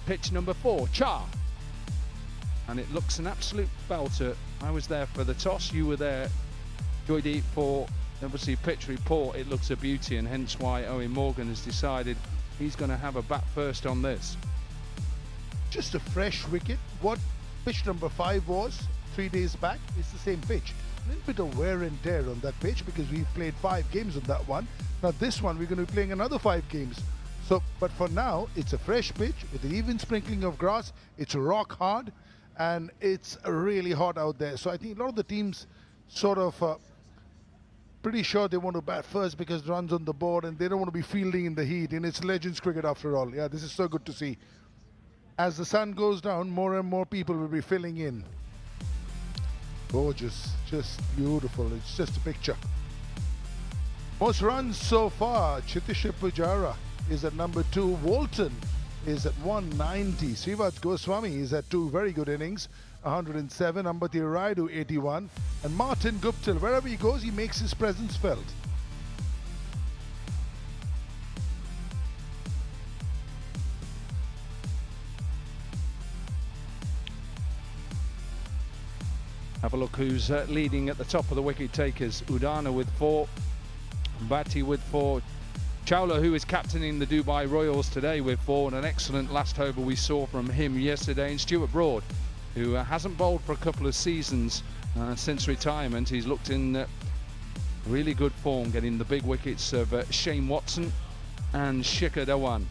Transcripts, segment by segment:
pitch number 4, Cha. And it looks an absolute belter. I was there for the toss, you were there, Joydeep, for obviously pitch report. It looks a beauty, and hence why Eoin Morgan has decided he's going to have a bat first on this. Just a fresh wicket. What pitch number 5 was 3 days back, it's the same pitch. A little bit of wear and tear on that pitch because we've played 5 games on that one. Now this one we're going to be playing another 5 games. So, but for now, it's a fresh pitch with an even sprinkling of grass. It's rock hard and it's really hot out there. So I think a lot of the teams sort of pretty sure they want to bat first because runs on the board and they don't want to be fielding in the heat. And it's Legends cricket after all. Yeah, this is so good to see. As the sun goes down, more and more people will be filling in. Gorgeous, just beautiful. It's just a picture. Most runs so far, Chitisha Pujara is at number 2. Walton is at 190. Srivat Goswami is at 2 very good innings, 107. Ambati Raidu 81. And Martin Guptill, wherever he goes, he makes his presence felt. Have a look who's leading at the top of the wicket takers. Udana with 4, Bhatti with 4, Chawla, who is captaining the Dubai Royals today, with 4, and an excellent last over we saw from him yesterday. And Stuart Broad, who hasn't bowled for a couple of seasons since retirement. He's looked in really good form, getting the big wickets of Shane Watson and Shikhar Dhawan.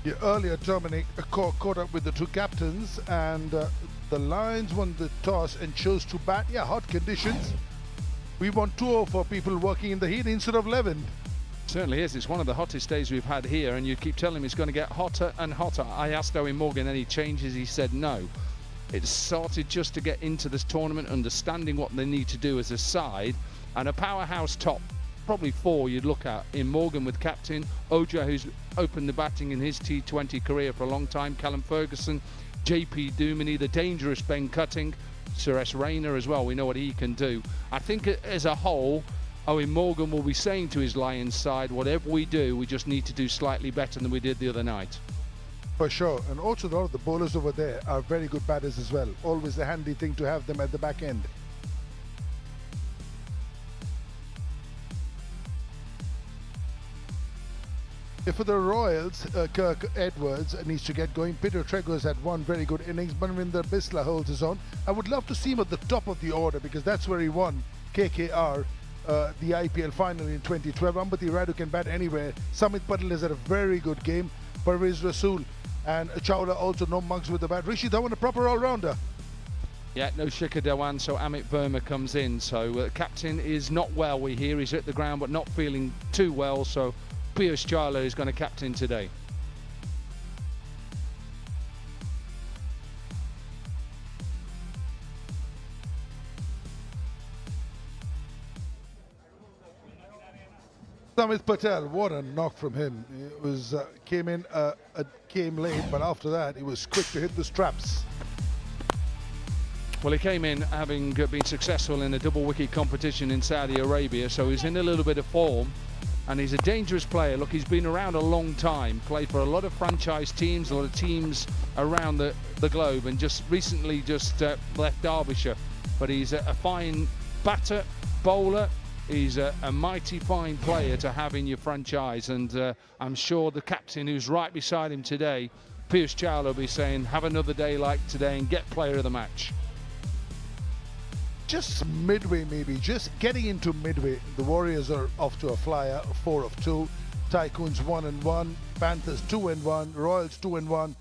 Yeah, earlier Dominic caught up with the 2 captains, and the Lions won the toss and chose to bat. Yeah, hot conditions. We want 2 for people working in the heat instead of 11. Certainly is. It's one of the hottest days we've had here, and you keep telling him it's going to get hotter and hotter. I asked Eoin Morgan any changes. He said no. It started just to get into this tournament, understanding what they need to do as a side, and a powerhouse top. Probably 4 you'd look at in Morgan with captain, Oja, who's opened the batting in his T20 career for a long time, Callum Ferguson, JP Duminy, the dangerous Ben Cutting, Suresh Raina as well. We know what he can do. I think as a whole, Eoin Morgan will be saying to his Lions side, whatever we do, we just need to do slightly better than we did the other night. For sure, and also a lot of the bowlers over there are very good batters as well. Always a handy thing to have them at the back end. For the Royals, Kirk Edwards needs to get going. Peter Trego's had 1 very good innings. Manvinder Bisla holds his own. I would love to see him at the top of the order because that's where he won KKR, the IPL final in 2012. Ambati Raidu can bat anywhere. Samit Patel has had a very good game. Parvez Rasool and Chawla also no mugs with the bat. Rishi Dhawan, a proper all-rounder. Yeah, no Shikhar Dhawan, so Amit Verma comes in. So captain is not well, we hear. He's at the ground but not feeling too well, so Piyush Chawla is going to captain today. Samit Patel, what a knock from him. It was came late, but after that he was quick to hit the straps. Well, he came in having been successful in a double wicket competition in Saudi Arabia, so he's in a little bit of form. And he's a dangerous player. Look, he's been around a long time, played for a lot of franchise teams, a lot of teams around the globe, and just recently left Derbyshire. But he's a fine batter, bowler. He's a mighty fine player to have in your franchise. And I'm sure the captain, who's right beside him today, Piyush Chawla, will be saying, have another day like today and get player of the match. Just midway, maybe just getting into midway. The Warriors are off to a flyer, 4 of 2. Tycoons 1-1, Panthers 2-1, Royals 2-1.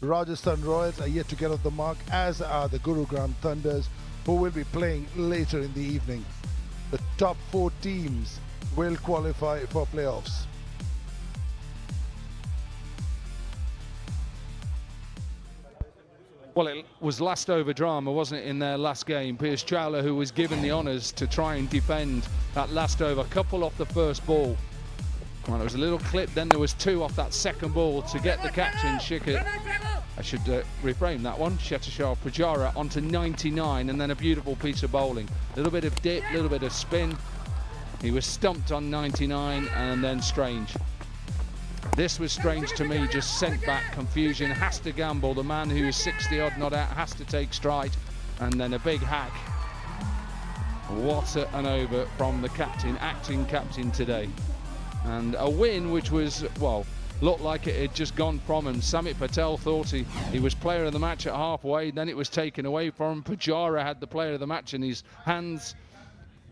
Rajasthan Royals are yet to get off the mark, as are the Gurugram Thunders, who will be playing later in the evening. The top 4 teams will qualify for playoffs. Well, it was last over drama, wasn't it, in their last game? Piyush Chawla, who was given the honours to try and defend that last over, couple off the first ball. Well, there was a little clip, then there was 2 off that second ball to get the captain, Shikhar. I should reframe that one, Cheteshwar Pujara onto 99, and then a beautiful piece of bowling. A little bit of dip, a little bit of spin. He was stumped on 99 and then Strange. This was Strange to me, just sent back, confusion, has to gamble. The man who is 60 odd not out has to take stride, and then a big hack. What an over from the captain, acting captain today. And a win which was, well, looked like it had just gone from him. Samit Patel thought he was player of the match at halfway, then it was taken away from him. Pujara had the player of the match in his hands,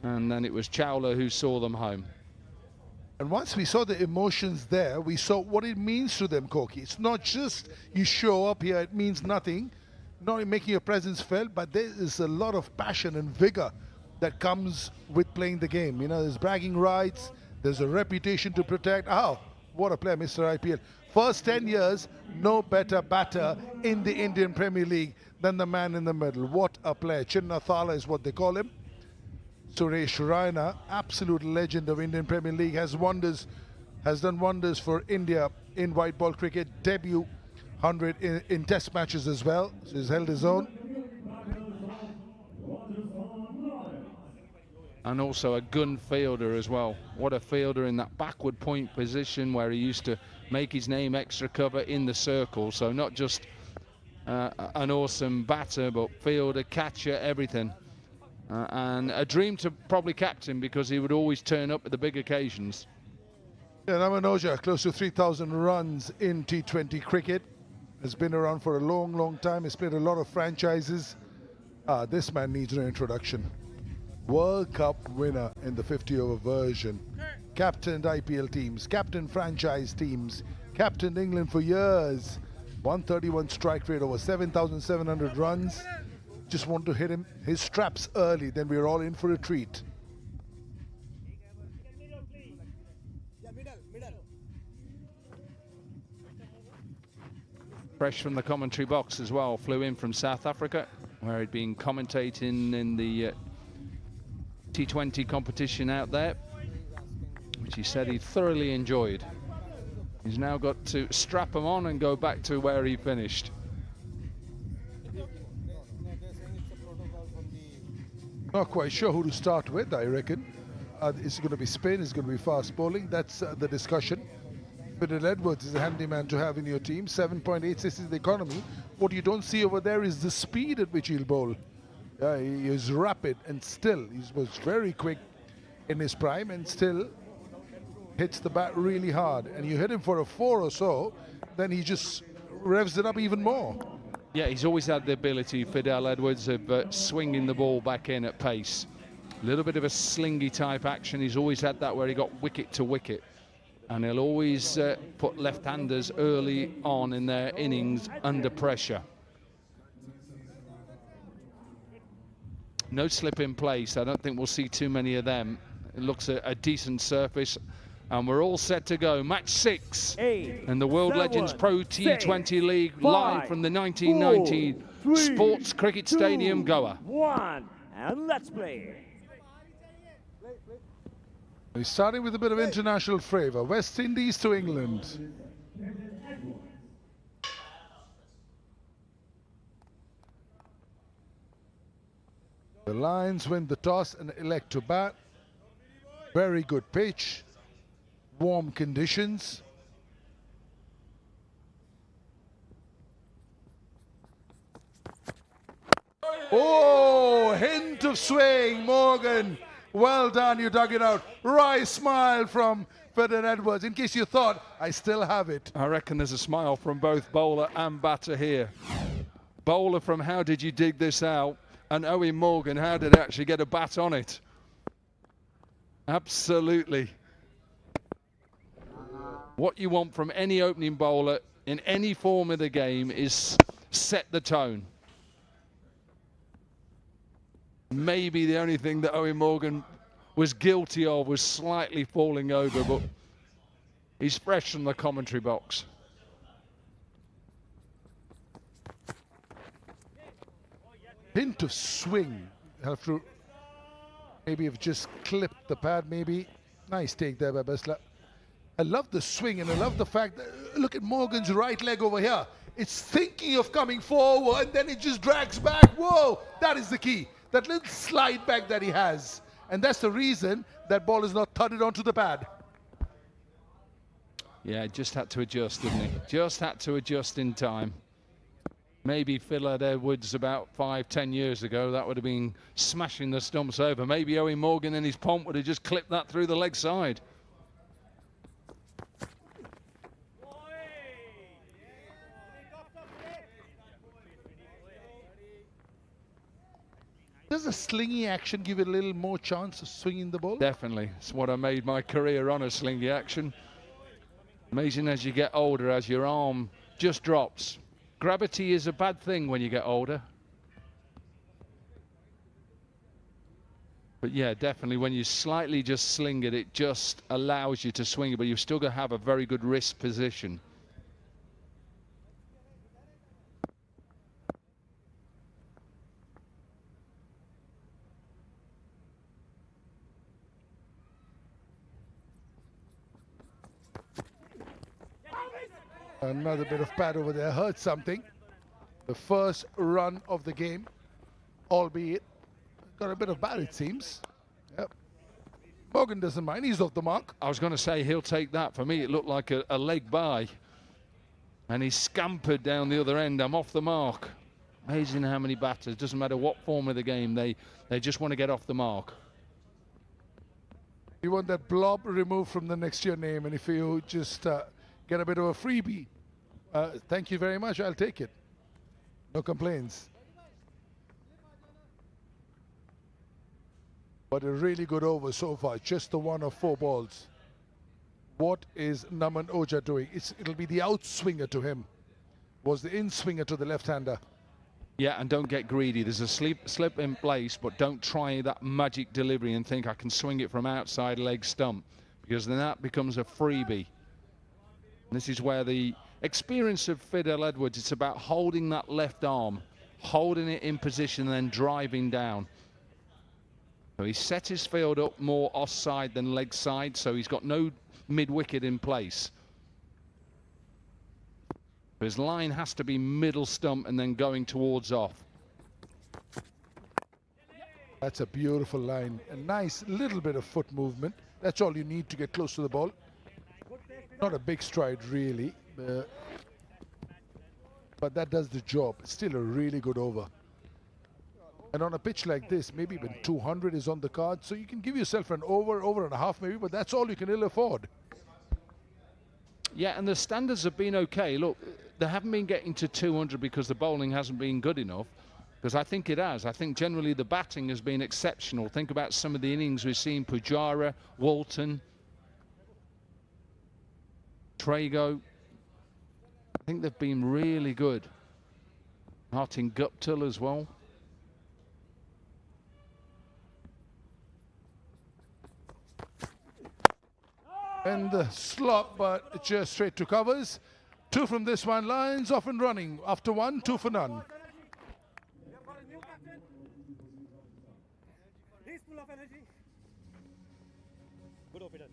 and then it was Chawla who saw them home. And once we saw the emotions there, we saw what it means to them, Koki. It's not just you show up here, it means nothing, not making your presence felt, but there is a lot of passion and vigor that comes with playing the game. You know, there's bragging rights, there's a reputation to protect. Oh, what a player, Mr. IPL. First 10 years, no better batter in the Indian Premier League than the man in the middle. What a player. Chinna Thala is what they call him. Suresh Raina, absolute legend of Indian Premier League, has done wonders for India in white ball cricket. Debut 100 in test matches as well. So he's held his own. And also a gun fielder as well. What a fielder in that backward point position where he used to make his name extra cover in the circle. So not just an awesome batter, but fielder, catcher, everything. And a dream to probably captain because he would always turn up at the big occasions. Yeah, Naman Oja, close to 3,000 runs in T20 cricket. Has been around for a long, long time. He's played a lot of franchises. This man needs no introduction. World Cup winner in the 50-over version. Captained IPL teams, captained franchise teams, captained England for years. 131 strike rate, over 7,700 runs. Just want to hit him his straps early, then we're all in for a treat. Fresh from the commentary box as well, flew in from South Africa, where he'd been commentating in the T20 competition out there, which he said he thoroughly enjoyed. He's now got to strap them on and go back to where he finished. Not quite sure who to start with, I reckon. Is it going to be spin? Is it going to be fast bowling? That's the discussion. Fidel Edwards is a handyman to have in your team. 7.86 is the economy. What you don't see over there is the speed at which he'll bowl. He is rapid and still, he was very quick in his prime and still hits the bat really hard. And you hit him for a 4 or so, then he just revs it up even more. Yeah, he's always had the ability, Fidel Edwards, of swinging the ball back in at pace. A little bit of a slingy type action. He's always had that where he got wicket to wicket. And he'll always put left-handers early on in their innings under pressure. No slip in place. I don't think we'll see too many of them. It looks a decent surface. And we're all set to go. Match 6 in the World Legends Pro T20 League, live from the 1990 Sports Cricket Stadium, Goa. 1, and let's play. We're starting with a bit of international flavor. West Indies to England. The Lions win the toss and elect to bat. Very good pitch. Warm conditions. Oh, hint of swing, Morgan. Well done, you dug it out. Wry smile from Fidel Edwards. In case you thought, I still have it. I reckon there's a smile from both bowler and batter here. Bowler from how did you dig this out? And Owen Morgan, how did it actually get a bat on it? Absolutely. What you want from any opening bowler in any form of the game is set the tone. Maybe the only thing that Owen Morgan was guilty of was slightly falling over, but he's fresh from the commentary box. Hint of swing. Have to maybe have just clipped the pad, maybe. Nice take there by Besla. I love the swing, and I love the fact that, look at Morgan's right leg over here. It's thinking of coming forward, and then it just drags back. Whoa, that is the key. That little slide back that he has. and that's the reason that ball is not thudded onto the pad. Yeah, just had to adjust, didn't he? Just had to adjust in time. Maybe Phil Edwards about 5-10 years ago, that would have been smashing the stumps over. Maybe Owen Morgan in his pomp would have just clipped that through the leg side. Does a slingy action give it a little more chance of swinging the ball? Definitely. It's what I made my career on, a slingy action. Amazing as you get older, as your arm just drops. Gravity is a bad thing when you get older. But yeah, definitely when you slightly just sling it, it just allows you to swing it, but you've still got to have a very good wrist position. Another bit of pad over there hurt something. The first run of the game, albeit got a bit of bat, it seems. Yep. Morgan doesn't mind, he's off the mark. I was going to say he'll take that. For me, it looked like a leg by. And he scampered down the other end. I'm off the mark. Amazing how many batters, doesn't matter what form of the game, they just want to get off the mark. You want that blob removed from the next to your name, and if you just get a bit of a freebie, thank you very much, I'll take it. No complaints. But a really good over so far, just the one of 4 balls. What is Naman Oja doing? It'll be the outswinger to him. Was the in-swinger to the left-hander. Yeah, and don't get greedy. There's a slip in place, but don't try that magic delivery and think I can swing it from outside leg stump, because then that becomes a freebie. And this is where the experience of Fidel Edwards, it's about holding that left arm, holding it in position and then driving down. So he set his field up more offside than leg side, so he's got no mid-wicket in place. His line has to be middle stump and then going towards off. That's a beautiful line. A nice little bit of foot movement. That's all you need to get close to the ball. Not a big stride, really. But that does the job. It's still a really good over. And on a pitch like this, maybe even 200 is on the card. So you can give yourself an over and a half maybe, but that's all you can ill afford. Yeah, and the standards have been okay. Look, they haven't been getting to 200 because the bowling hasn't been good enough. Because I think it has. I think generally the batting has been exceptional. Think about some of the innings we've seen. Pujara, Walton, Trago. I think they've been really good. Martin Guptill as well. And the slot, but just straight to covers. 2 from this one. Lions off and running. After 1, 2 for none. He's full of energy. Good opinion.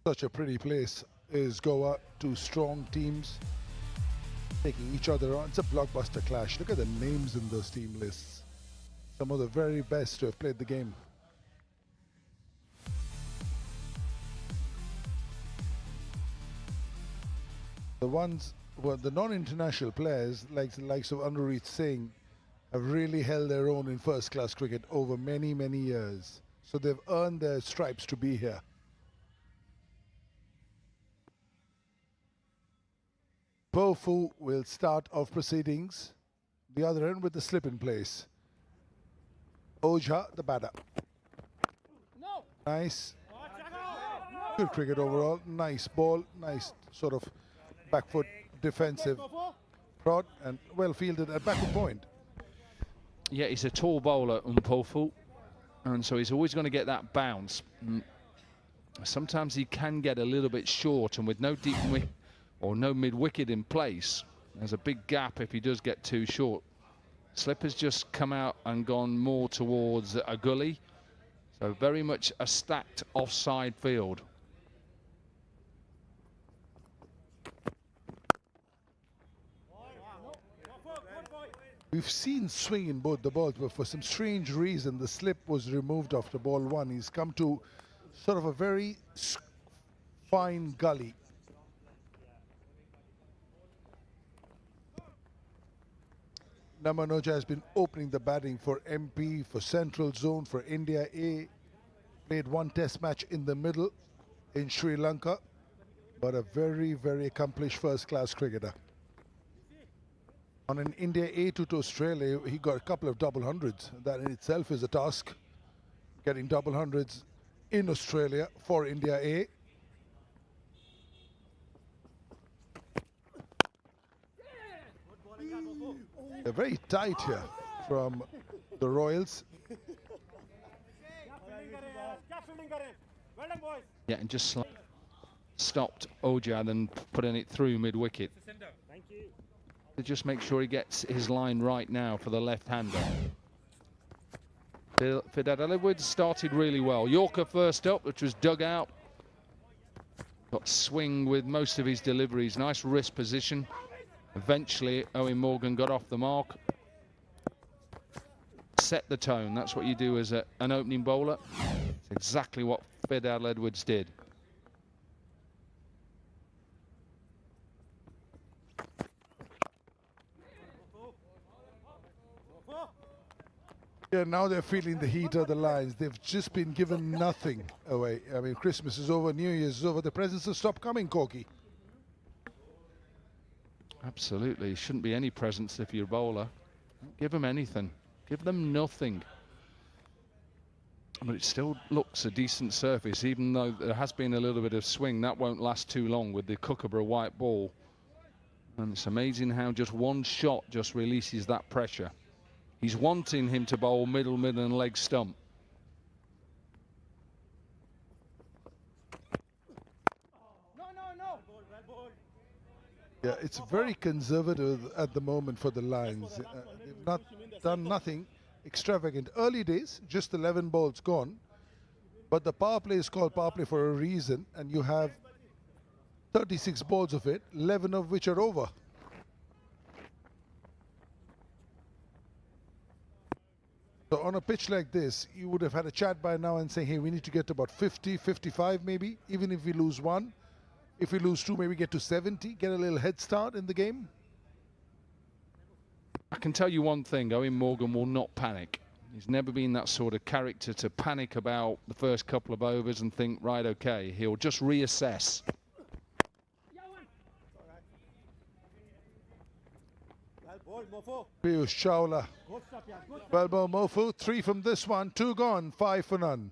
Such a pretty place is Goa. 2 strong teams taking each other on. It's a blockbuster clash. Look at the names in those team lists. Some of the very best to have played the game. The ones, well, the non-international players, like the likes of Anurit Singh, have really held their own in first-class cricket over many, many years. So they've earned their stripes to be here. Pofu will start off proceedings. The other end with the slip in place. Oja, the batter. No. Nice. Good cricket overall. Nice ball. Nice sort of back foot defensive prod and well fielded at back point. Yeah, he's a tall bowler, Pofu. And so he's always going to get that bounce. Sometimes he can get a little bit short, and with no deep or no mid-wicket in place, there's a big gap if he does get too short. Slip has just come out and gone more towards a gully, so very much a stacked offside field. We've seen swing in both the balls, but for some strange reason the slip was removed after ball one. He's come to sort of a very fine gully. Namanoja has been opening the batting for MP, for Central Zone, for India A. Played one test match in the middle in Sri Lanka, but a very, very accomplished first-class cricketer. On an India A to Australia, he got a couple of double hundreds. That in itself is a task, getting double hundreds in Australia for India A. They're very tight here from the Royals. Yeah, and just stopped Ojad and putting it through mid-wicket. To just make sure he gets his line right now for the left-hander. Fidel started really well. Yorker first up, which was dug out. Got swing with most of his deliveries. Nice wrist position. Eventually, Owen Morgan got off the mark. Set the tone. That's what you do as an opening bowler. It's exactly what Fidel Edwards did. Yeah, now they're feeling the heat of the lines. They've just been given nothing away. I mean, Christmas is over, New Year's is over. The presents have stopped coming, Corky. Absolutely. Shouldn't be any presents if you're a bowler. Don't give them anything. Give them nothing. But it still looks a decent surface, even though there has been a little bit of swing. That won't last too long with the Kookaburra white ball. And it's amazing how just one shot just releases that pressure. He's wanting him to bowl middle, and leg stump. Yeah, it's very conservative at the moment for the Lions. They've not done nothing extravagant. Early days, just 11 balls gone. But the power play is called power play for a reason, and you have 36 balls of it, 11 of which are over. So on a pitch like this, you would have had a chat by now and saying, hey, we need to get to about 50, 55 maybe, even if we lose one. If we lose two, maybe get to 70, get a little head start in the game. I can tell you one thing, Owen Morgan will not panic. He's never been that sort of character to panic about the first couple of overs and think, right, okay, he'll just reassess. Piyush Chawla. Well, Mofu, 3 from this one, 2 gone, 5 for none.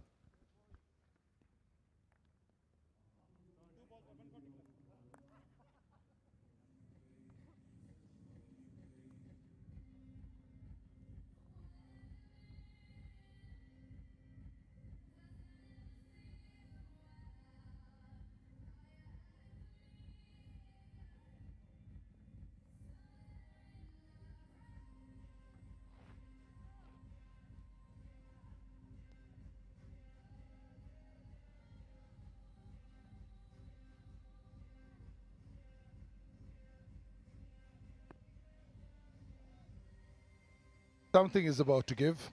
Something is about to give.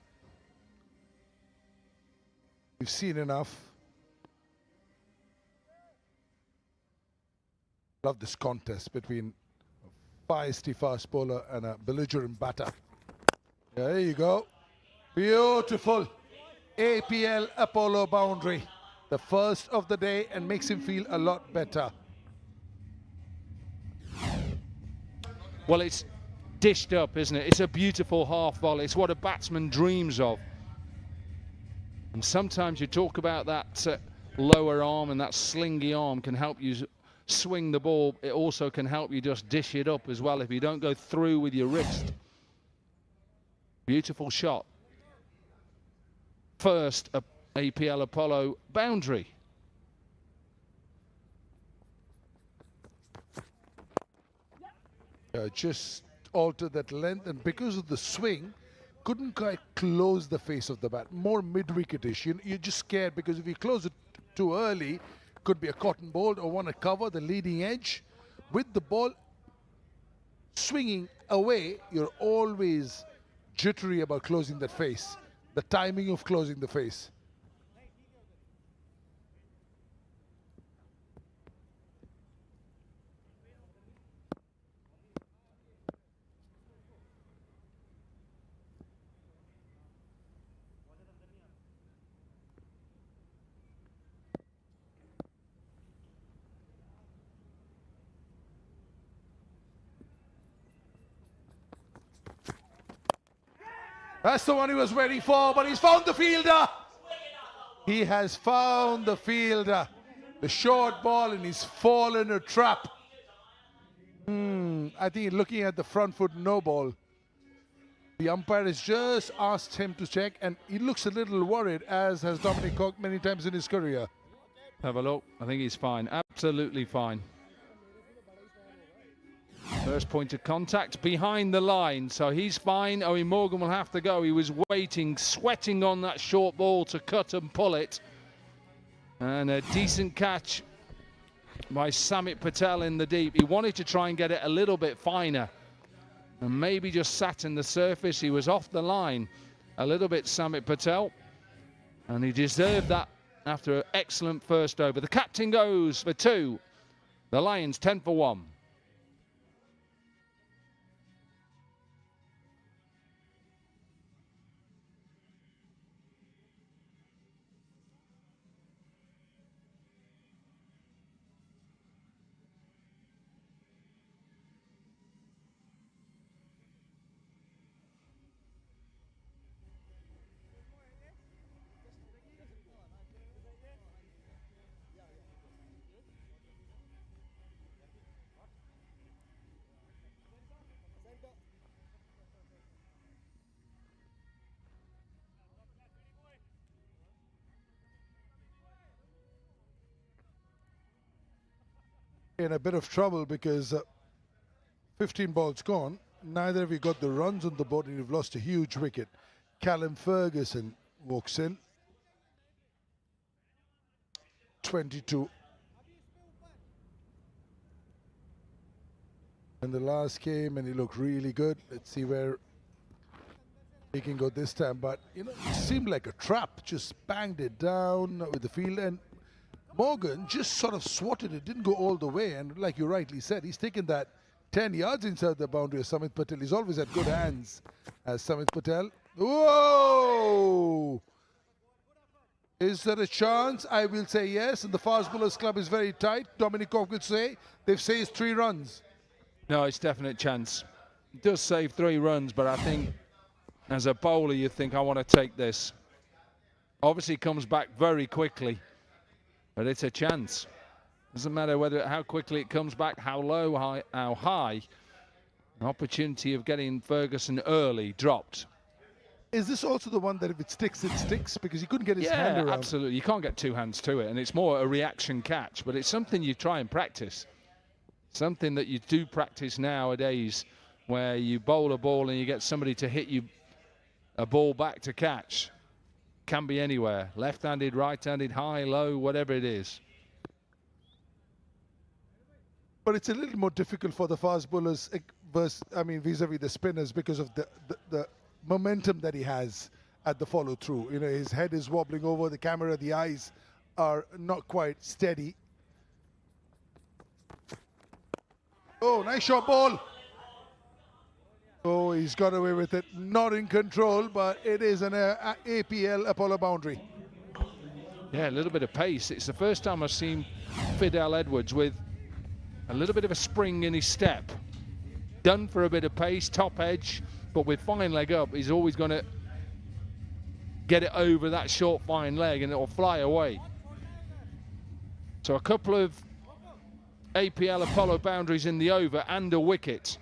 We've seen enough. Love this contest between a feisty fast bowler and a belligerent batter. Yeah, there you go. Beautiful. APL Apollo boundary. The first of the day, and makes him feel a lot better. Well, it's dished up, isn't it? It's a beautiful half volley. It's what a batsman dreams of. And sometimes you talk about that lower arm, and that slingy arm can help you swing the ball. It also can help you just dish it up as well if you don't go through with your wrist. Beautiful shot. first APL Apollo boundary. Just altered that length, and because of the swing, couldn't quite close the face of the bat. More mid-wicketish. You're just scared because if you close it too early, could be a cotton ball or want to cover the leading edge. With the ball swinging away, you're always jittery about closing that face. The timing of closing the face. That's the one he was waiting for, but he's found the fielder. He has found the fielder. The short ball, and he's fallen a trap. I think looking at the front foot no ball. The umpire has just asked him to check, and he looks a little worried, as has Dominic Cork many times in his career. Have a look. I think he's fine. Absolutely fine. First point of contact behind the line, so he's fine. Owen Morgan will have to go. He was waiting, sweating on that short ball to cut and pull it. And a decent catch by Samit Patel in the deep. He wanted to try and get it a little bit finer and maybe just sat in the surface. He was off the line a little bit, Samit Patel, and he deserved that after an excellent first over. The captain goes for 2. The Lions 10 for 1. In a bit of trouble because 15 balls gone. Neither of you got the runs on the board, and you've lost a huge wicket. Callum Ferguson walks in. 22. And the last came, and he looked really good. Let's see where he can go this time. But, you know, it seemed like a trap. Just banged it down with the field, and Morgan just sort of swatted it, didn't go all the way, and like you rightly said, he's taken that 10 yards inside the boundary of Samit Patel. He's always had good hands as Samit Patel. Whoa! Is there a chance? I will say yes, and the fast bowlers club is very tight. Dominic Cork would say, they've saved 3 runs. No, it's definite chance. It does save 3 runs, but I think as a bowler you think, I want to take this. Obviously comes back very quickly. But it's a chance. Doesn't matter how quickly it comes back, how low, how high. An opportunity of getting Ferguson early dropped. Is this also the one that if it sticks, it sticks? Because he couldn't get his hand around. Yeah, absolutely. You can't get 2 hands to it, and it's more a reaction catch. But it's something you try and practice. Something that you do practice nowadays, where you bowl a ball and you get somebody to hit you a ball back to catch. Can be anywhere, left-handed, right-handed, high, low, whatever it is. But it's a little more difficult for the fast bowlers, vis-a-vis the spinners, because of the momentum that he has at the follow-through. You know, his head is wobbling over the camera, the eyes are not quite steady. Oh, nice short ball. Oh, he's got away with it. Not in control, but it is an APL Apollo boundary. Yeah, a little bit of pace. It's the first time I've seen Fidel Edwards with a little bit of a spring in his step. Done for a bit of pace, top edge, but with fine leg up, he's always going to get it over that short, fine leg, and it will fly away. So a couple of APL Apollo boundaries in the over and a wicket.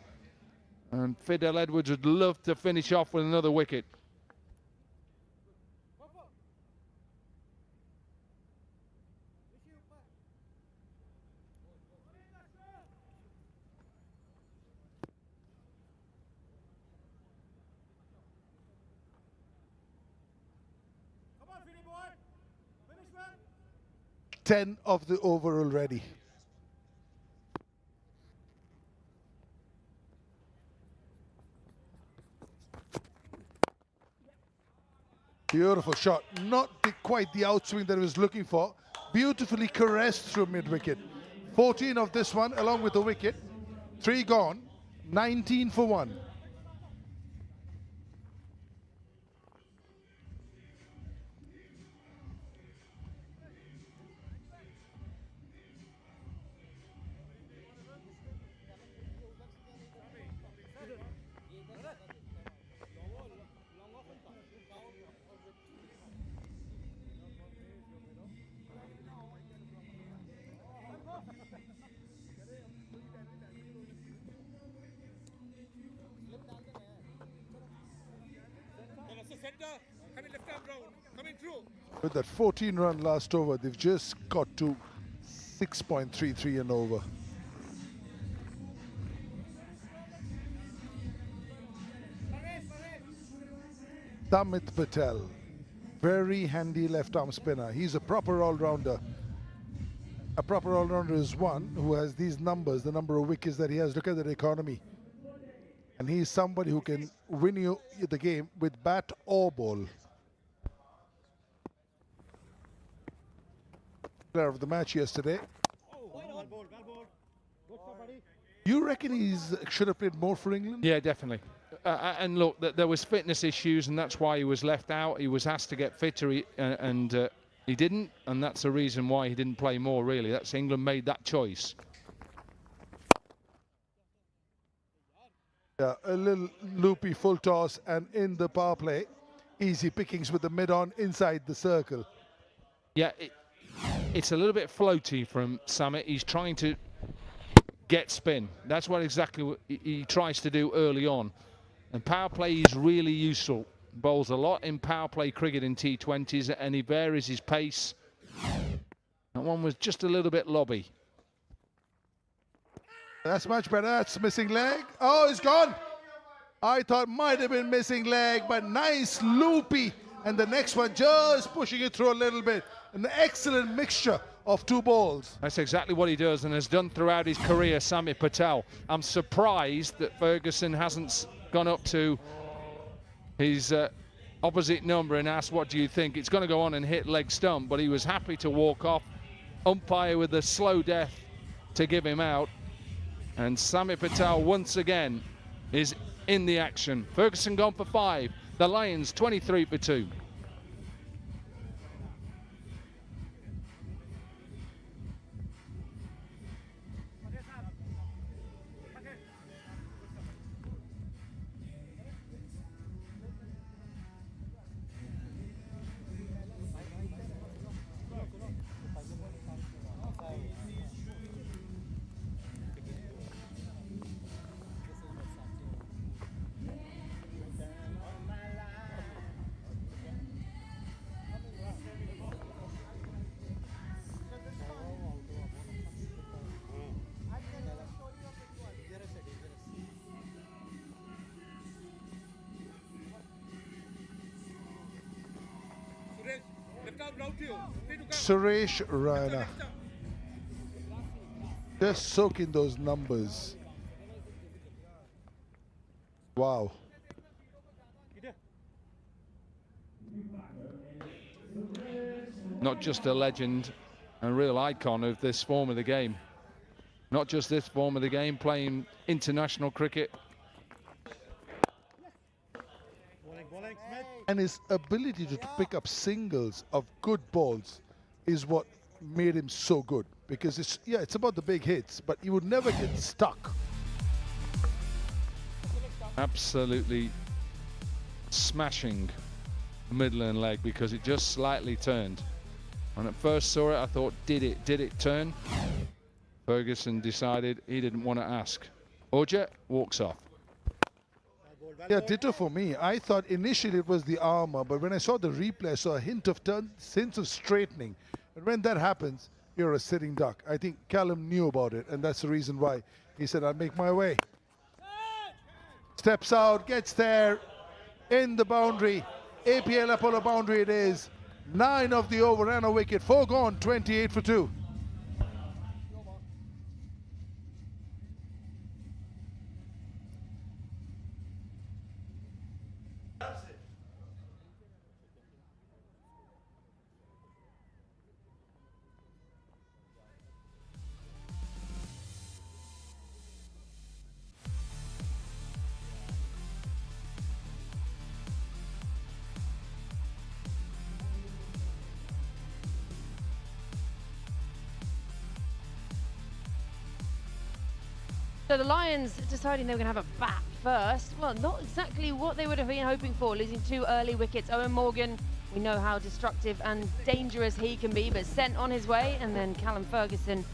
And Fidel Edwards would love to finish off with another wicket. 10 of the over already. Beautiful shot. Not quite the outswing that he was looking for. Beautifully caressed through mid-wicket. 14 of this one along with the wicket. 3 gone. 19 for 1. With that 14-run last over, they've just got to 6.33 and over. Samit Patel, very handy left-arm spinner. He's a proper all-rounder. A proper all-rounder is one who has these numbers, the number of wickets that he has. Look at that economy. And he's somebody who can win you the game with bat or ball. Player of the match yesterday. You reckon he should have played more for England? Yeah, definitely. And look, there was fitness issues, and that's why he was left out. He was asked to get fitter, and he didn't, and that's the reason why he didn't play more, really. That's England made that choice. Yeah, a little loopy full toss, and in the power play, easy pickings with the mid-on inside the circle. Yeah, it's a little bit floaty from Samit. He's trying to get spin. That's what exactly he tries to do early on. And power play is really useful. Bowls a lot in power play cricket in T20s, and he varies his pace. That one was just a little bit lobby. That's much better. That's missing leg. Oh, it's gone. I thought might have been missing leg, but nice loopy. And the next one just pushing it through a little bit. An excellent mixture of 2 balls. That's exactly what he does and has done throughout his career, Samit Patel. I'm surprised that Ferguson hasn't gone up to his opposite number and asked, what do you think? It's going to go on and hit leg stump, but he was happy to walk off. Umpire with a slow death to give him out. And Samit Patel once again is in the action. Ferguson gone for 5. The Lions 23 for 2. Suresh Raina. Just soak in those numbers. Wow. Not just a legend, a real icon of this form of the game. Not just this form of the game, playing international cricket. And his ability to pick up singles of good balls is what made him so good. Because it's about the big hits, but he would never get stuck. Absolutely smashing Midland leg because it just slightly turned. When I first saw it, I thought, did it turn? Ferguson decided he didn't want to ask. Oja walks off. Yeah, ditto for me. I thought initially it was the armour, but when I saw the replay, I saw a hint of turn, sense of straightening. And when that happens, you're a sitting duck. I think Callum knew about it, and that's the reason why he said, I'll make my way. Steps out, gets there, in the boundary. APL Apollo boundary it is. 9 of the over and a wicket. 4 gone, 28 for 2. So the Lions deciding they were going to have a bat first. Well, not exactly what they would have been hoping for, losing 2 early wickets. Owen Morgan, we know how destructive and dangerous he can be, but sent on his way. And then Callum Ferguson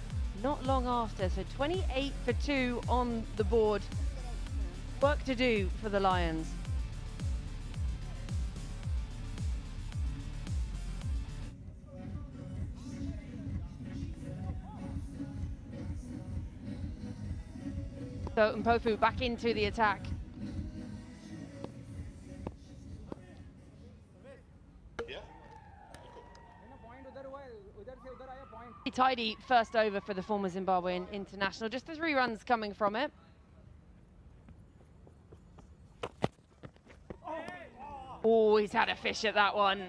not long after. So 28 for 2 on the board. Work to do for the Lions. So Mpofu back into the attack. Tidy first over for the former Zimbabwean international. Just the 3 runs coming from it. Oh, he's had a fish at that one.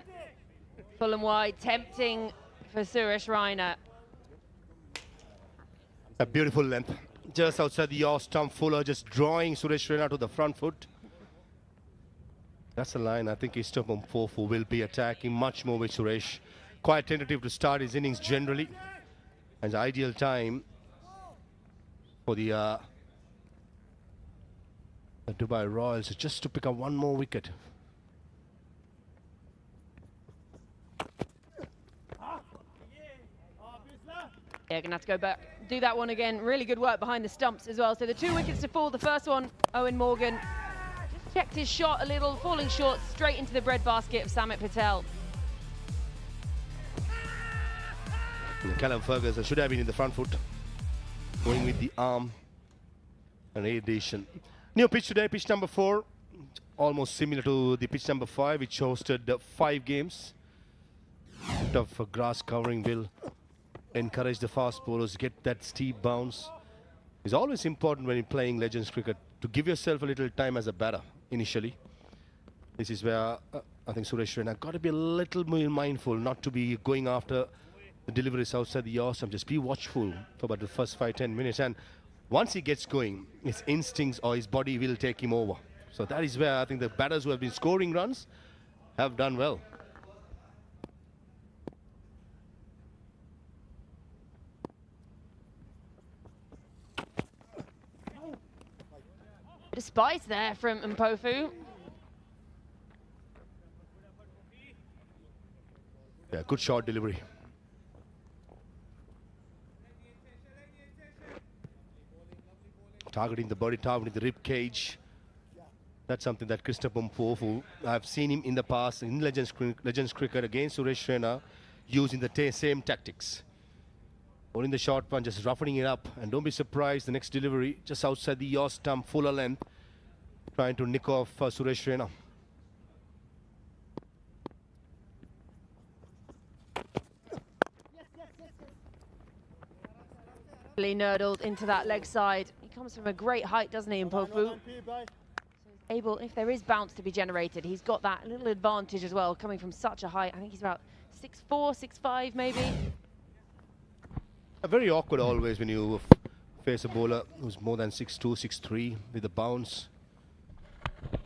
Full and wide, tempting for Suresh Raina. A beautiful length. Just outside the off stump, Fuller just drawing Suresh Raina to the front foot. That's the line. I think Christopher Mpofu will be attacking much more with Suresh. Quite tentative to start his innings generally. And the ideal time for the Dubai Royals just to pick up 1 more wicket. Yeah, gonna have to go back, do that one again. Really good work behind the stumps as well. So the 2 wickets to fall. The first one, Owen Morgan just checked his shot a little, falling short straight into the breadbasket of Samit Patel. Callum Ferguson should have been in the front foot, going with the arm and addition. New pitch today, pitch number 4, almost similar to the pitch number 5, which hosted 5 games. Bit of grass covering will encourage the fast bowlers to get that steep bounce. It's always important when you're playing Legends cricket to give yourself a little time as a batter initially. This is where I think Suresh Raina got to be a little more mindful not to be going after the deliveries outside the awesome. Just be watchful for about the first 5-10 minutes, and once he gets going, his instincts or his body will take him over. So that is where I think the batters who have been scoring runs have done well. Bit of spice there from Mpofu. Yeah, good shot delivery. Targeting the body, targeting the rib cage. That's something that Christopher Mpofu, I've seen him in the past in Legends cricket against Suresh Raina using the same tactics. Bowling the short one, just roughening it up, and don't be surprised the next delivery just outside the yaw stump, fuller length, trying to nick off Suresh Raina. Nurdled into that leg side. He comes from a great height, doesn't he, Mpofu? So he's able, if there is bounce to be generated, he's got that little advantage as well, coming from such a height. I think he's about 6'4", 6'5", maybe. Very awkward always when you face a bowler who's more than 6'2", 6'3", with the bounce.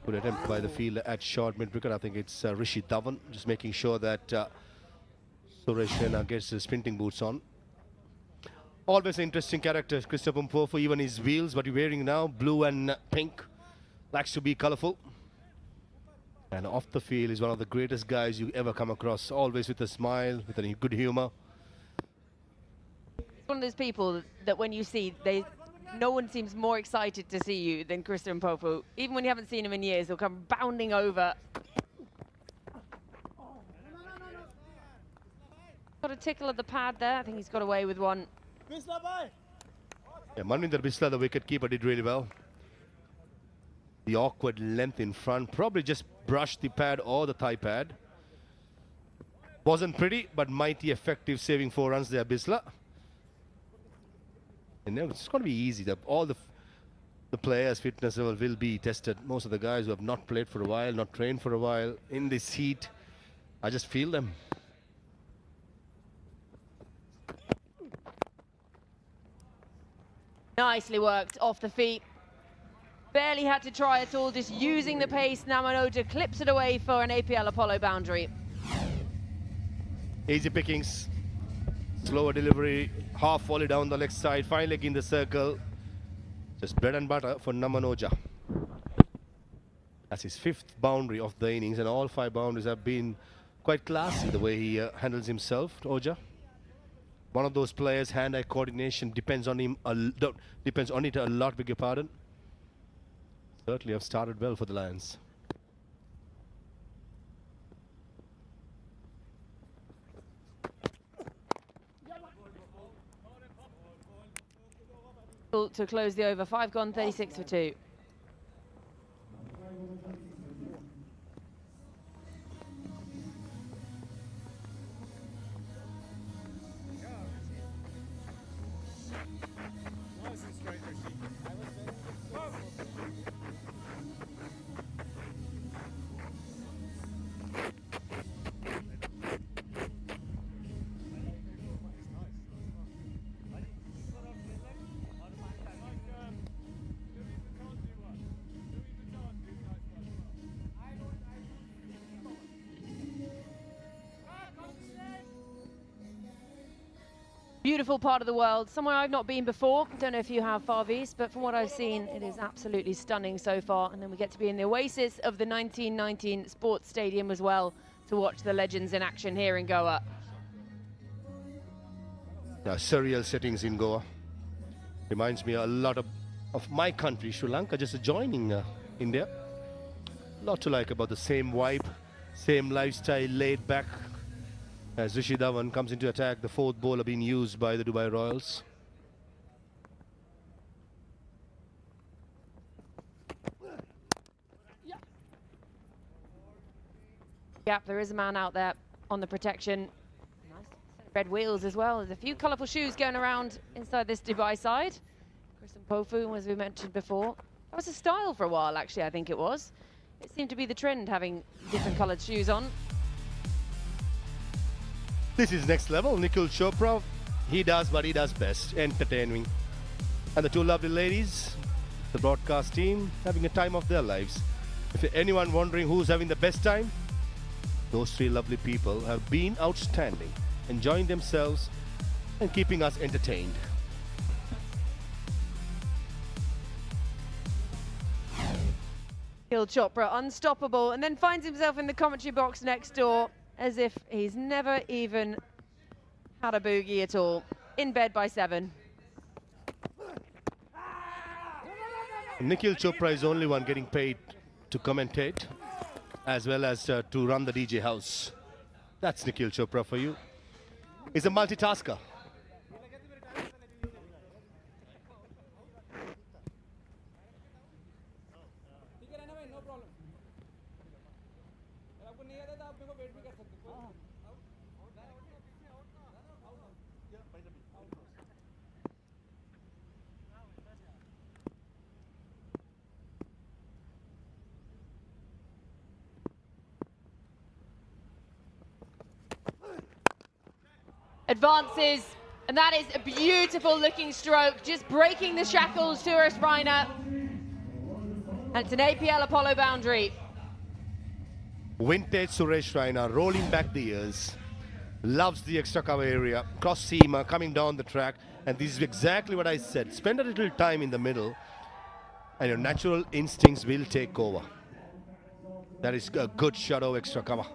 Good attempt by the fielder at short mid-wicket. I think it's Rishi Dhawan, just making sure that Suresh Raina gets his sprinting boots on. Always an interesting character, Christopher Mpofu. Even his wheels, what he's wearing now, blue and pink, likes to be colourful. And off the field is one of the greatest guys you ever come across. Always with a smile, with a good humour. One of those people that when you see, no one seems more excited to see you than Christopher Mpofu. Even when you haven't seen him in years, he'll come bounding over. Got a tickle at the pad there. I think he's got away with one. Yeah, Manvinder Bisla, the wicket-keeper, did really well. The awkward length in front, probably just brushed the pad or the thigh pad. Wasn't pretty, but mighty effective, saving 4 runs there, Bisla. And now it's going to be easy. All the players' fitness level will be tested. Most of the guys who have not played for a while, not trained for a while, in this heat, I just feel them. Nicely worked off the feet. Barely had to try at all, just using the pace. Namanoja clips it away for an APL Apollo boundary. Easy pickings, slower delivery, half volley down the leg side, fine leg in the circle. Just bread and butter for Namanoja. That's his 5th boundary of the innings, and all 5 boundaries have been quite classy the way he handles himself, Oja. One of those players, hand-eye coordination depends on him. Depends on it a lot. Beg your pardon. Certainly have started well for the Lions. To close the over, 5 gone, 36 for 2. Beautiful part of the world, somewhere I've not been before. Don't know if you have, Farvis, but from what I've seen, it is absolutely stunning so far. And then we get to be in the oasis of the 1919 Sports Stadium as well to watch the legends in action here in Goa. Yeah, surreal settings in Goa. Reminds me a lot of my country, Sri Lanka, just joining India. A lot to like about the same vibe, same lifestyle, laid back. As Rishi Dhawan comes into attack, the 4th bowler being used by the Dubai Royals. Yep, there is a man out there on the protection. Nice red wheels as well. There's a few colourful shoes going around inside this Dubai side. Kristen Pofu, as we mentioned before. That was a style for a while, actually, I think it was. It seemed to be the trend, having different coloured shoes on. This is next level. Nikhil Chopra, he does what he does best, entertaining. And the 2 lovely ladies, the broadcast team, having a time of their lives. If anyone wondering who's having the best time, those 3 lovely people have been outstanding, enjoying themselves and keeping us entertained. Nikhil Chopra, unstoppable, and then finds himself in the commentary box next door, as if he's never even had a boogie at all. In bed by 7. Nikhil Chopra is the only one getting paid to commentate, as well as to run the DJ house. That's Nikhil Chopra for you. He's a multitasker. Advances, and that is a beautiful looking stroke, just breaking the shackles to Raina. And it's an APL Apollo boundary. Vintage Suresh Raina, rolling back the ears, loves the extra cover area, cross seamer coming down the track, and this is exactly what I said. Spend a little time in the middle and your natural instincts will take over. That is a good shadow extra cover.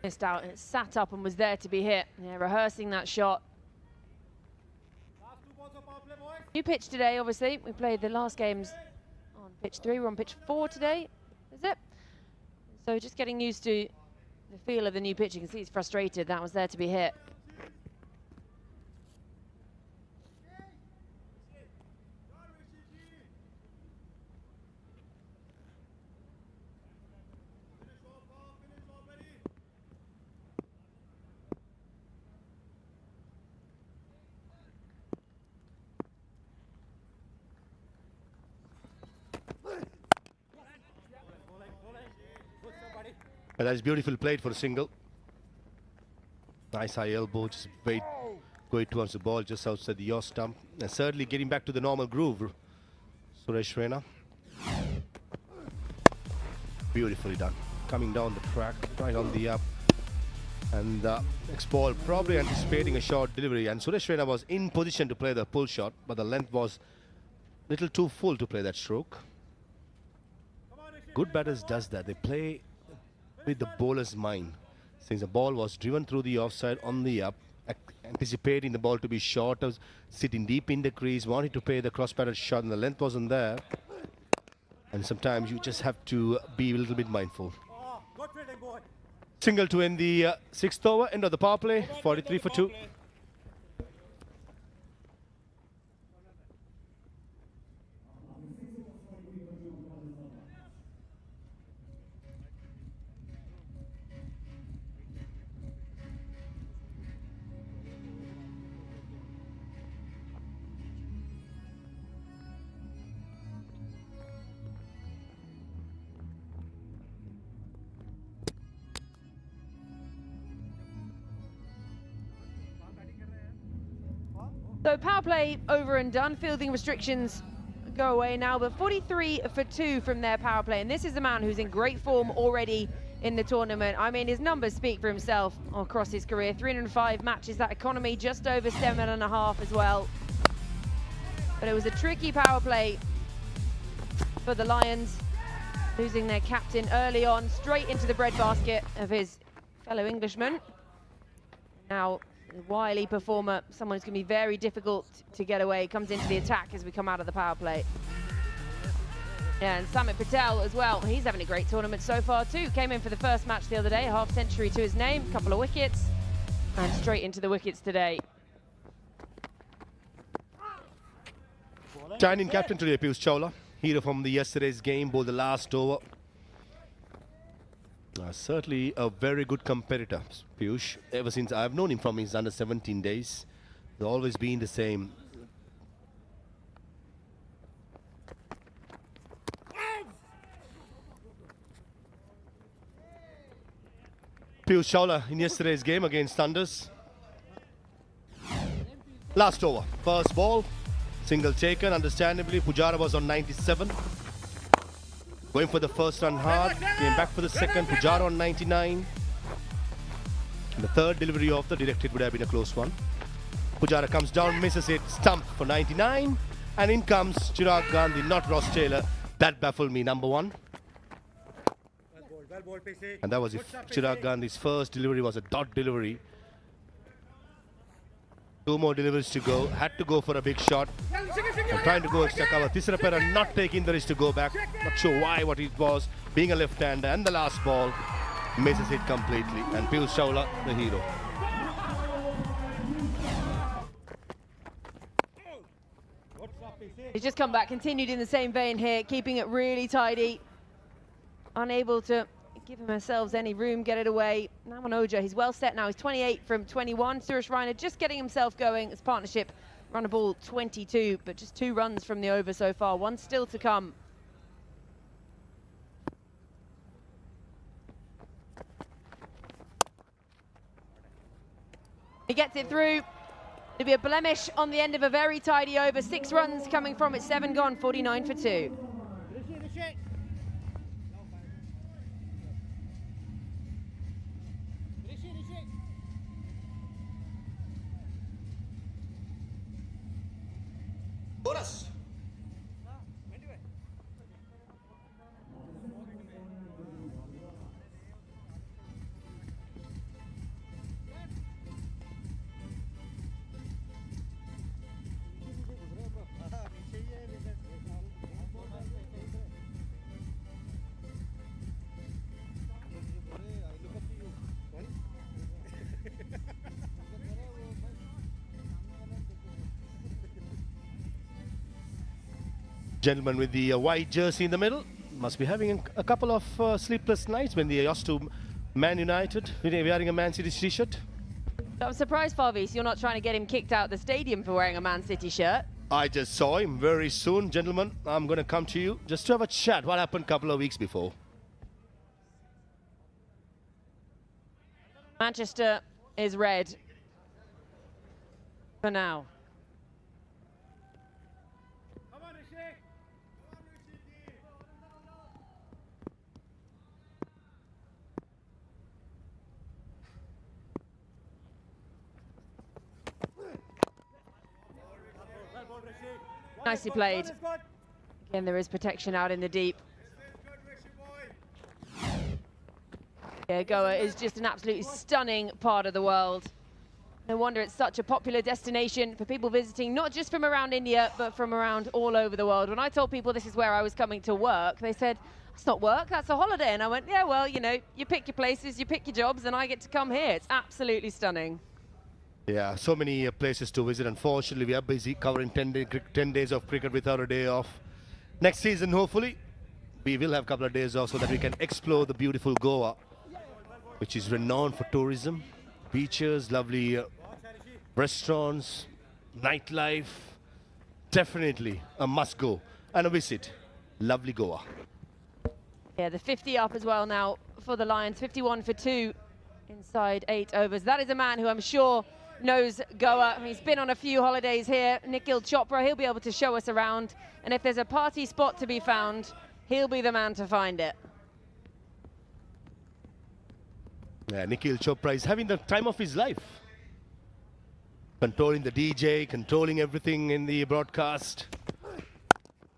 Missed out and it sat up and was there to be hit. Yeah, rehearsing that shot. New pitch today, obviously. We played the last games on pitch 3. We're on pitch 4 today, is it? So just getting used to the feel of the new pitch. You can see he's frustrated. That was there to be hit. And that's beautiful played for a single. Nice high elbow, just wait, going towards the ball just outside the yaw stump. And certainly getting back to the normal groove, Suresh Raina. Beautifully done. Coming down the track, right on the up. And next ball probably anticipating a short delivery. And Suresh Raina was in position to play the pull shot, but the length was a little too full to play that stroke. Good batters does that. They play with the bowler's mind. Since the ball was driven through the offside on the up, anticipating the ball to be short, sitting deep in the crease, wanting to play the cross-batted shot, and the length wasn't there. And sometimes you just have to be a little bit mindful. Single to end the 6th over, end of the power play, 43 for 2. So power play over and done. Fielding restrictions go away now, but 43 for 2 from their power play. And this is a man who's in great form already in the tournament. I mean, his numbers speak for himself across his career. 305 matches, that economy just over 7.5 as well. But it was a tricky power play for the Lions, losing their captain early on, straight into the breadbasket of his fellow Englishman. Now, a wily performer, someone who's going to be very difficult to get away, comes into the attack as we come out of the power play. Yeah, and Samit Patel as well. He's having a great tournament so far too. Came in for the first match the other day, a half century to his name, couple of wickets, and straight into the wickets today. Chinese captain today, Piyush Chawla, hero from the yesterday's game, bowled the last over. Certainly a very good competitor, Piyush. Ever since I've known him from his under 17 days, he's always been the same. Piyush Chawla in yesterday's game against Thunders. Last over, first ball, single taken. Understandably, Pujara was on 97. Going for the first run hard, came back for the second. Pujara on 99. And the third delivery of the directed would have been a close one. Pujara comes down, misses it, stump for 99. And in comes Chirag Gandhi, not Ross Taylor. That baffled me, number one. And that was if Chirag Gandhi's first delivery was a dot delivery. 2 more deliveries to go. Had to go for a big shot. And trying to go extra cover. Tisra Pera not taking the risk to go back. Not sure why, what it was. Being a left-hander. And the last ball misses it completely. And Piyush Chawla, the hero. He's just come back, continued in the same vein here, keeping it really tidy. Unable to give themselves any room, get it away. Naman Oja, he's well set now. He's 28 from 21. Suresh Raina just getting himself going. His partnership run a ball 22, but just 2 runs from the over so far. 1 still to come. He gets it through. It'll be a blemish on the end of a very tidy over. 6 runs coming from it, 7 gone, 49 for 2. Gentleman with the white jersey in the middle must be having a couple of sleepless nights when they lost to Man United, wearing a Man City t-shirt. I'm surprised, Farvis, you're not trying to get him kicked out of the stadium for wearing a Man City shirt. I just saw him very soon. Gentlemen, I'm going to come to you just to have a chat. What happened a couple of weeks before? Manchester is red for now. Nicely played. Again, there is protection out in the deep. Yeah, Goa is just an absolutely stunning part of the world. No wonder it's such a popular destination for people visiting, not just from around India, but from around all over the world. When I told people this is where I was coming to work, they said, that's not work, that's a holiday. And I went, yeah, well, you know, you pick your places, you pick your jobs, and I get to come here. It's absolutely stunning. Yeah, so many places to visit. Unfortunately, we are busy covering 10 days of cricket without a day off. Next season, hopefully, we will have a couple of days off so that we can explore the beautiful Goa, which is renowned for tourism, beaches, lovely restaurants, nightlife. Definitely a must-go and a visit. Lovely Goa. Yeah, the 50 up as well now for the Lions. 51 for 2 inside 8 overs. That is a man who I'm sure knows Goa. He's been on a few holidays here. Nikhil Chopra, he'll be able to show us around. And if there's a party spot to be found, he'll be the man to find it. Yeah, Nikhil Chopra is having the time of his life. Controlling the DJ, controlling everything in the broadcast,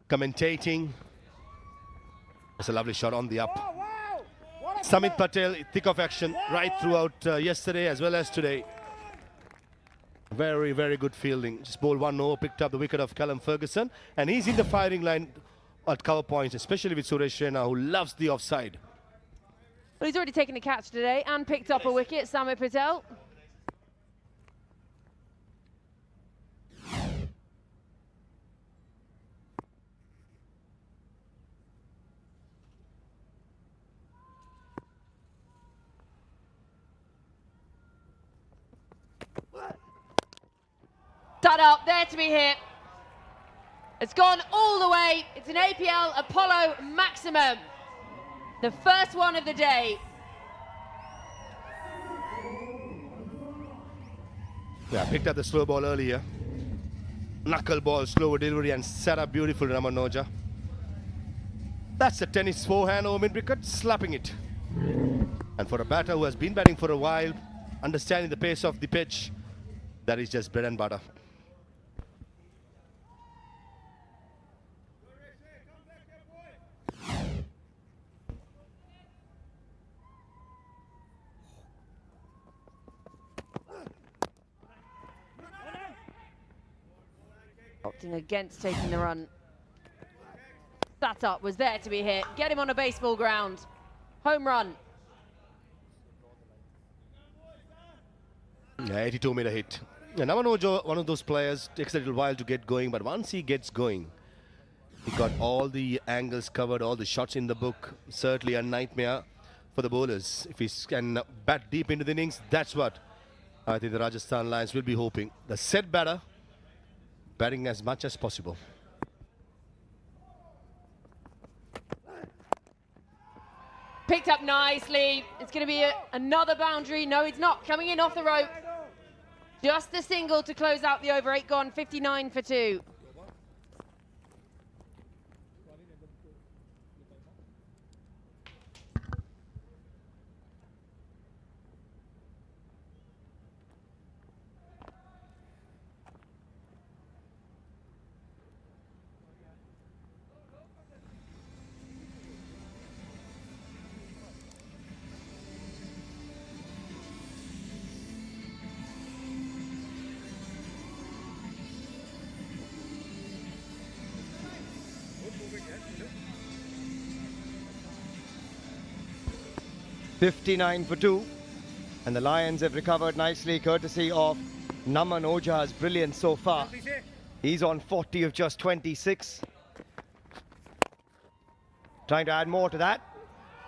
commentating. It's a lovely shot on the up. Samit Patel, thick of action right throughout yesterday as well as today. Very, very good fielding. Just bowled 1 over, picked up the wicket of Callum Ferguson. And he's in the firing line at cover points, especially with Suresh Raina, who loves the offside. Well, he's already taken a catch today and picked up a wicket, Samit Patel. That up, there to be hit. It's gone all the way. It's an APL Apollo maximum. The first one of the day. Yeah, picked up the slow ball earlier. Knuckle ball, slower delivery and set up beautiful Raman Oja. That's a tennis forehand over mid-wicket, slapping it. And for a batter who has been batting for a while, understanding the pace of the pitch, that is just bread and butter. Opting against taking the run. That up was there to be hit. Get him on a baseball ground. Home run. Yeah, 82-meter hit. Yeah, Naman Ojo, one of those players, takes a little while to get going, but once he gets going, he got all the angles covered, all the shots in the book. Certainly a nightmare for the bowlers. If he can bat deep into the innings, that's what I think the Rajasthan Lions will be hoping. The set batter, batting as much as possible. Picked up nicely. It's going to be another boundary. No, it's not. Coming in off the rope. Just the single to close out the over. 8 gone, 59 for 2. .59 for 2, and the Lions have recovered nicely courtesy of Naman Oja's brilliance so far. He's on 40 of just 26. Trying to add more to that.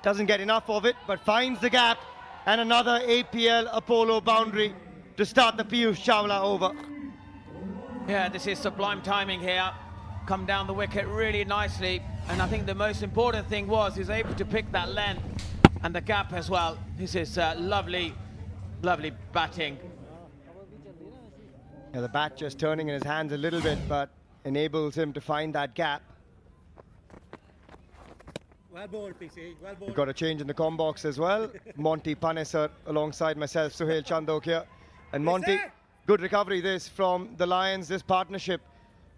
Doesn't get enough of it, but finds the gap. And another APL Apollo boundary to start the Piyush Chawla over. Yeah, this is sublime timing here. Come down the wicket really nicely. And I think the most important thing was he's able to pick that length and the gap as well. This is lovely, lovely batting. Yeah, the bat just turning in his hands a little bit, but enables him to find that gap. Well bowled, PC. Well bowled. We've got a change in the com box as well. Monty Panesar alongside myself, Suhail Chandok here. And Monty, good recovery this from the Lions, this partnership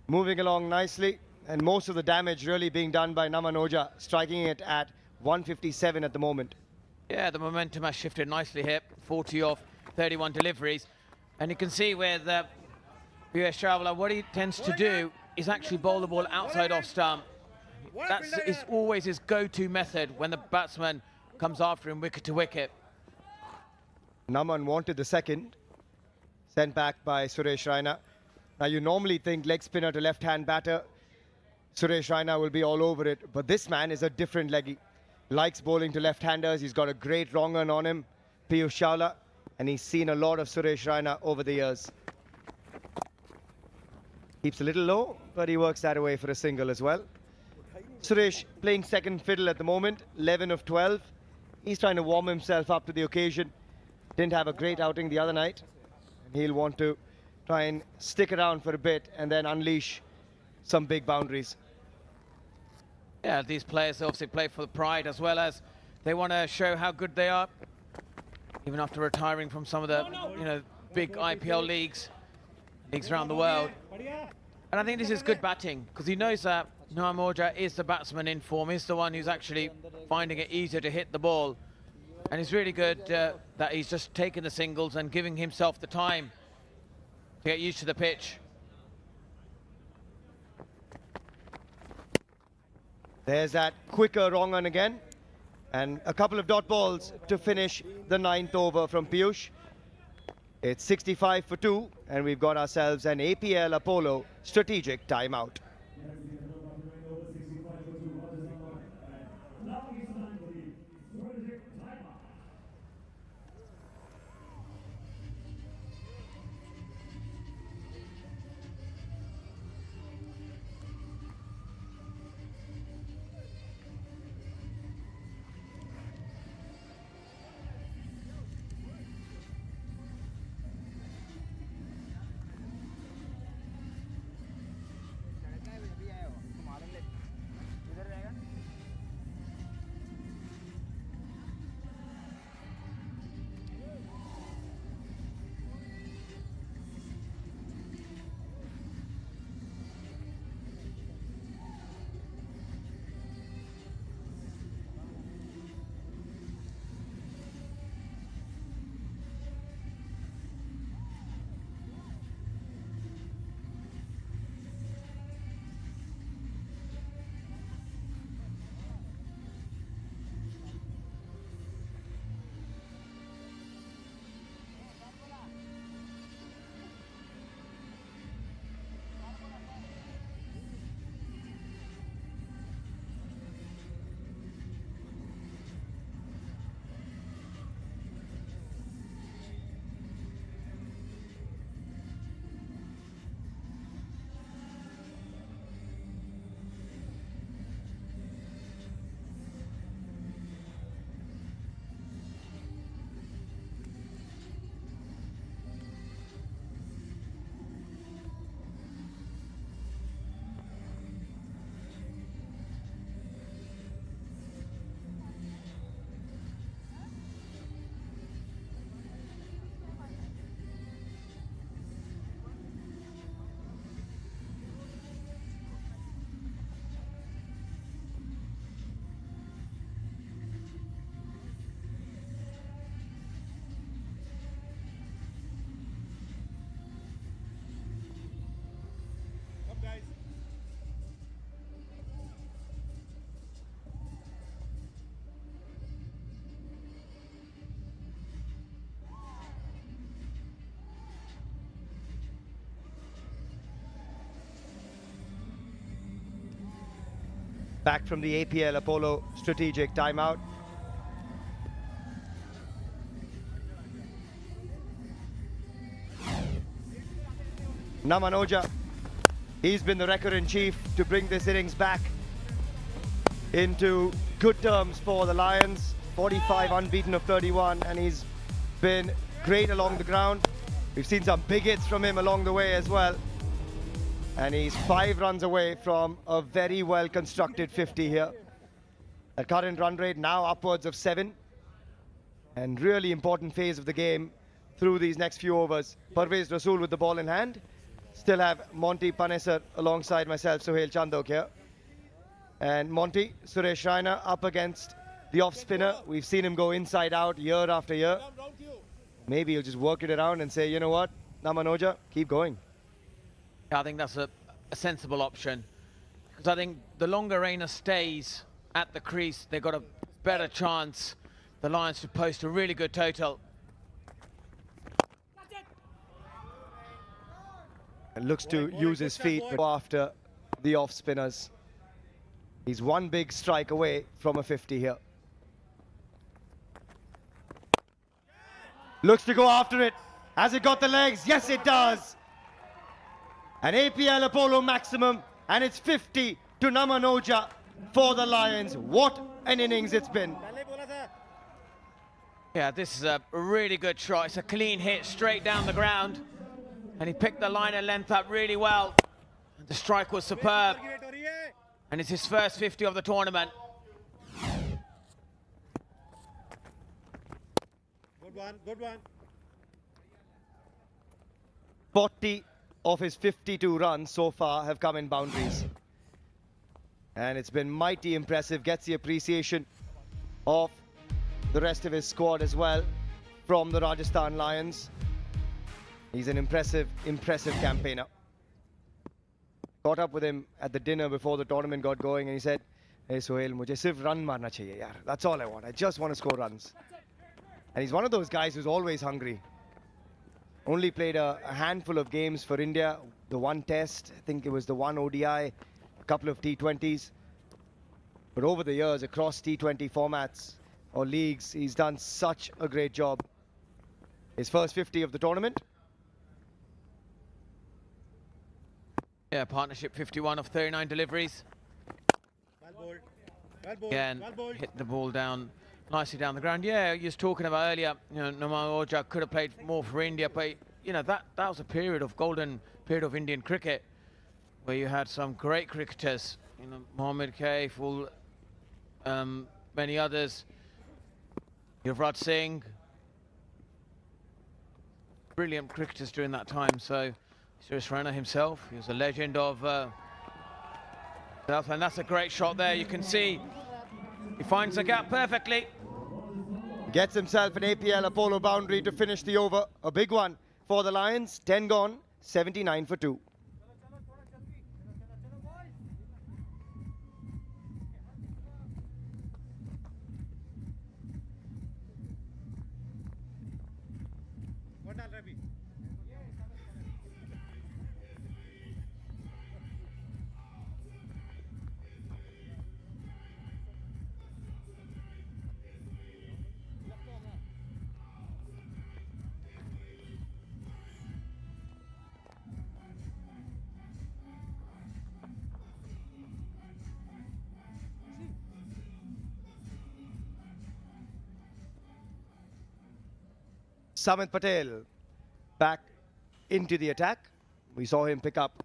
moving along nicely. And most of the damage really being done by Naman Oja, striking it at 157 at the moment. Yeah, the momentum has shifted nicely here. 40 off 31 deliveries. And you can see with Piyush Chawla, what he tends to do is actually bowl the ball outside off stump. That's always his go-to method when the batsman comes after him wicket to wicket. Naman wanted the second, sent back by Suresh Raina. Now you normally think leg spinner to left-hand batter, Suresh Raina will be all over it, but this man is a different leggy. Likes bowling to left-handers, he's got a great wrong on him, Piyush Chawla, and he's seen a lot of Suresh Raina over the years. Keeps a little low, but he works that away for a single as well. Suresh playing second fiddle at the moment, 11 of 12. He's trying to warm himself up to the occasion. Didn't have a great outing the other night. And he'll want to try and stick around for a bit and then unleash some big boundaries. Yeah, these players obviously play for the pride as well as they want to show how good they are. Even after retiring from some of the, big IPL leagues around the world. And I think this is good batting because he knows that Naman Oja is the batsman in form. He's the one who's actually finding it easier to hit the ball. And it's really good that he's just taking the singles and giving himself the time to get used to the pitch. There's that quicker wrong on again. And a couple of dot balls to finish the 9th over from Piyush. It's 65 for 2, and we've got ourselves an APL Apollo strategic timeout. back from the APL Apollo strategic timeout. Naman Oja, he's been the record-in-chief to bring this innings back into good terms for the Lions. 45 unbeaten of 31, and he's been great along the ground. We've seen some big hits from him along the way as well. And he's 5 runs away from a very well-constructed 50 here. A current run rate now upwards of 7. And really important phase of the game through these next few overs. Parvez Rasool with the ball in hand. Still have Monty Panesar alongside myself, Sohail Chandok here. And Monty, Suresh Raina up against the off-spinner. We've seen him go inside out year after year. Maybe he'll just work it around and say, you know what, Naman Oja, keep going. I think that's a sensible option. Because I think the longer Raina stays at the crease, they've got a better chance the Lions to post a really good total. And looks to use his feet after the off-spinners. He's one big strike away from a 50 here. Looks to go after it. Has it got the legs? Yes, it does. An APL Apollo maximum, and it's 50 to Naman Oja for the Lions. What an innings it's been. Yeah, this is a really good shot. It's a clean hit straight down the ground. And he picked the liner length up really well. The strike was superb. And it's his first 50 of the tournament. Good one. 40 of his 52 runs so far have come in boundaries. And it's been mighty impressive. Gets the appreciation of the rest of his squad as well from the Rajasthan Lions. He's an impressive campaigner. Caught up with him at the dinner before the tournament got going, and he said, "Hey Sohail, mujhe sirf run marna chahiye yaar. That's all I want. I just want to score runs." And he's one of those guys who's always hungry. Only played a handful of games for India. The one test, I think it was the one ODI, a couple of T20s. But over the years, across T20 formats or leagues, he's done such a great job. His first 50 of the tournament. Yeah, partnership 51 of 39 deliveries. Again, hit the ball down nicely down the ground. Yeah, you was talking about earlier, you know, Naman Oja could have played more for India, but you know, that was a golden period of Indian cricket where you had some great cricketers, you know, Mohammad Kaif, many others, Yuvraj Singh, brilliant cricketers during that time. So Suresh Raina himself, he was a legend of South, and that's a great shot there. You can see he finds the gap perfectly. Gets himself an APL Apollo boundary to finish the over. A big one for the Lions. 10 gone, 79 for 2. Samit Patel back into the attack. We saw him pick up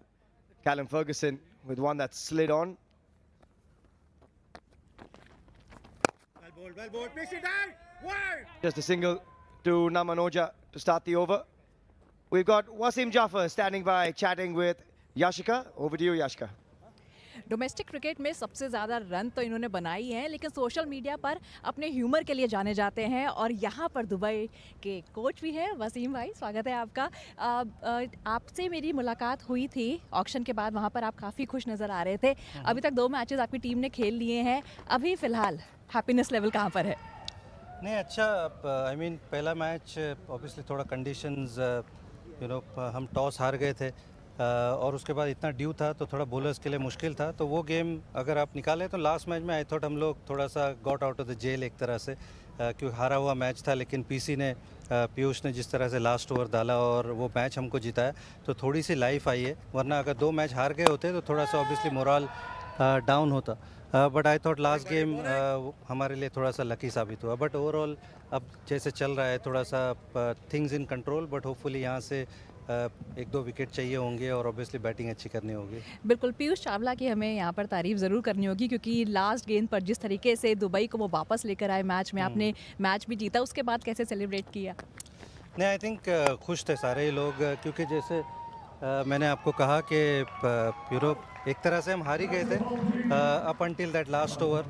Callum Ferguson with one that slid on. Well bowled, pitch it down, wide. Just a single to Naman Oja to start the over. We've got Wasim Jaffer standing by chatting with Yashika. Over to you, Yashika. Domestic cricket में सबसे ज़्यादा run तो इन्होंने बनाई हैं, लेकिन social media पर अपने ह्यूमर के लिए जाने जाते हैं। और यहाँ पर दुबई के कोच भी हैं। वसीम भाई, स्वागत है आपका। आपसे मेरी मुलाकात हुई थी ऑक्शन के बाद, वहाँ पर आप काफ़ी खुश नज़र आ रहे थे। अभी तक 2 मैचेस आपकी टीम ने खेल लिए हैं। अभी फ़िलहाल हैप्पीनेस लेवल कहाँ पर है? नहीं, अच्छा, आई मीन पहला मैच ऑब्वियसली थोड़ा कंडीशंस, हम टॉस हार गए थे, और उसके बाद इतना ड्यू था तो थोड़ा बॉलर्स के लिए मुश्किल था, तो वो गेम अगर आप निकालें तो लास्ट मैच में आई थॉट हम लोग थोड़ा सा got out of the jail एक तरह से, क्योंकि हारा हुआ मैच था, लेकिन पीसी ने पीयूष ने जिस तरह से लास्ट ओवर डाला और वो मैच हमको जिताया तो थोड़ी सी लाइफ आई है, वरना अगर 2 मैच हार गए होते तो थोड़ा सा ऑब्वियसली मोरल डाउन होता। But I thought last game हमारे लिए थोड़ा सा लकी साबित हुआ, बट ओवरऑल अब जैसे चल रहा है थोड़ा सा things in control, but hopefully यहाँ से 1-2 विकेट चाहिए होंगे और ऑब्वियसली बैटिंग अच्छी करनी होगी। बिल्कुल, पीयूष चावला की हमें यहाँ पर तारीफ ज़रूर करनी होगी, क्योंकि लास्ट गेंद पर जिस तरीके से दुबई को वो वापस लेकर आए मैच में, आपने मैच भी जीता, उसके बाद कैसे सेलिब्रेट किया? नहीं, आई थिंक खुश थे सारे ही लोग, क्योंकि जैसे मैंने आपको कहा कि यूरोप एक तरह से हम हार ही गए थे up until that last over,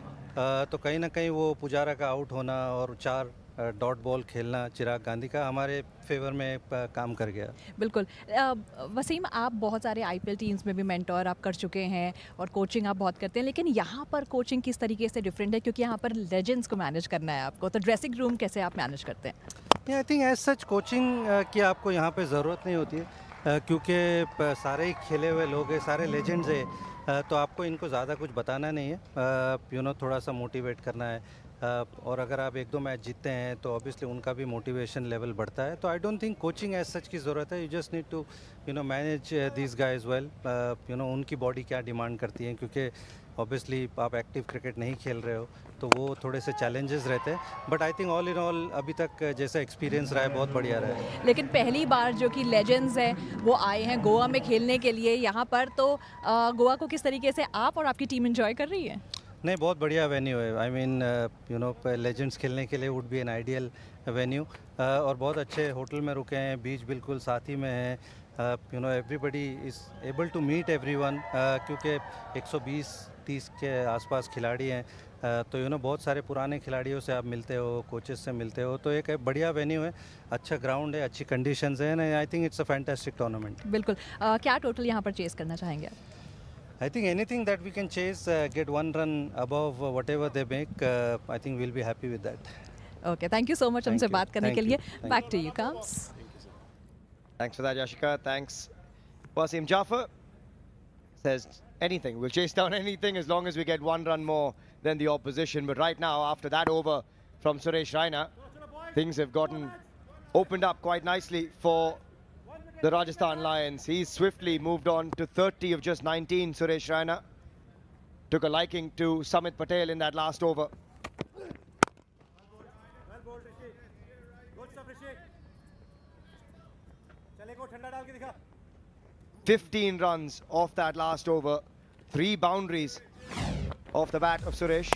तो कहीं ना कहीं वो पुजारा का आउट होना और 4 डॉट बॉल खेलना चिराग गांधी का हमारे फेवर में काम कर गया। बिल्कुल। वसीम, आप बहुत सारे आईपीएल टीम्स में भी मेंटोर आप कर चुके हैं और कोचिंग आप बहुत करते हैं, लेकिन यहाँ पर कोचिंग किस तरीके से डिफरेंट है, क्योंकि यहाँ पर लेजेंड्स को मैनेज करना है आपको, तो ड्रेसिंग रूम कैसे आप मैनेज करते हैं? I think as such coaching की आपको यहाँ पे ज़रूरत नहीं होती है, क्योंकि सारे ही खेले हुए लोग हैं, सारे लेजेंड्स हैं, तो आपको इनको ज़्यादा कुछ बताना नहीं है, थोड़ा सा मोटिवेट करना है, और अगर आप 1-2 मैच जीतते हैं तो ऑब्वियसली उनका भी मोटिवेशन लेवल बढ़ता है, तो I don't think coaching as such की ज़रूरत है। You just need to manage this guys well, उनकी बॉडी क्या डिमांड करती है, क्योंकि ऑब्वियसली आप एक्टिव क्रिकेट नहीं खेल रहे हो तो वो थोड़े से चैलेंजेस रहते हैं, but I think all in all अभी तक जैसा एक्सपीरियंस रहा है बहुत बढ़िया रहा है। लेकिन पहली बार जो कि लेजेंड्स हैं वो आए हैं गोवा में खेलने के लिए यहाँ पर, तो गोवा को किस तरीके से आप और आपकी टीम एंजॉय कर रही है? नहीं, बहुत बढ़िया वेन्यू है, आई मीन लेजेंड्स खेलने के लिए would be an ideal venue, और बहुत अच्छे होटल में रुके हैं, बीच बिल्कुल साथ ही में है, everybody is able to meet everyone, क्योंकि 120-30 के आसपास खिलाड़ी हैं, तो बहुत सारे पुराने खिलाड़ियों से आप मिलते हो, कोचेस से मिलते हो, तो एक बढ़िया वेन्यू है, अच्छा ग्राउंड है, अच्छी कंडीशंस हैं, I think it's a fantastic tournament. बिल्कुल। क्या टोटल यहाँ पर चेस करना चाहेंगे आप? I think anything that we can chase, get 1 run above whatever they make, I think we'll be happy with that. Okay, thank you so much हमसे बात करने के लिए। Back to you, Kams. Thanks for that, Yashika. Thanks. Wasim Jaffer says anything. We'll chase down anything as long as we get 1 run more than the opposition. But right now, after that over from Suresh Raina, things have gotten opened up quite nicely for the Rajasthan Lions. He's swiftly moved on to 30 of just 19, Suresh Raina. Took a liking to Samit Patel in that last over. 15 runs off that last over. 3 boundaries off the bat of Suresh.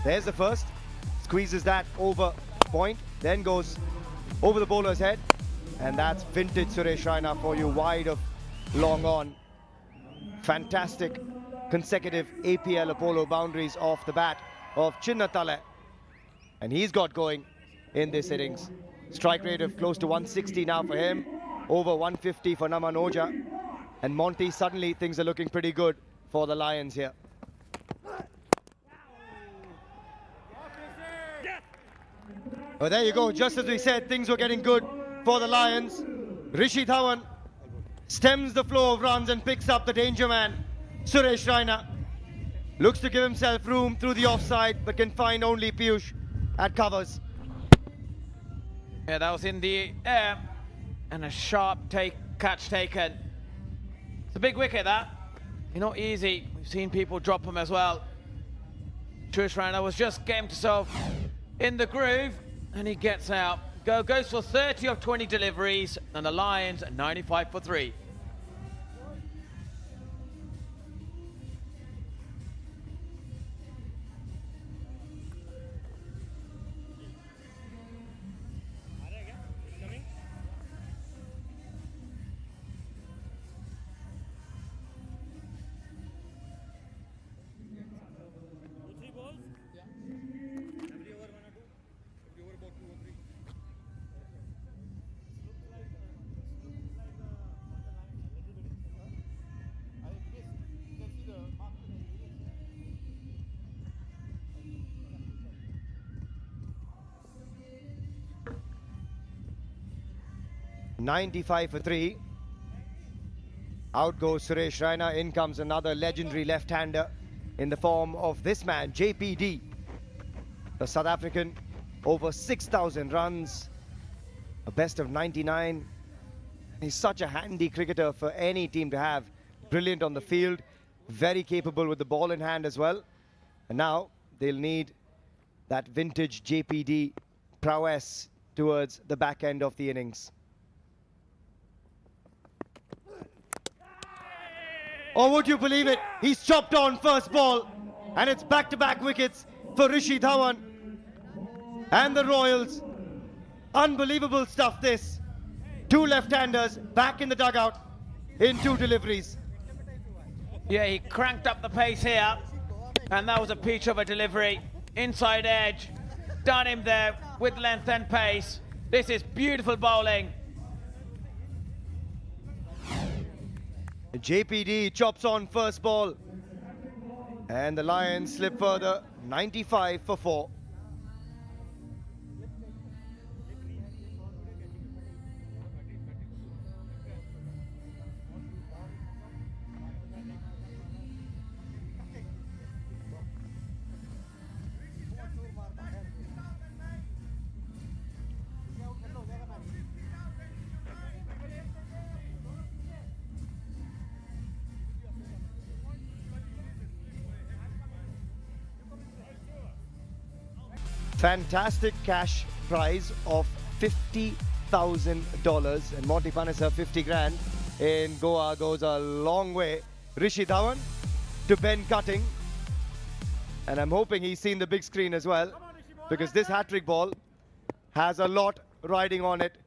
There's the first. Squeezes that over point. Then goes over the bowler's head. And that's vintage Suresh Raina for you, wide of long on. Fantastic consecutive APL Apollo boundaries off the bat of Chinnatale. And he's got going in this innings. Strike rate of close to 160 now for him. Over 150 for Naman Oja. And Monty, suddenly things are looking pretty good for the Lions here. Well, there you go. Just as we said, things were getting good for the Lions. Rishi Dhawan stems the flow of runs and picks up the danger man, Suresh Raina. Looks to give himself room through the offside, but can find only Piyush at covers. Yeah, that was in the air, and a sharp catch taken. It's a big wicket, that. Not easy. We've seen people drop them as well. Suresh Raina was just getting himself in the groove, and he gets out. Goes for 30 of 20 deliveries, and the Lions 95 for 3. .95 for 3. Out goes Suresh Raina. In comes another legendary left-hander in the form of this man, JPD. The South African, over 6,000 runs, a best of 99. He's such a handy cricketer for any team to have. Brilliant on the field, very capable with the ball in hand as well. And now they'll need that vintage JPD prowess towards the back end of the innings. Or would you believe it? He's chopped on first ball, and it's back-to-back wickets for Rishi Dhawan and the Royals. Unbelievable stuff, this. Two left-handers back in the dugout in two deliveries. Yeah, he cranked up the pace here, and that was a peach of a delivery. Inside edge, done him there with length and pace. This is beautiful bowling. JPD chops on first ball, and the Lions slip further, 95 for 4. Fantastic cash prize of $50,000, and Monty Panesar 50 grand in Goa goes a long way. Rishi Dhawan to Ben Cutting, and I'm hoping he's seen the big screen as well, because this hat-trick ball has a lot riding on it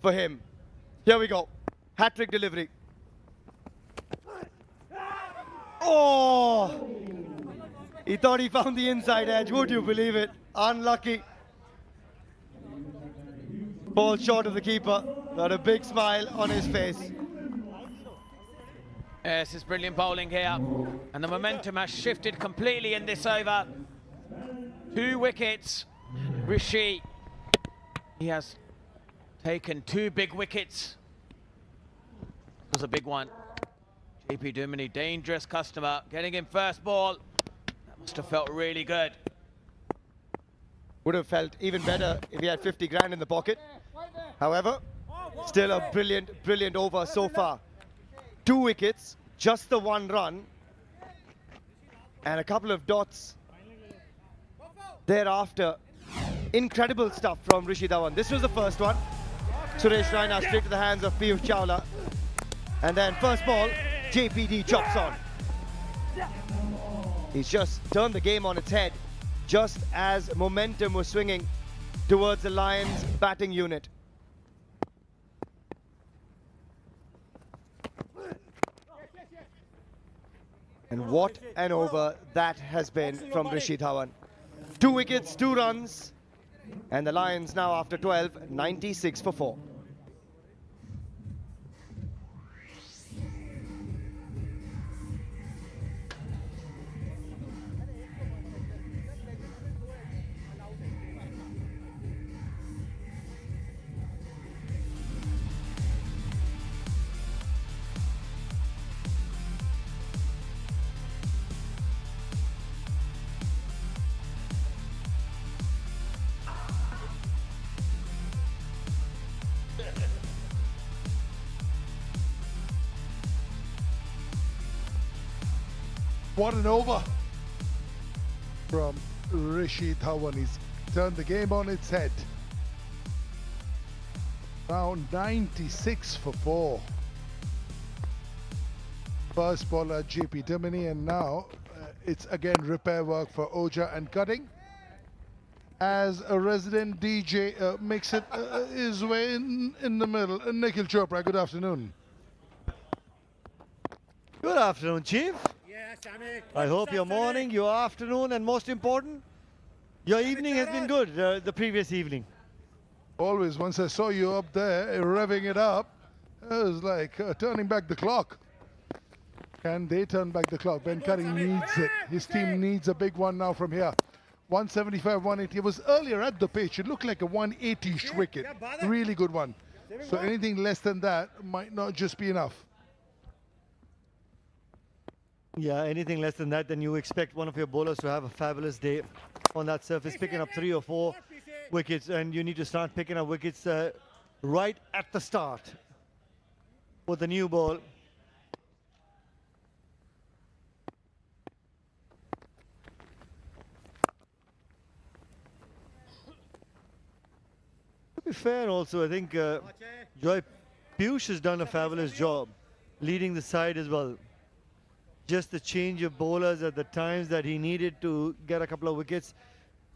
for him. Here we go, hat-trick delivery. Oh! He thought he found the inside edge, would you believe it? Unlucky. Ball short of the keeper, got a big smile on his face. Yes, it's brilliant bowling here, and the momentum has shifted completely in this over. 2 wickets. Rishi, he has taken 2 big wickets. It was a big one. JP Duminy, dangerous customer, getting in first ball. That must have felt really good. Would have felt even better if he had 50 grand in the pocket. However, still a brilliant, brilliant over so far. 2 wickets, just the 1 run, and a couple of dots thereafter. Incredible stuff from Rishi Dhawan. This was the first one. Suresh Raina straight to the hands of Piyush Chawla. And then first ball, JPD chops on. He's just turned the game on its head, just as momentum was swinging towards the Lions batting unit. And what an over that has been from Rishi Dhawan. 2 wickets, 2 runs, and the Lions now after 12, 96 for 4. What an over from Rishi Dhawan. He's turned the game on its head. Round 96 for 4. First bowler JP Duminy, and now it's again repair work for Oja and Cutting, as a resident DJ makes it his way in the middle. Nikhil Chopra, good afternoon. Good afternoon, Chief. Yes, Sammy. I hope your morning, your afternoon, and most important, your evening has been good, the previous evening. Always, once I saw you up there revving it up, it was like turning back the clock. Can they turn back the clock? Ben Cutting needs it. His team needs a big one now from here. 175, 180. It was earlier at the pitch. It looked like a 180-ish wicket. Really good one. So anything less than that might not just be enough. Yeah, anything less than that, then you expect one of your bowlers to have a fabulous day on that surface, picking up 3 or 4 wickets, and you need to start picking up wickets right at the start with the new ball. To be fair also, I think Joy Piyush has done a fabulous job leading the side as well. Just the change of bowlers at the times that he needed to get a couple of wickets.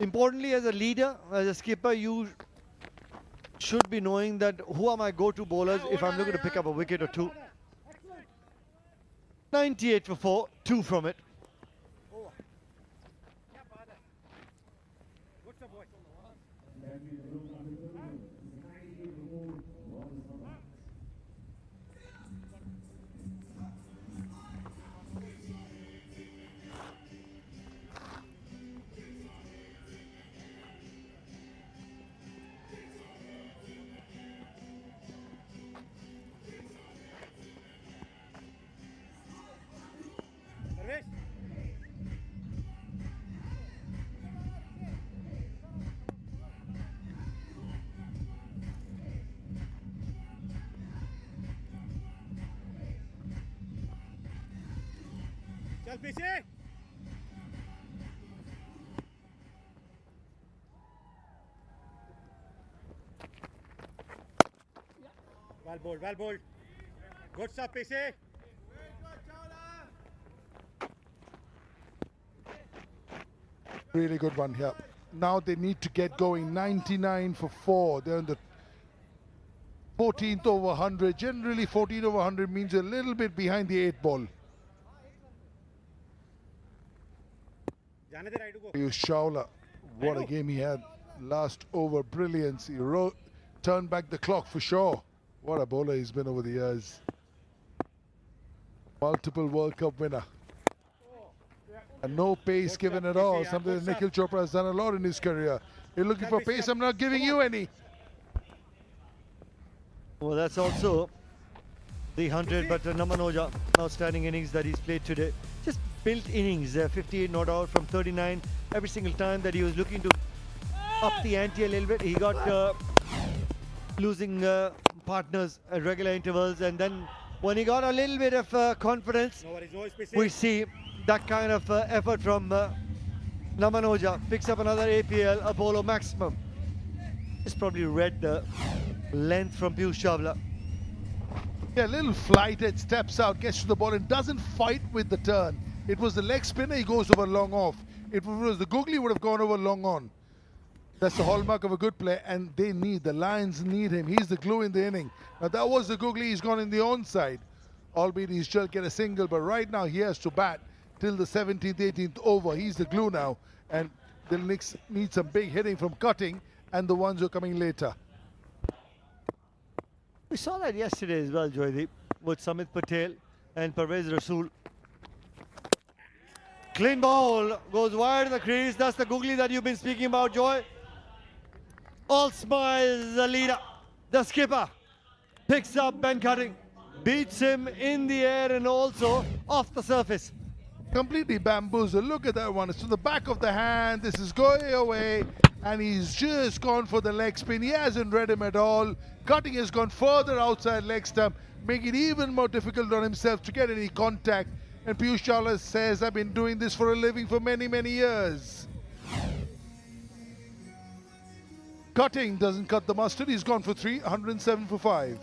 Importantly, as a leader, as a skipper, you should be knowing that who are my go-to bowlers if I'm looking to pick up a wicket or two. 98 for 4, 2 from it. चल पीछे well bowled good stuff पीछे Really good one here. Now they need to get going. 99 for 4. They're in the 14th over 100. Generally 14 over 100 means a little bit behind the 8 ball. Piyush Chawla, what a game he had last over. Brilliance. He turned back the clock for sure. What a bowler he's been over the years. Multiple World Cup winner. And no pace given at all. Something that Nikhil Chopra has done a lot in his career. You're looking for pace, I'm not giving you any. Well, that's also the 100, but Namanoja, outstanding innings that he's played today. Just built innings, 58 not out from 39. Every single time that he was looking to up the ante a little bit, he got losing partners at regular intervals, and then when he got a little bit of confidence, we see that kind of effort from Namanoja. Picks up another APL, a bowler maximum. Just probably read the length from Piyush Chawla. Yeah, a little flighted, steps out, gets to the ball and doesn't fight with the turn. It was the leg spinner, he goes over long off. If it was the googly, would have gone over long on. That's the hallmark of a good player, and the Lions need him. He's the glue in the inning. Now that was the googly, he's gone in the onside. Albeit he still get a single, but right now he has to bat till the 17th, 18th over. He's the glue now, and they'll need some big hitting from Cutting and the ones who are coming later. We saw that yesterday as well, Joydeep, with Samit Patel and Parvez Rasool. Clean ball, goes wide of the crease. That's the googly that you've been speaking about, Joy. All smiles, the leader, the skipper, picks up Ben Cutting, beats him in the air and also off the surface. Completely bamboozled. Look at that one. It's to the back of the hand. This is going away. And he's just gone for the leg spin. He hasn't read him at all. Cutting has gone further outside leg stump, making it even more difficult on himself to get any contact. And Piyush Chawla says, I've been doing this for a living for many, many years. Cutting doesn't cut the mustard. He's gone for 3, 107 for 5.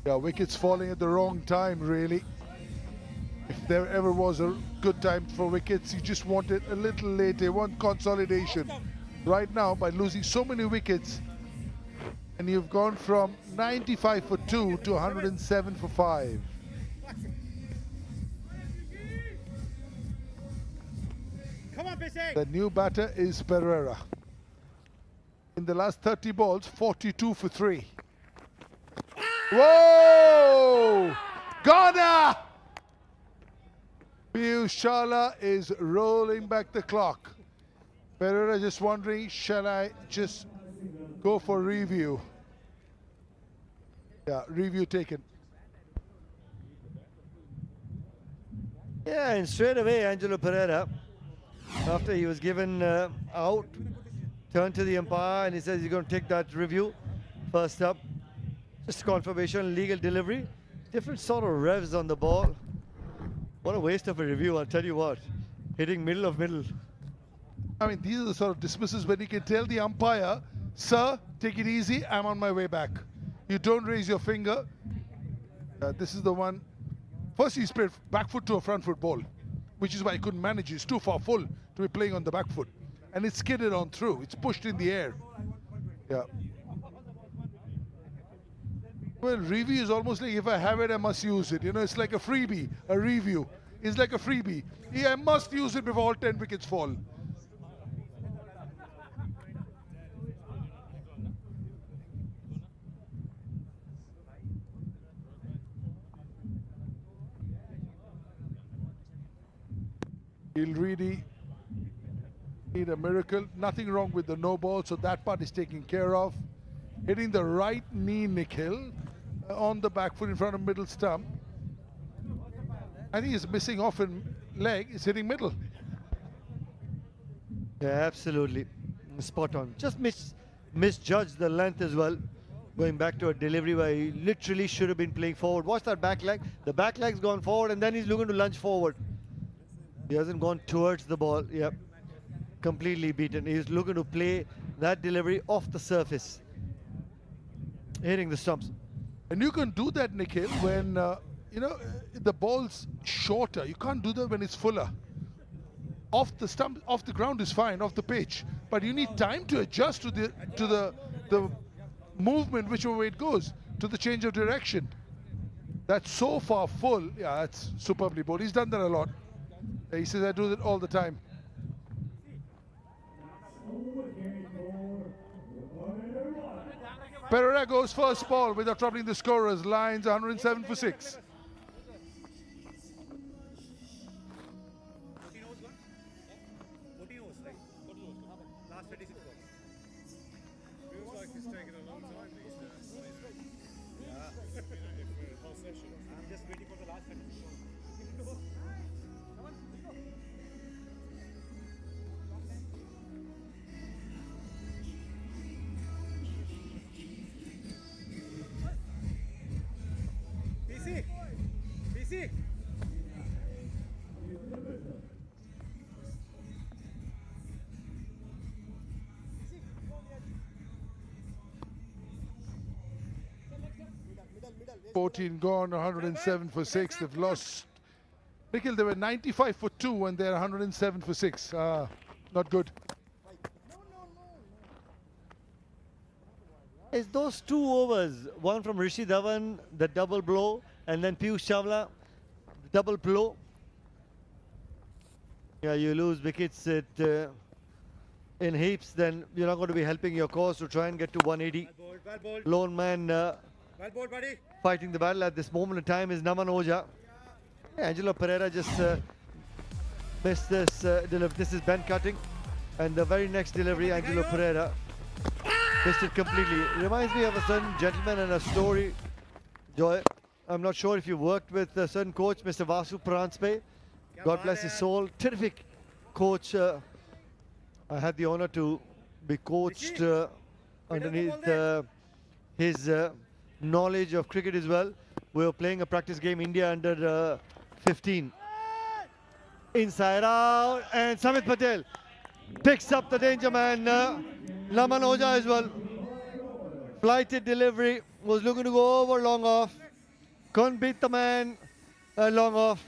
Yeah, wickets falling at the wrong time, really. If there ever was a good time for wickets, you just want it a little later. You want consolidation. right now by losing so many wickets, and you've gone from 95 for 2 to 107 for 5. Come on, Pissy. The new batter is Pereira. In the last 30 balls, 42 for 3. Whoa! Ghana! Piyush Chawla is rolling back the clock. Pereira just wondering, shall I just go for review? Yeah, review taken. Yeah, and straight away, Angelo Pereira, after he was given out, turned to the umpire and he says he's going to take that review. First up, just confirmation, legal delivery. Different sort of revs on the ball. What a waste of a review, I'll tell you what. Hitting middle of middle. I mean, these are the sort of dismissals when you can tell the umpire, sir, take it easy, I'm on my way back. You don't raise your finger. This is the one. First he played back foot to a front foot ball, which is why he couldn't manage it. It's too far full to be playing on the back foot. And it's skidded on through. It's pushed in the air. Yeah. Well, review is almost like if I have it, I must use it. You know, it's like a freebie, a review. It's like a freebie. Yeah, I must use it before all 10 wickets fall. He'll really need a miracle. Nothing wrong with the no ball, so that part is taken care of. Hitting the right knee, Nikhil, on the back foot in front of middle stump. I think he's missing off in leg. He's hitting middle. Yeah, absolutely. Spot on. Just misjudged the length as well. Going back to a delivery where he literally should have been playing forward. Watch that back leg. The back leg's gone forward and then he's looking to lunge forward. He hasn't gone towards the ball. Yep. Completely beaten. He's looking to play that delivery off the surface. Hitting the stumps. And you can do that, Nikhil, when, you know, the ball's shorter. You can't do that when it's fuller. Off the stump, off the ground is fine, off the pitch. But you need time to adjust to the movement, whichever way it goes, to the change of direction. That's so far full. Yeah, that's superbly bowled. He's done that a lot. He says, I do that all the time. Pereira goes first ball without troubling the scorers. Lions 107 for 6. PC. 14 gone, 107 for 6. They've lost. Nikhil, they were 95 for 2 and they're 107 for 6. Not good. It's those 2 overs, one from Rishi Dhawan, the double blow, and then Piyush Chawla, the double blow. Yeah, you lose wickets in heaps, then you're not going to be helping your cause to try and get to 180. Well bowled. Lone man Well bowled, buddy. fighting the battle at this moment in time is Naman Oja. Yeah, Angelo Pereira just missed this delivery. This is Ben cutting, and the very next delivery, Angelo Pereira missed it completely. It reminds me of a certain gentleman and a story, Joy. I'm not sure if you worked with a certain coach, Mr. Vasu Pranspe. God bless his soul. Terrific coach. I had the honor to be coached underneath his knowledge of cricket as well. We were playing a practice game, India under 15. Inside out, and Samit Patel picks up the danger man. Naman Oja as well. Flighted delivery, was looking to go over long off. Couldn't beat the man long off.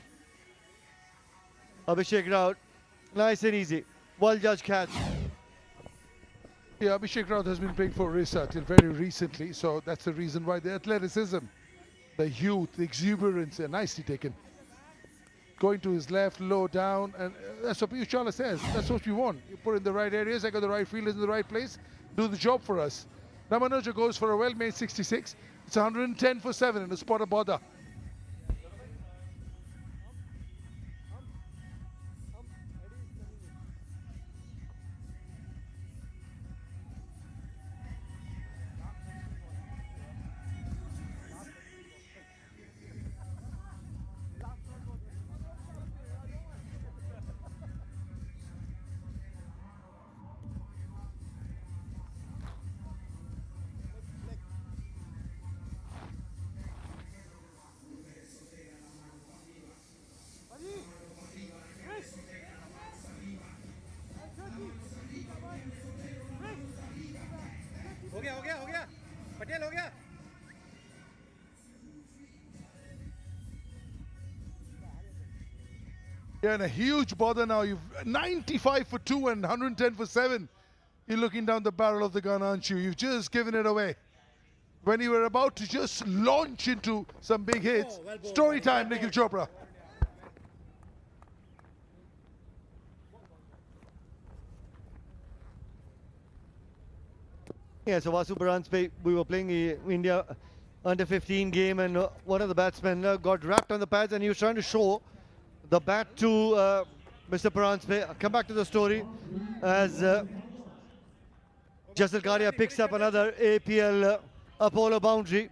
Abhishek Raut, nice and easy. Well judged catch. Yeah, Abhishek Raut has been playing for Orissa till very recently, so that's the reason why the athleticism, the youth, the exuberance, nicely taken. Going to his left, low down, and that's what Piyush Chawla says. That's what we want. You put in the right areas, I got the right fielders in the right place, do the job for us. Namanoja goes for a well-made 66. It's 110 for 7 in a spot of bother. हो गया पटेल हो गया Yeah, and a huge bother now. You've 95 for 2 and 110 for 7. You're looking down the barrel of the gun, aren't you? You've just given it away. When you were about to just launch into some big hits. Story time, Nikhil Chopra. Yeah, so Vasu Baranspe, we were playing the India under 15 game, and one of the batsmen got wrapped on the pads, and he was trying to show the bat to Mr. Baranspe. I'll come back to the story as Jasal Karia picks up another APL Apollo boundary.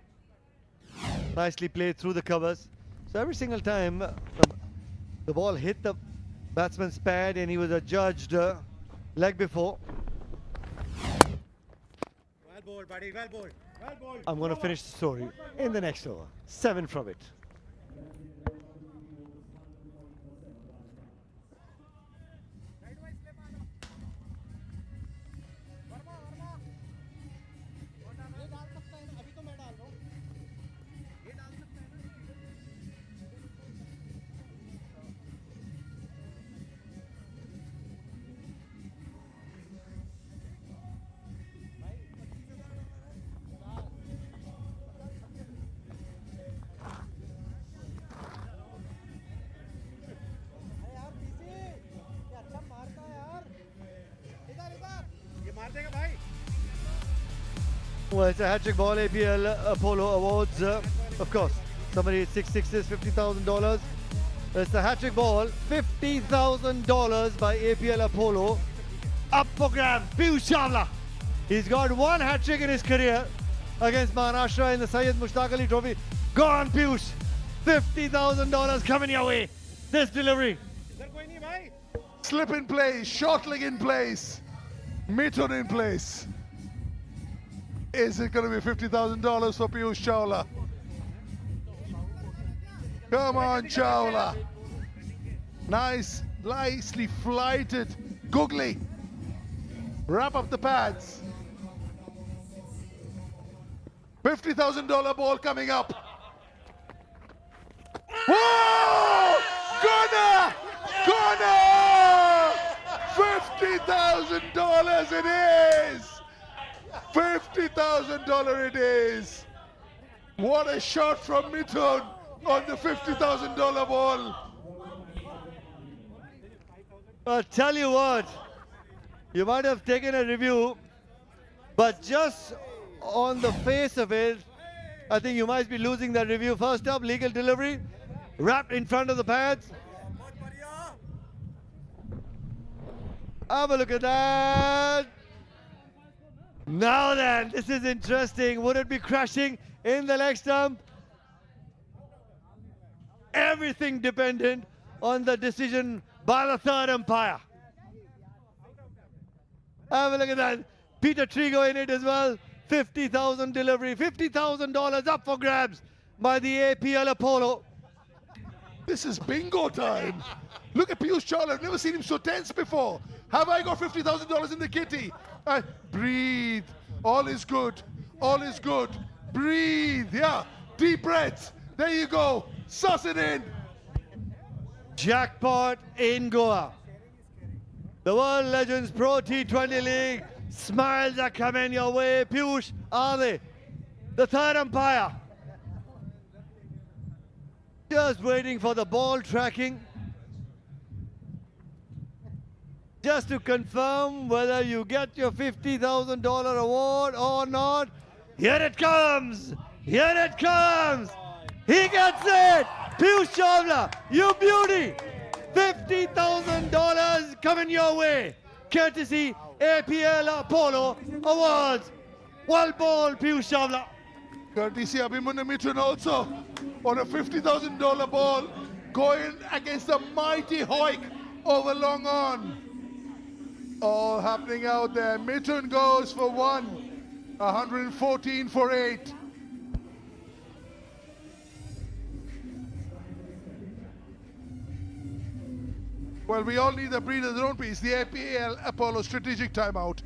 Nicely played through the covers. So every single time the ball hit the batsman's pad and he was adjudged leg before. well bowled buddy well bowled I'm going to finish the story in the next over. 7 from it. Well, it's a hat-trick ball, APL Apollo Awards. Of course, somebody hit 6 sixes, $50,000. It's the hat-trick ball, $50,000 by APL Apollo. Up for grabs, Piyush Chawla. He's got one hat-trick in his career against Maharashtra in the Syed Mushtaq Ali Trophy. Go on, Piyush. $50,000 coming your way. This delivery. Slip in place, short leg in place, mid-on in place. Is it going to be $50,000 for Piyush Chawla? Come on, Chawla. Nice, nicely flighted. Googly. Wrap up the pads. $50,000 ball coming up. Whoa! Gunner! Gunner! $50,000 it is! $50,000 it is! What a shot from Mithun on the $50,000 ball. I'll tell you what, you might have taken a review, but just on the face of it, I think you might be losing that review. First up, legal delivery, wrapped in front of the pads. Have a look at that. Now then, this is interesting. Would it be crashing in the leg stump? Everything dependent on the decision by the third umpire. Have a look at that. Peter Trigo in it as well. 50,000 delivery, $50,000 up for grabs by the APL Apollo. This is bingo time. Look at Piyush Chawla. I've never seen him so tense before. Have I got $50,000 in the kitty? Breathe. All is good. All is good. Breathe. Yeah. Deep breaths. There you go. Suss it in. Jackpot in Goa. The World Legends Pro T20 League Smiles are coming your way. Piyush, are they? The third umpire. Just waiting for the ball tracking. Just to confirm whether you get your $50,000 award or not. Here it comes! Here it comes! He gets it! Piyush Chawla, you beauty! $50,000 coming your way. Courtesy APL Apollo Awards. Well ball, Piyush Chawla. Courtesy Abhimanyu Mithun also on a $50,000 ball going against the mighty Hoik over long on. All happening out there. Mithun goes for 114 for 8. Well, we all need a breather, don't we? It's the APL Apollo strategic timeout.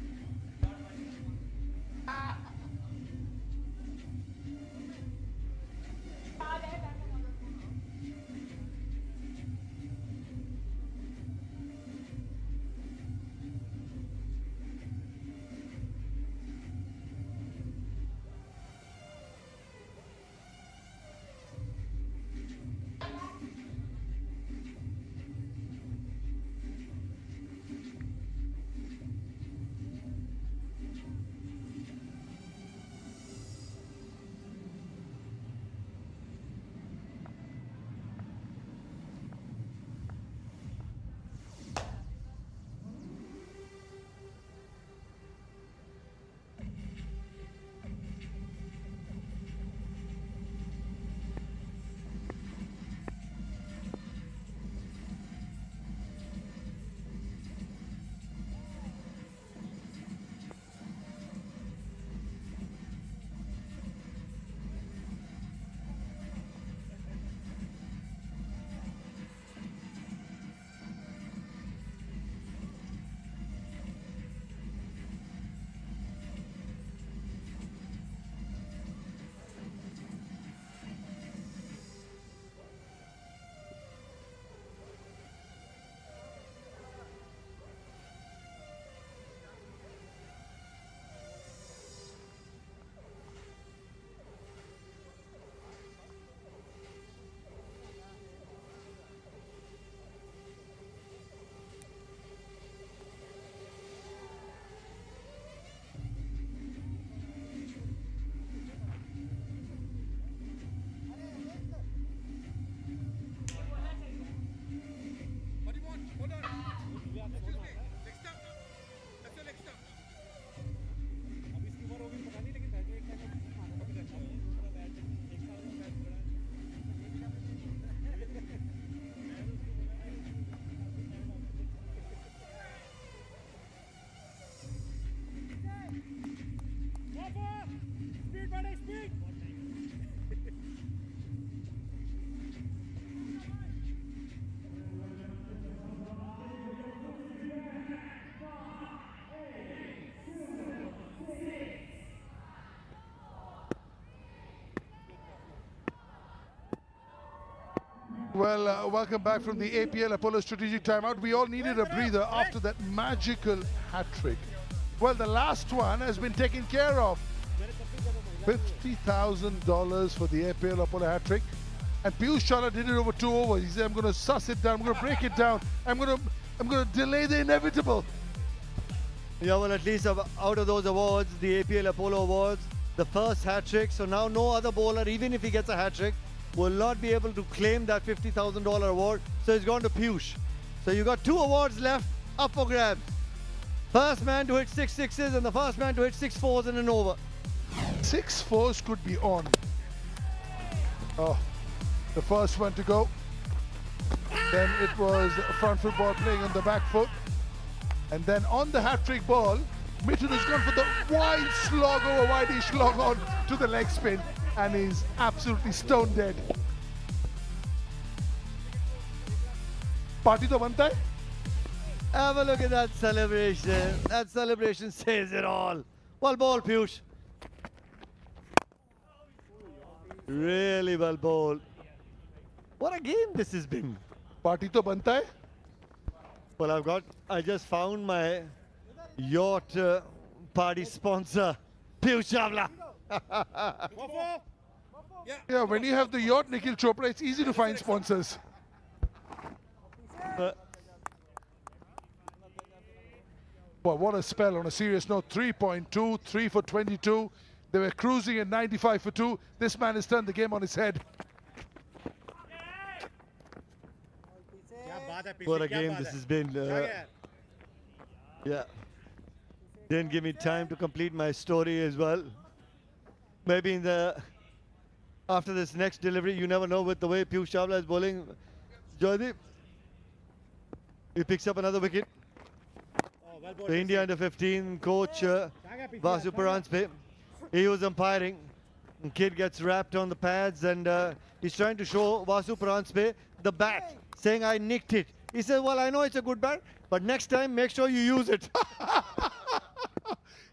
Well, welcome back from the APL Apollo strategic timeout. We all needed a breather after that magical hat trick. Well, the last one has been taken care of. $50,000 for the APL Apollo hat trick. And Piyush Chawla did it over 2 overs. He said, I'm going to suss it down, I'm going to break it down, I'm going to delay the inevitable. Yeah, well, at least out of those awards, the APL Apollo Awards, the first hat trick. So now no other bowler, even if he gets a hat trick, will not be able to claim that $50,000 award. So it's gone to Piyush. So you got 2 awards left up for grabs. First man to hit 6 sixes and the first man to hit 6 fours in an over. 6 fours could be on. Oh, the first one to go. Then it was a front foot ball playing on the back foot. And then on the hat-trick ball, Mithun has gone for the wide slog over widey slog on to the leg spin and is absolutely stone dead. Party to banta hai? Have a look at that celebration. That celebration says it all. Well ball, Piyush. Really well bowled. What a game this has been. Party to banta hai? Well, I just found my yacht party sponsor, Piyush Chawla. Yeah, when you have the yacht Nikhil Chopra, it's easy to find sponsors. Well, what a spell on a serious note. 3.2, 3 for 22. They were cruising at 95 for 2. This man has turned the game on its head. What a game this has been. Yeah. Didn't give me time to complete my story as well. Maybe after this next delivery, you never know with the way Piyush Chawla is bowling. Joydeep, he picks up another wicket. The India under-15 coach Vasu Paranspe, he was umpiring. The kid gets wrapped on the pads and he's trying to show Vasu Paranspe the bat, saying, I nicked it. He says, well, I know it's a good bat, but next time make sure you use it.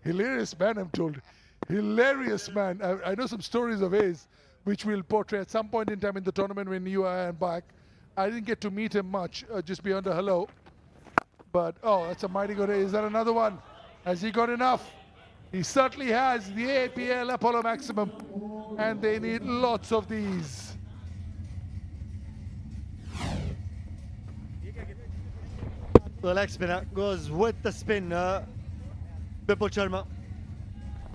Hilarious man, I'm told. Hilarious man. I know some stories of his, which we'll portray at some point in time in the tournament when you are back. I didn't get to meet him much, just beyond a hello. But, oh, that's a mighty good. Is that another one? Has he got enough? He certainly has the APL Apollo Maximum. And they need lots of these. The leg spinner goes with the spin. Bipul Sharma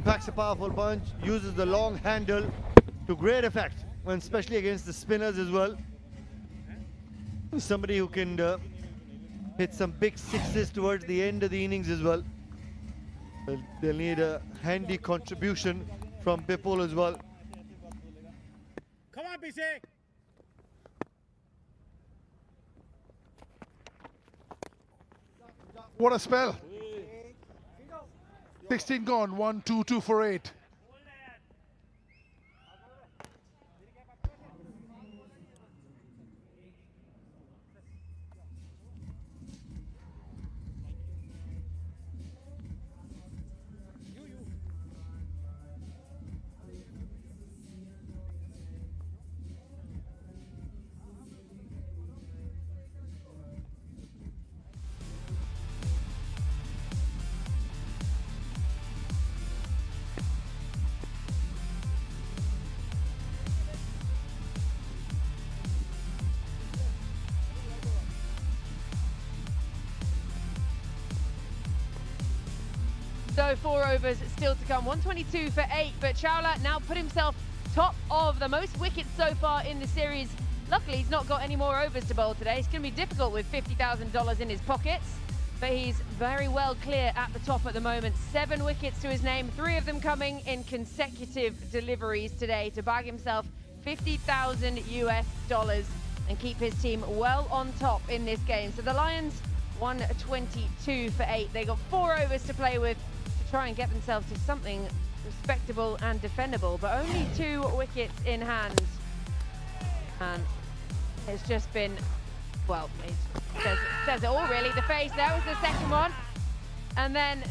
packs a powerful punch, uses the long handle to great effect, when especially against the spinners as well. Somebody who can hit some big sixes towards the end of the innings as well. They'll need a handy contribution from Bipul as well. Come on, BC. What a spell. 16 gone, 1, 2, 2 for 8. So 4 overs still to come, 122 for 8, but Chawla now put himself top of the most wickets so far in the series. Luckily, he's not got any more overs to bowl today. It's going to be difficult with $50,000 in his pockets, but he's very well clear at the top at the moment. 7 wickets to his name, 3 of them coming in consecutive deliveries today to bag himself $50,000 and keep his team well on top in this game. So the Lions, 122 for 8. They got 4 overs to play with to try and get themselves to something respectable and defendable, but only 2 wickets in hand. And it's just been, well, it says it all really. The face, that was the second one. And then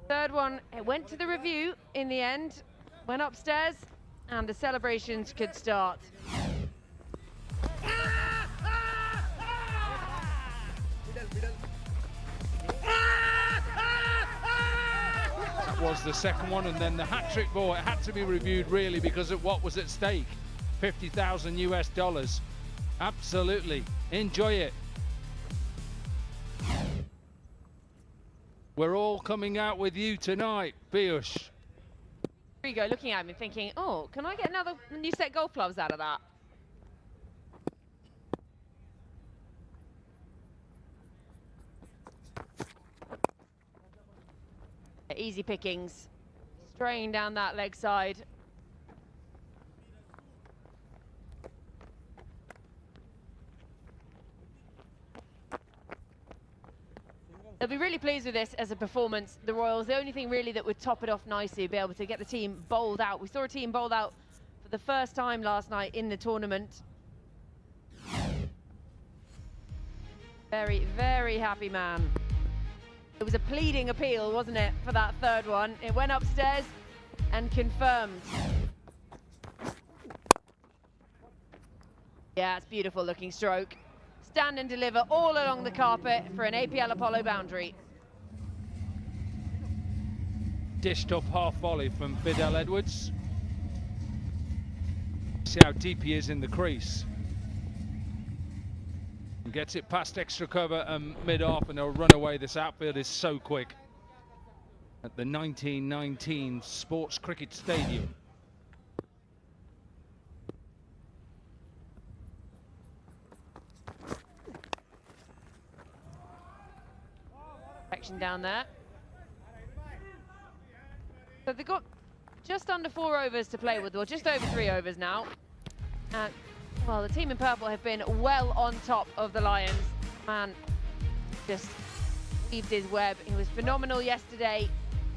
third one, it went to the review in the end, went upstairs, and the celebrations could start. That was the second one, and then the hat-trick ball, it had to be reviewed really because of what was at stake. $50,000. Absolutely. Enjoy it. We're all coming out with you tonight, Piyush. There you go, looking at me thinking, oh, can I get another new set of golf gloves out of that? Easy pickings, straying down that leg side. They'll be really pleased with this as a performance. The Royals, the only thing really that would top it off nicely, be able to get the team bowled out. We saw a team bowled out for the first time last night in the tournament. Very, very happy man. It was a pleading appeal, wasn't it, for that third one? It went upstairs and confirmed. Yeah, it's beautiful looking stroke. Stand and deliver all along the carpet for an APL Apollo boundary. dished up half volley from Fidel Edwards. See how deep he is in the crease. Gets it past extra cover and mid-off, and they'll run away. This outfield is so quick. At the 1919 Sports Cricket Stadium. Action down there. So they've got just under 4 overs to play with, or just over 3 overs now. And well, the team in purple have been well on top of the Lions. Man just weaved his web. He was phenomenal yesterday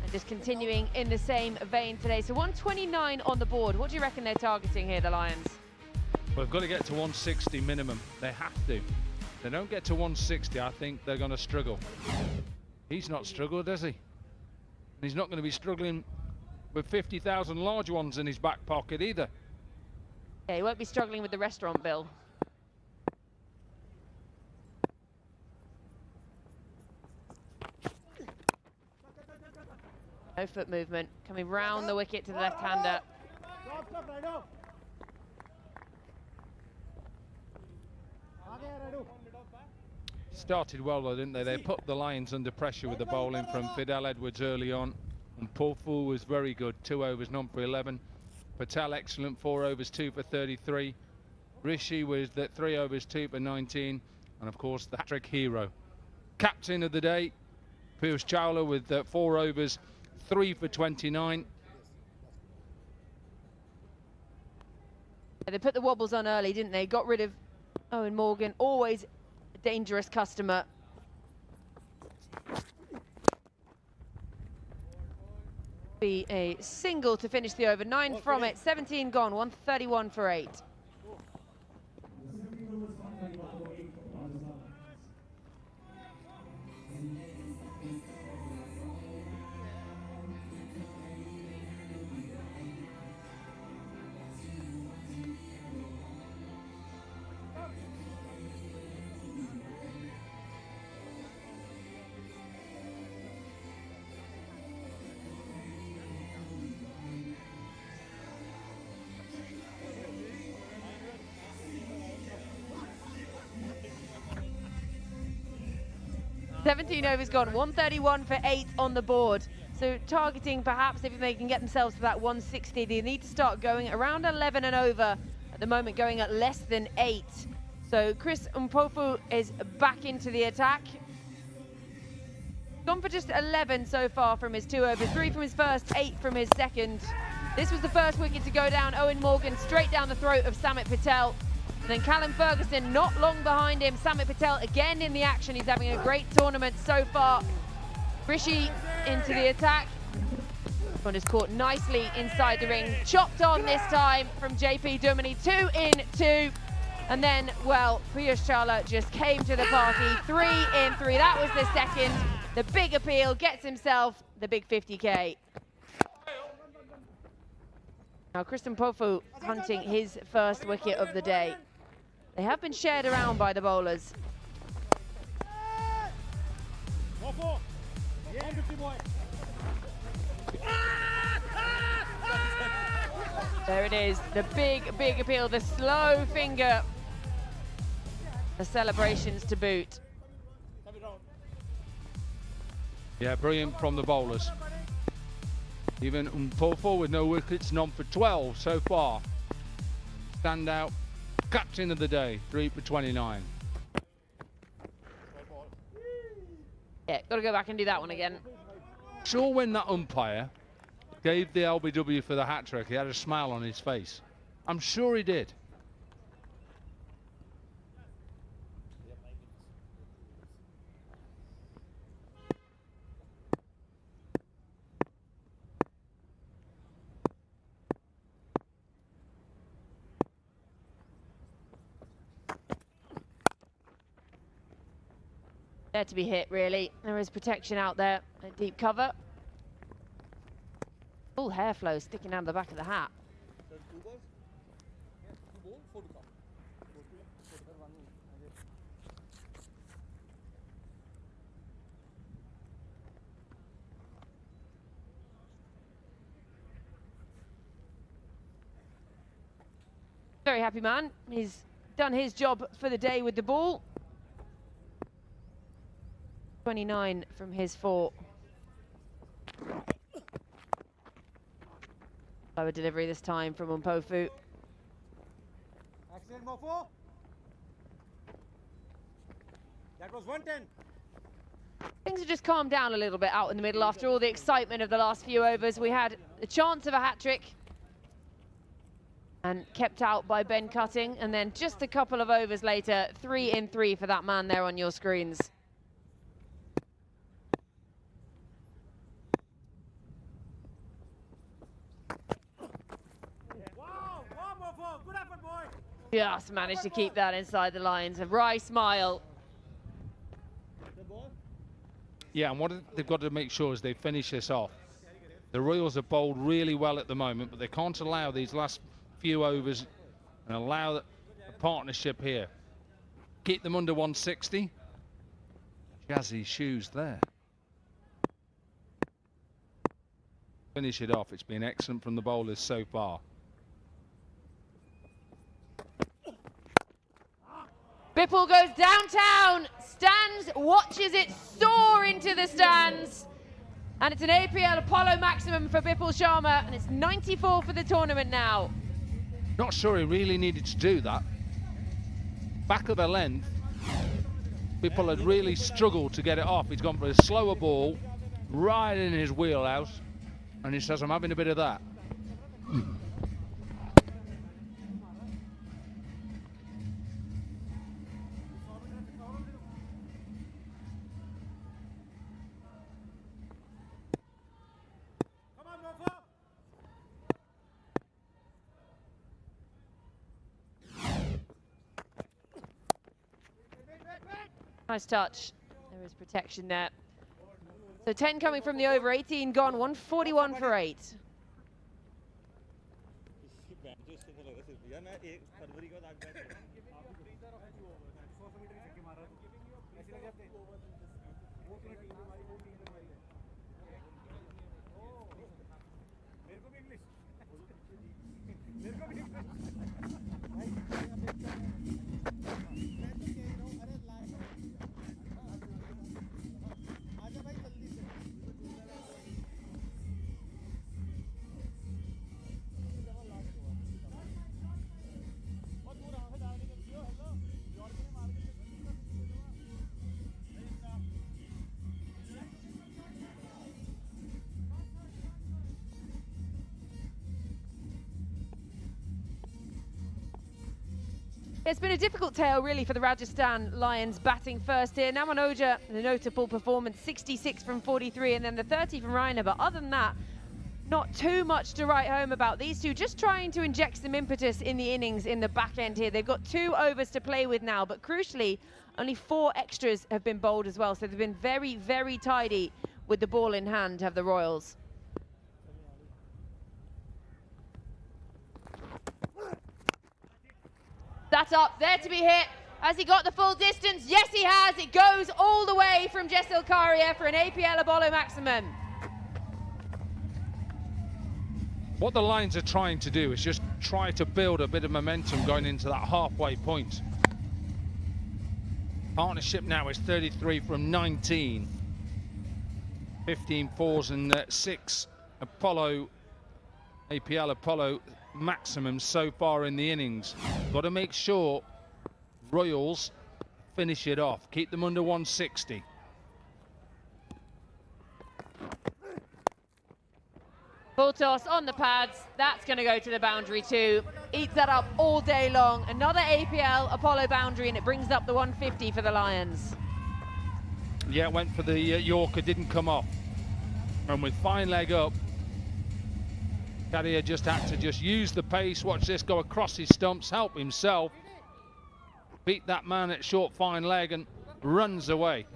and just continuing in the same vein today. So 129 on the board. What do you reckon they're targeting here, the Lions? Well, they've got to get to 160 minimum. They have to. If they don't get to 160, I think they're going to struggle. He's not struggled, has he? He's not going to be struggling with 50,000 large ones in his back pocket either. Yeah, he won't be struggling with the restaurant bill. No foot movement, coming round the wicket to the left-hander. Started well though, didn't they? They put the Lions under pressure with the bowling from Fidel Edwards early on. And Pofu was very good, 2 overs, none for 11. Patel excellent, 4 overs, 2 for 33. Rishi was 3 overs, 2 for 19. And of course the hat-trick hero. Captain of the day, Piyush Chawla with 4 overs, 3 for 29. They put the wobbles on early, didn't they? Got rid of Owen Morgan, always a dangerous customer. Be a single to finish the over, 9 from it, 17 gone, 131 for 8. Seventeen overs gone, 131 for 8 on the board. So targeting, perhaps if they can get themselves to that 160, they need to start going around 11 and over. At the moment, going at less than 8. So Chris Mpofu is back into the attack. Gone for just 11 so far from his 2 overs, 3 from his first, 8 from his second. This was the first wicket to go down. Owen Morgan straight down the throat of Samit Patel. And then Callum Ferguson not long behind him. Samit Patel again in the action. He's having a great tournament so far. Rishi into the attack. One is caught nicely inside the ring. Chopped on this time from JP Duminy. 2 in 2. And then, well, Piyush Chawla just came to the party. 3 in 3. That was the second. The big appeal gets himself the big 50K. Now, Kristen Pofu hunting his first wicket of the day. They have been shared around by the bowlers. There it is, the big appeal, the slow finger. The celebrations to boot. Yeah, brilliant from the bowlers. Even Mpofu with no wickets, none for 12 so far. Stand out, captain of the day, 3 for 29. Yeah, got to go back and do that one again. Sure, when that umpire gave the LBW for the hat-trick, he had a smile on his face. I'm sure he did. There to be hit, really. There is protection out there, a deep cover. Full hair flow sticking down the back of the hat. Very happy man. He's done his job for the day with the ball. 29 from his 4. Lower delivery this time from Umpofu. Excellent, Mofo. That was 110. Things have just calmed down a little bit out in the middle after all the excitement of the last few overs. We had a chance of a hat-trick and kept out by Ben Cutting, and then just a couple of overs later, 3 in 3 for that man there on your screens. Wow, Mofo. Good effort, boy. Just managed to keep that inside the lines. A wry smile. Yeah, and what they've got to make sure is they finish this off. The Royals have bowled really well at the moment, but they can't allow these last few overs and allow the partnership here. Keep them under 160. Jazzy shoes there. Finish it off. It's been excellent from the bowlers so far. Bipple goes downtown, stands, watches it soar into the stands. And it's an APL Apollo maximum for Bipul Sharma, and it's 94 for the tournament now. Not sure he really needed to do that. Back of the length, Bipul had really struggled to get it off. He's gone for a slower ball, right in his wheelhouse, and he says, I'm having a bit of that. Nice touch. There is protection there. So 10 coming from the over, 18 gone, 141 for 8. It's been a difficult tale, really, for the Rajasthan Lions batting first here. Naman Oja, the notable performance, 66 from 43, and then the 30 from Raina. But other than that, not too much to write home about. These two just trying to inject some impetus in the innings in the back end here. They've got 2 overs to play with now, but crucially, only 4 extras have been bowled as well. So they've been very, very tidy with the ball in hand, have the Royals. That's up, there to be hit. Has he got the full distance? Yes, he has. It goes all the way from Jessel Karia for an APL Apollo maximum. What the Lions are trying to do is just try to build a bit of momentum going into that halfway point. Partnership now is 33 from 19. 15 fours and 6 APL Apollo maximum so far in the innings. Got to make sure Royals finish it off. Keep them under 160. Full toss on the pads. That's going to go to the boundary too. Eats that up all day long. Another APL Apollo boundary, and it brings up the 150 for the Lions. Yeah, went for the Yorker, didn't come off. And with fine leg up, Kadia just had to just use the pace. Watch this, go across his stumps, help himself. Beat that man at short fine leg and runs away.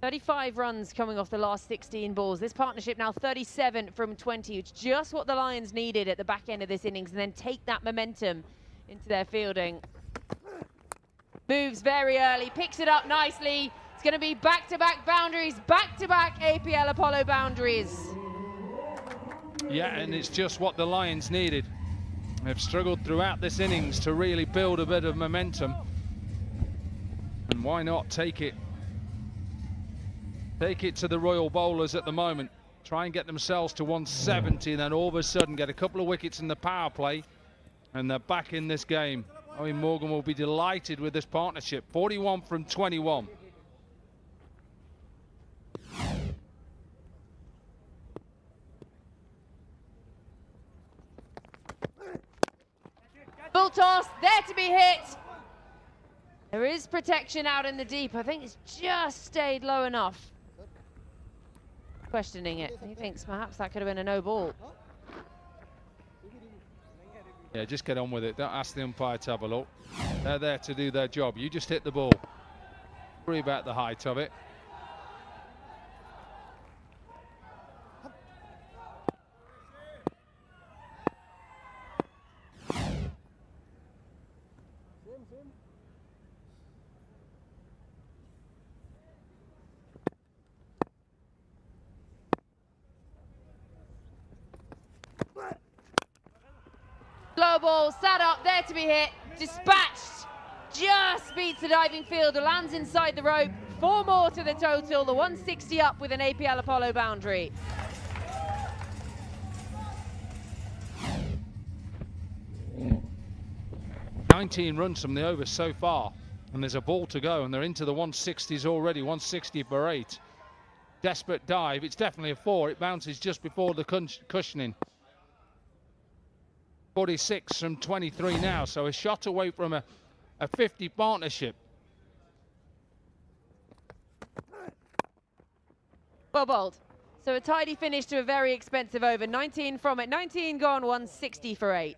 35 runs coming off the last 16 balls. This partnership now 37 from 20. It's just what the Lions needed at the back end of this innings, and then take that momentum into their fielding. Moves very early, picks it up nicely. It's going to be back-to-back boundaries, back-to-back APL Apollo boundaries. Yeah, and it's just what the Lions needed. They've struggled throughout this innings to really build a bit of momentum. And why not take it? Take it to the Royal Bowlers at the moment. Try and get themselves to 170, and then all of a sudden get a couple of wickets in the power play, and they're back in this game. Owen Morgan will be delighted with this partnership. 41 from 21. Full toss, there to be hit. There is protection out in the deep. I think it's just stayed low enough. Questioning it. He thinks perhaps that could have been a no ball. Yeah, just get on with it. Don't ask the umpire to have a look. They're there to do their job. You just hit the ball. Worry about the height of it. Slow ball, sat up, there to be hit, dispatched, just beats the diving fielder, lands inside the rope, 4 more to the total, the 160 up with an APL Apollo boundary. "19 runs from the over so far, and there's a ball to go, and they're into the 160s already, 160 for 8. Desperate dive, it's definitely a 4, it bounces just before the cushioning. 46 from 23 now, so a shot away from a 50 partnership. Well bowled. So a tidy finish to a very expensive over. 19 from it, 19 gone, 160 for 8.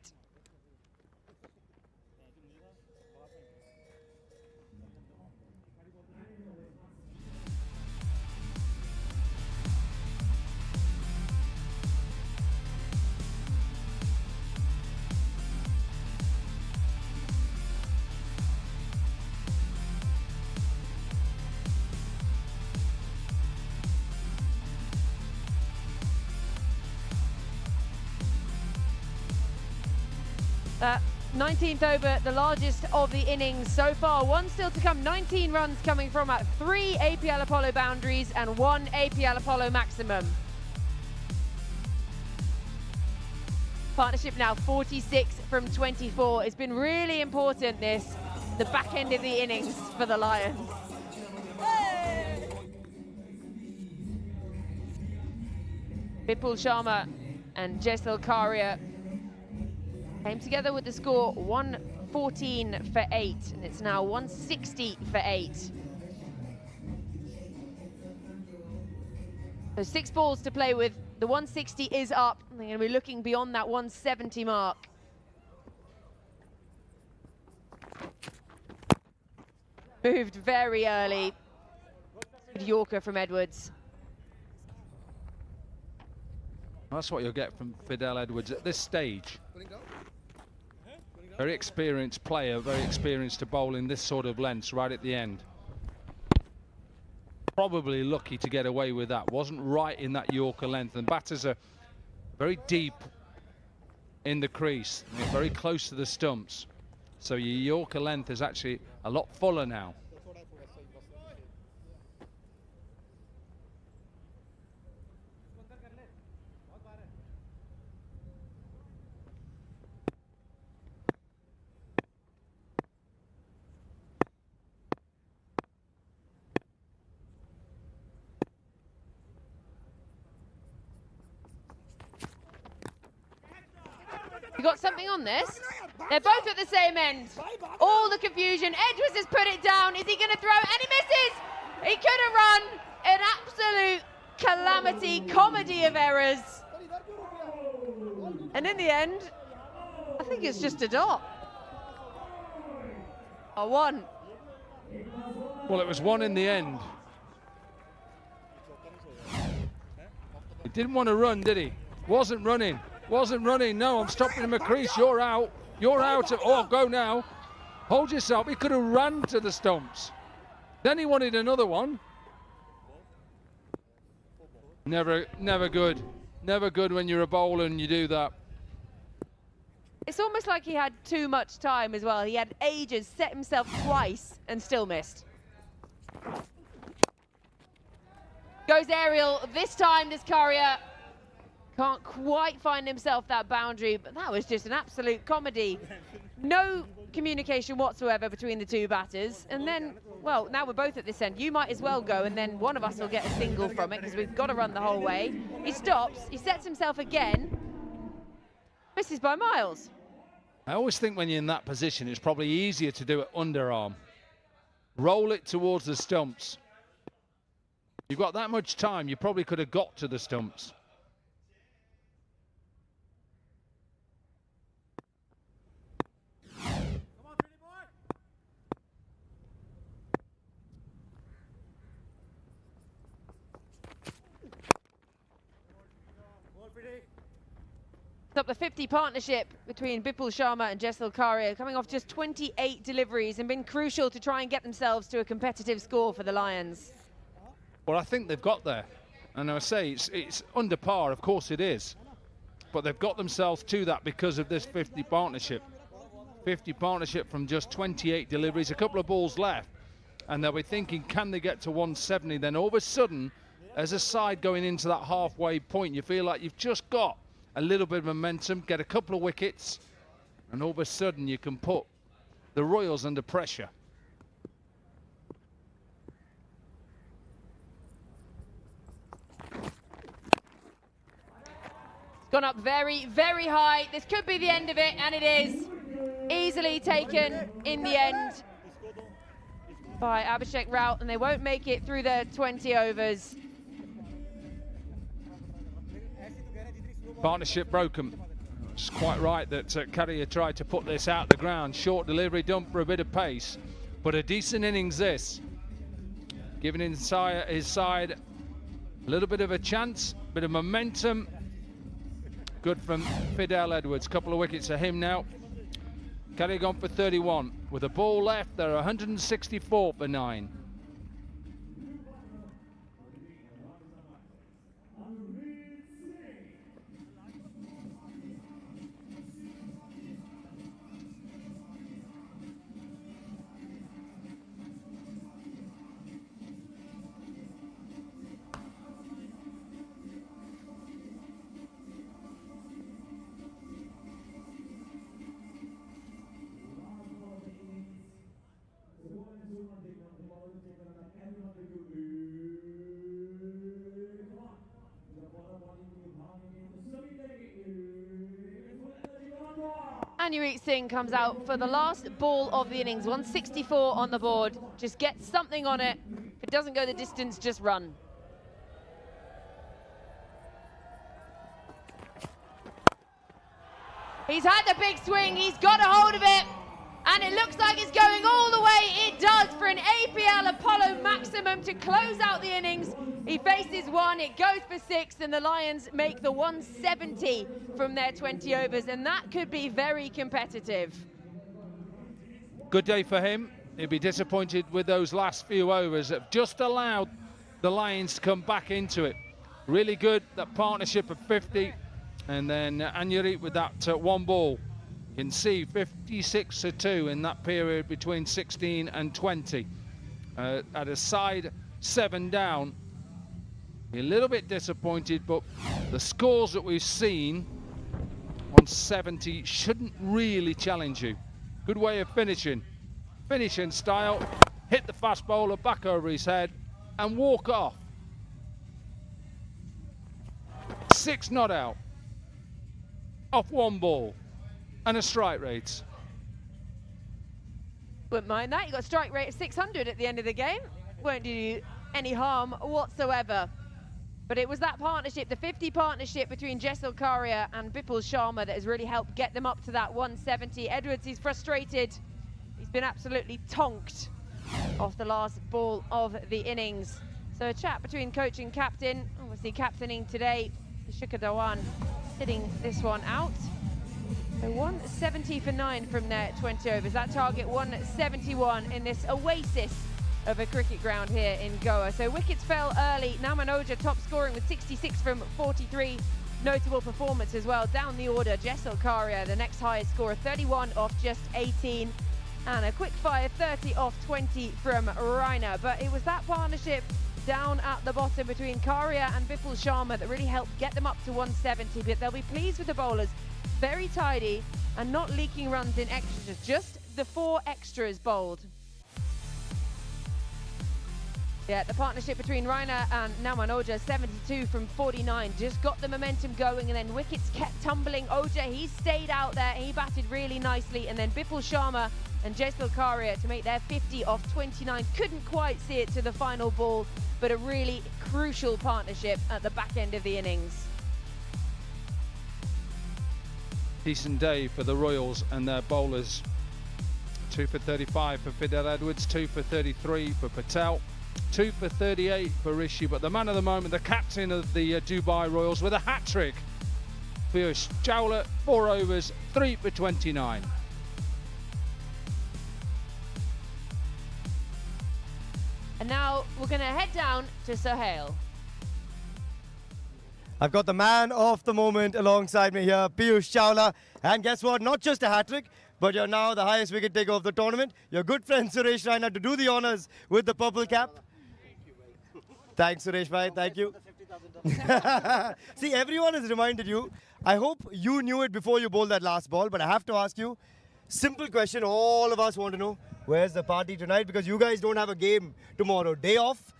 That 19th over, the largest of the innings so far. 1 still to come, 19 runs coming from 3 APL Apollo boundaries and 1 APL Apollo maximum. Partnership now 46 from 24. It's been really important, the back end of the innings for the Lions. Vipul Sharma and Jessel Karia came together with the score 114 for 8, and it's now 160 for 8. So 6 balls to play with. The 160 is up. They're going to be looking beyond that 170 mark. Moved very early. Good Yorker from Edwards. That's what you'll get from Fidel Edwards at this stage. Very experienced player, very experienced to bowl in this sort of lengths right at the end. Probably lucky to get away with that. Wasn't right in that Yorker length, and batters are very deep in the crease. They're very close to the stumps. So your Yorker length is actually a lot fuller now. You got something on this? They're both at the same end. All the confusion. Edwards has put it down. Is he going to throw? And he misses. He could have run. An absolute calamity, comedy of errors. And in the end, I think it's just a dot. A 1. Well, it was 1 in the end. Didn't want to run, did he? Wasn't running. Wasn't running. No, I'm stopping him at crease. You're out. You're out. Oh, go now. Hold yourself. He could have run to the stumps. Then he wanted another one. Never good. Never good when you're a bowler and you do that. It's almost like he had too much time as well. He had ages, set himself twice and still missed. Goes aerial. This time, Discaria can't quite find himself that boundary, but that was just an absolute comedy. No communication whatsoever between the two batters. And then, well, now we're both at this end. You might as well go, and then one of us will get a single from it because we've got to run the whole way. He stops. He sets himself again. Misses by miles. I always think when you're in that position, it's probably easier to do it underarm. Roll it towards the stumps. You've got that much time, you probably could have got to the stumps. Up the 50 partnership between Bipul Sharma and Jessel Karia, coming off just 28 deliveries and been crucial to try and get themselves to a competitive score for the Lions. Well, I think they've got there. And I say it's under par, of course it is. But they've got themselves to that because of this 50 partnership. 50 partnership from just 28 deliveries, a couple of balls left. And they'll be thinking, can they get to 170? Then all of a sudden, as a side going into that halfway point, you feel like you've just got a little bit of momentum, get a couple of wickets, and all of a sudden you can put the Royals under pressure. It's gone up very, very high. This could be the end of it, and it is. Easily taken in the end by Abhishek Raut, and they won't make it through their 20 overs. Partnership broken. It's quite right that Karia tried to put this out the ground. Short delivery, dump for a bit of pace, but a decent innings this. Giving his side a little bit of a chance, bit of momentum. Good from Fidel Edwards. Couple of wickets for him now. Karia gone for 31. With a ball left, they're 164 for 9. Manjeet Singh comes out for the last ball of the innings. 164 on the board. Just get something on it. If it doesn't go the distance, just run. He's had the big swing. He's got a hold of it. And it looks like it's going all the way. It does for an APL Apollo maximum to close out the innings. He faces one, it goes for 6, and the Lions make the 170 from their 20 overs, and that could be very competitive. Good day for him. He'll be disappointed with those last few overs that have just allowed the Lions to come back into it. Really good, that partnership of 50, and then Manjeet with that one ball. You can see 56 to 2 in that period between 16 and 20. At a side 7 down, a little bit disappointed, but the scores that we've seen on 70 shouldn't really challenge you. Good way of finishing. Finishing style, hit the fast bowler back over his head and walk off. 6 not out. Off one ball. And a strike rate. Wouldn't mind that. You got a strike rate of 600 at the end of the game. Won't do you any harm whatsoever. But it was that partnership, the 50 partnership between Jessel Karia and Bipul Sharma that has really helped get them up to that 170. Edwards, he's frustrated. He's been absolutely tonked off the last ball of the innings. So a chat between coach and captain, obviously captaining today Shukadawan hitting this one out. So 170 for 9 from their 20 overs. That target 171 in this oasis of a cricket ground here in Goa. So wickets fell early. Namanoja top scoring with 66 from 43. Notable performance as well down the order. Jessel Karia, the next highest scorer, 31 off just 18. And a quick fire 30 off 20 from Raina. But it was that partnership down at the bottom between Karia and Vipul Sharma that really helped get them up to 170. But they'll be pleased with the bowlers. Very tidy and not leaking runs in extras, just the 4 extras bowled. Yeah, the partnership between Raina and Namanoja, 72 from 49, just got the momentum going, and then wickets kept tumbling. Oja, he stayed out there, he batted really nicely, and then Vipul Sharma and Jessel Karia to make their 50 off 29. Couldn't quite see it to the final ball, but a really crucial partnership at the back end of the innings. Decent day for the Royals and their bowlers. 2 for 35 for Fidel Edwards, 2 for 33 for Patel, 2 for 38 for Rishi, but the man of the moment, the captain of the Dubai Royals with a hat-trick. Piyush Chawla, 4 overs, 3 for 29. And now we're going to head down to Sohail. I've got the man of the moment alongside me here, Piyush Chawla. And guess what? Not just a hat-trick, but you're now the highest wicket taker of the tournament. Your good friend Suresh Raina to do the honours with the purple cap. Thanks, Suresh bhai. Thank you. See, everyone has reminded you. I hope you knew it before you bowled that last ball, but I have to ask you, simple question all of us want to know. Where's the party tonight? Because you guys don't have a game tomorrow. Day off.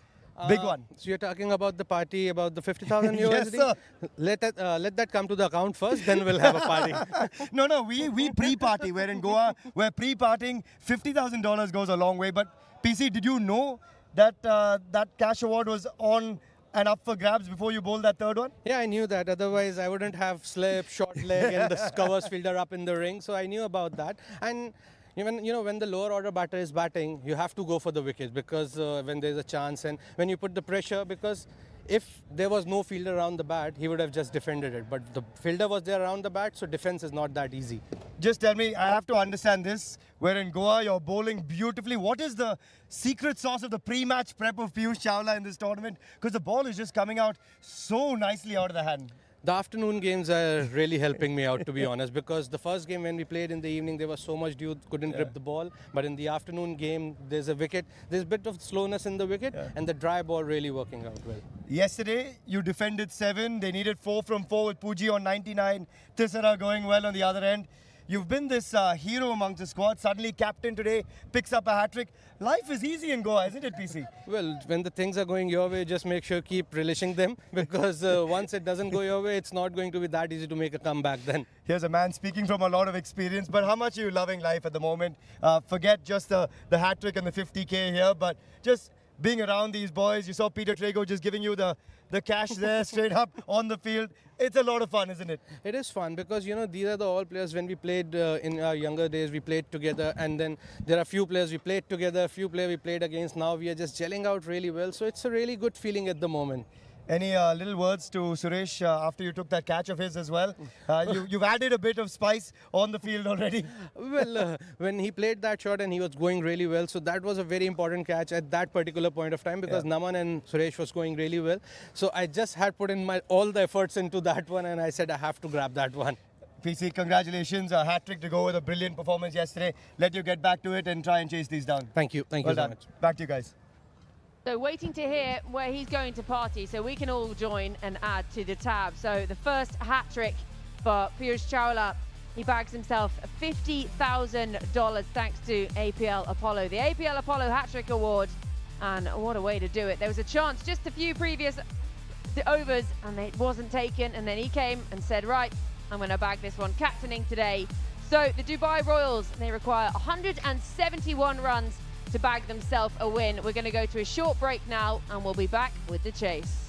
Big one. So you're talking about the party, about the 50,000 USD? Yes, sir. Let that come to the account first, then we'll have a party. No, we pre-party. We're in Goa. We're pre-partying. $50,000 goes a long way. But PC, did you know that that cash award was on and up for grabs before you bowled that third one? Yeah, I knew that. Otherwise, I wouldn't have slip, short leg, and the covers fielder up in the ring. So I knew about that. And even, when the lower order batter is batting, you have to go for the wickets, because when there's a chance and when you put the pressure, because if there was no fielder around the bat, he would have just defended it. But the fielder was there around the bat, so defense is not that easy. Just tell me, I have to understand this. We're in Goa, you're bowling beautifully. What is the secret sauce of the pre-match prep of Piyush Chawla in this tournament? Because the ball is just coming out so nicely out of the hand. The afternoon games are really helping me out, to be honest, because the first game when we played in the evening, there was so much dew, couldn't grip the ball. But in the afternoon game, there's a wicket. There's a bit of slowness in the wicket, and the dry ball really working out well. Yesterday, you defended 7. They needed 4 from 4 with Puji on 99. Tisara going well on the other end. You've been this hero amongst the squad. Suddenly, captain today picks up a hat-trick. Life is easy in Goa, isn't it, PC? Well, when the things are going your way, just make sure keep relishing them, because once it doesn't go your way, it's not going to be that easy to make a comeback then. Here's a man speaking from a lot of experience, but how much are you loving life at the moment? Forget just the hat-trick and the 50K here, but just being around these boys. You saw Peter Trago just giving you the cash there straight up on the field. It's a lot of fun, isn't it? It is fun, because these are the all players. When we played in our younger days, we played together, and then there are few players we played together, few players we played against. Now we are just gelling out really well, so it's a really good feeling at the moment. Any little words to Suresh after you took that catch of his as well? You've added a bit of spice on the field already. Well, when he played that shot and he was going really well, so that was a very important catch at that particular point of time, because Naman and Suresh was going really well. So I just had put in all the efforts into that one, and I said I have to grab that one. PC, congratulations. A hat-trick to go with a brilliant performance yesterday. Let you get back to it and try and chase these down. Thank you. Thank you so much. Back to you guys. So waiting to hear where he's going to party, so we can all join and add to the tab. So the first hat-trick for Piyush Chawla. He bags himself $50,000 thanks to APL Apollo. The APL Apollo hat-trick award, and what a way to do it. There was a chance just a few previous overs and it wasn't taken, and then he came and said, right, I'm going to bag this one, captaining today. So the Dubai Royals, they require 171 runs to bag themselves a win. We're going to go to a short break now, and we'll be back with the chase.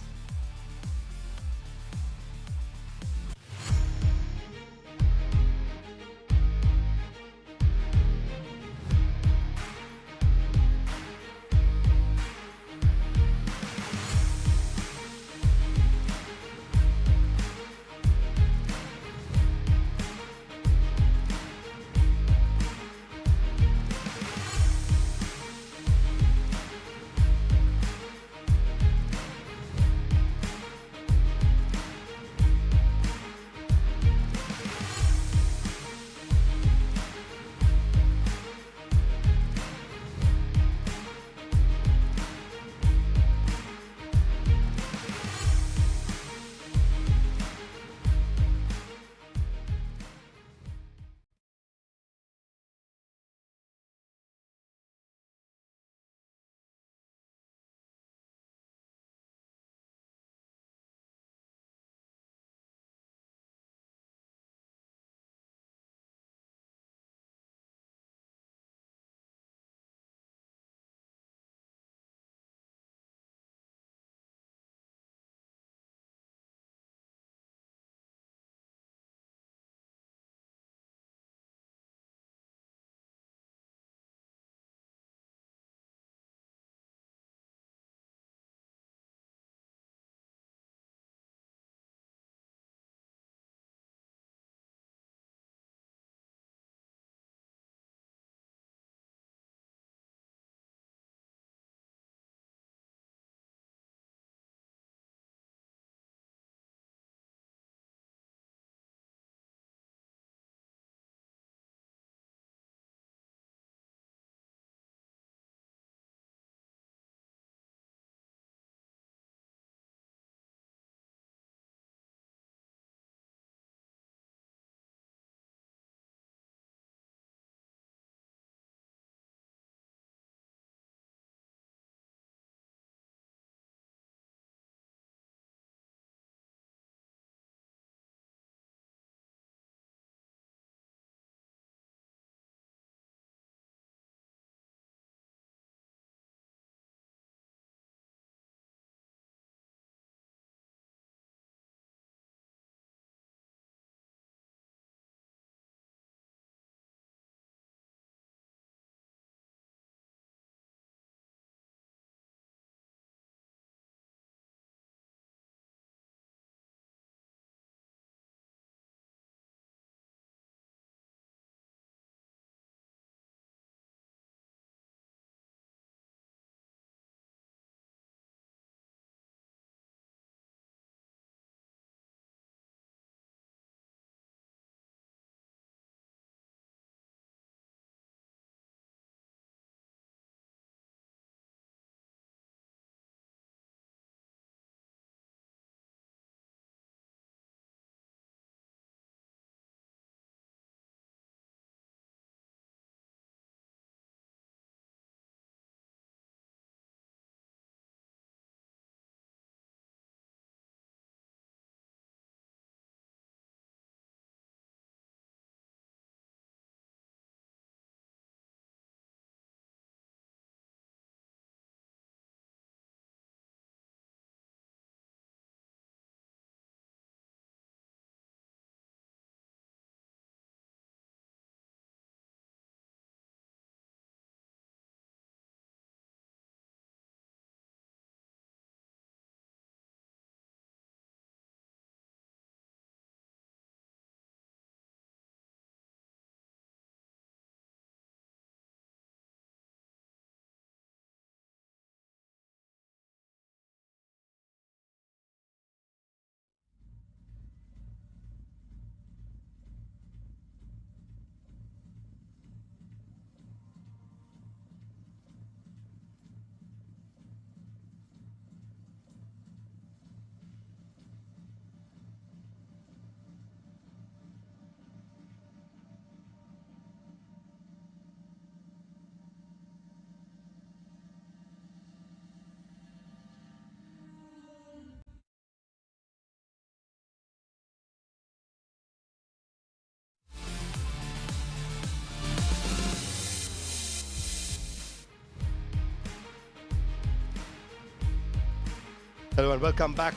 Hello and welcome back.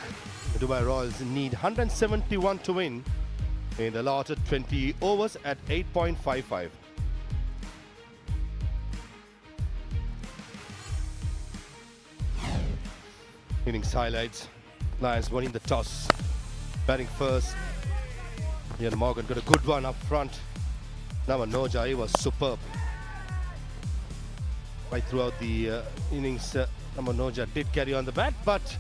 The Dubai Royals need 171 to win in the allotted 20 overs at 8.55. Innings highlights. Lions winning the toss. Batting first. Ian Morgan got a good one up front. Naman Noja, he was superb. Right throughout the innings, Naman Noja did carry on the bat, but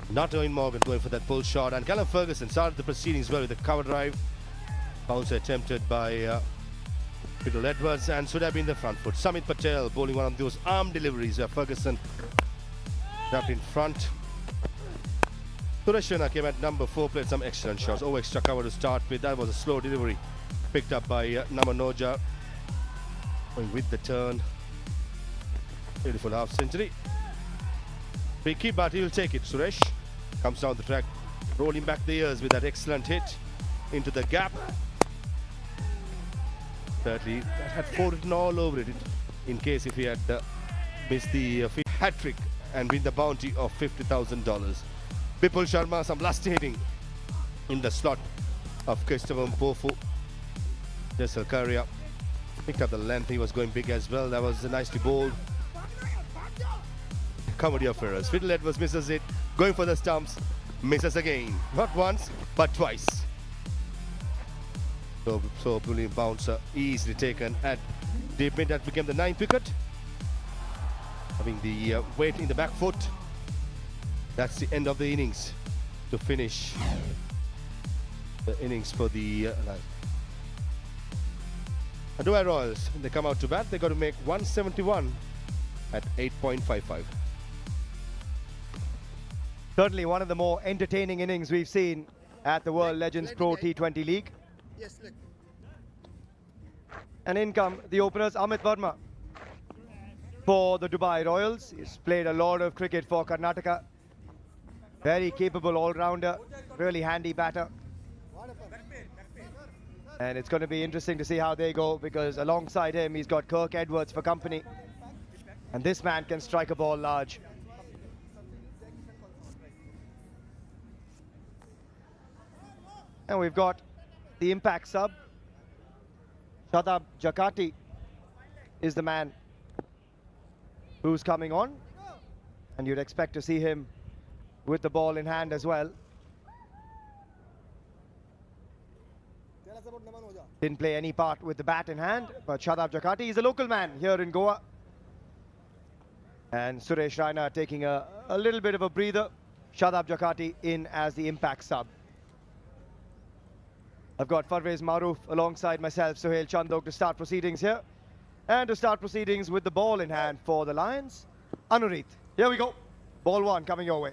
not Ian Morgan going for that pull shot. And Callum Ferguson started the proceedings well with a cover drive. Bouncer attempted by Fiddle Edwards and should have been the front foot. Samit Patel bowling one of those arm deliveries where Ferguson tapped in front. Suresh Raina came at number 4, played some excellent shots. Oh, extra cover to start with. That was a slow delivery. Picked up by Naman Noja. Going with the turn. Beautiful half century. Tricky, but he'll take it. Suresh comes down the track, rolling back the ears with that excellent hit into the gap. Thirdly, that had 4 written all over it in case if he had missed the hat trick and win the bounty of $50,000. Bipul Sharma, some lusty hitting in the slot of Christopher Mpofu. Jessel Currier picked up the length. He was going big as well. That was nicely bowled. Comedy of errors. Fiddle Edwards misses it. Going for the stumps. Misses again. Not once, but twice. So brilliant bouncer easily taken at deep mid. That became the 9th wicket. Having the weight in the back foot. That's the end of the innings to finish the innings for the Dubai Royals. When they come out to bat, they got to make 171 at 8.55. Certainly one of the more entertaining innings we've seen at the World Legends Pro T20 League. And in come the openers, Amit Verma for the Dubai Royals. He's played a lot of cricket for Karnataka. Very capable all-rounder, really handy batter. And it's going to be interesting to see how they go, because alongside him he's got Kirk Edwards for company. And this man can strike a ball large. And we've got the impact sub. Shadab Jakati is the man who's coming on. And you'd expect to see him with the ball in hand as well. Didn't play any part with the bat in hand, but Shadab Jakati is a local man here in Goa. And Suresh Raina taking a little bit of a breather. Shadab Jakati in as the impact sub. I've got Farvez Maroof alongside myself, Suhail Chandok, to start proceedings here. And to start proceedings with the ball in hand for the Lions, Anurit. Here we go. Ball 1 coming your way.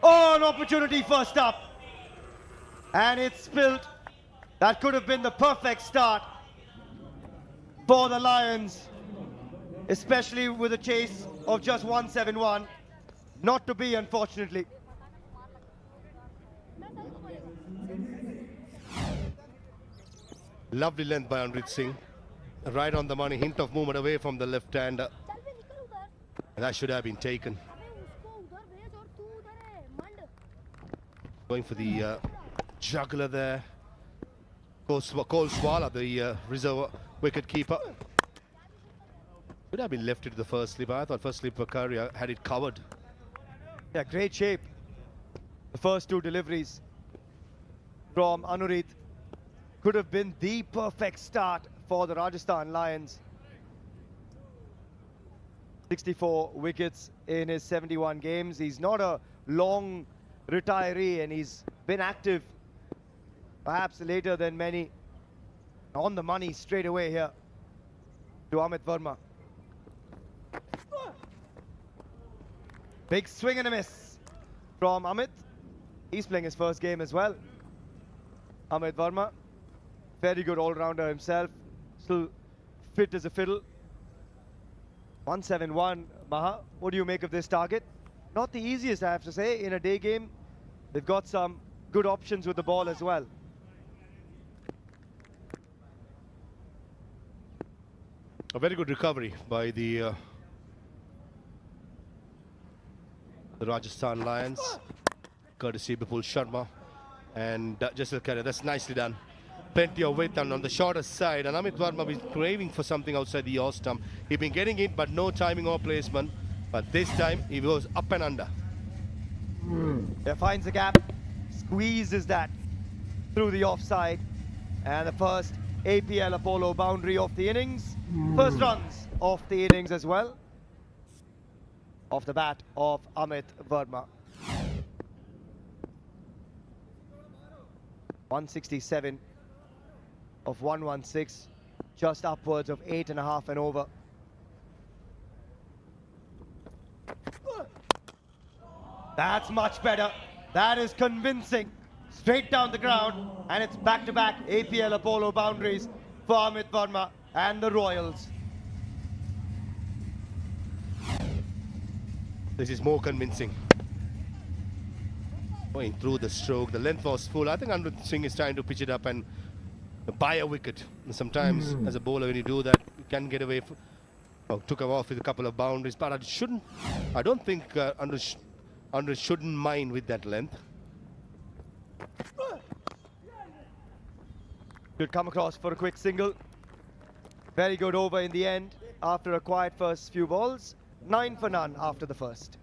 Oh, an opportunity first up. And it's spilled. That could have been the perfect start for the Lions, especially with a chase of just 171. Not to be, unfortunately. Lovely length by Amrit Singh. Right on the money, hint of movement away from the left hander. That should have been taken. Going for the juggler there. Cole Swala, the reserve wicket keeper. Should have been left to the first slipper. I thought first slipper Currier had it covered. Yeah, great shape. The first 2 deliveries from Anurit could have been the perfect start for the Rajasthan Lions. 64 wickets in his 71 games. He's not a long retiree and he's been active perhaps later than many. On the money straight away here to Amit Verma. Big swing and a miss from Amit. He's playing his first game as well. Amit Verma, very good all-rounder himself, still fit as a fiddle. 171, Maha, what do you make of this target? Not the easiest, I have to say, in a day game. They've got some good options with the ball as well. A very good recovery by the the Rajasthan Lions, courtesy Bipul Sharma and ZL Karia. That's nicely done. Plenty of weight on the shorter side, and Amit Verma is craving for something outside the off stump. He's been getting it, but no timing or placement. But this time, he goes up and under. Yeah, finds the gap, squeezes that through the offside, and the first APL Apollo boundary of the innings. First runs of the innings as well, off the bat of Amit Verma. 167 of 116, just upwards of 8.5 and over. That's much better. That is convincing. Straight down the ground, and it's back-to-back APL Apollo boundaries for Amit Verma and the Royals. This is more convincing. Going through the stroke, the length was full. I think Anurag Singh is trying to pitch it up and buy a wicket. And sometimes, as a bowler, when you do that, you can get away. Took him off with a couple of boundaries, but I don't think Anurag shouldn't mind with that length. Should come across for a quick single. Very good over in the end after a quiet first few balls. 9 for none after the first.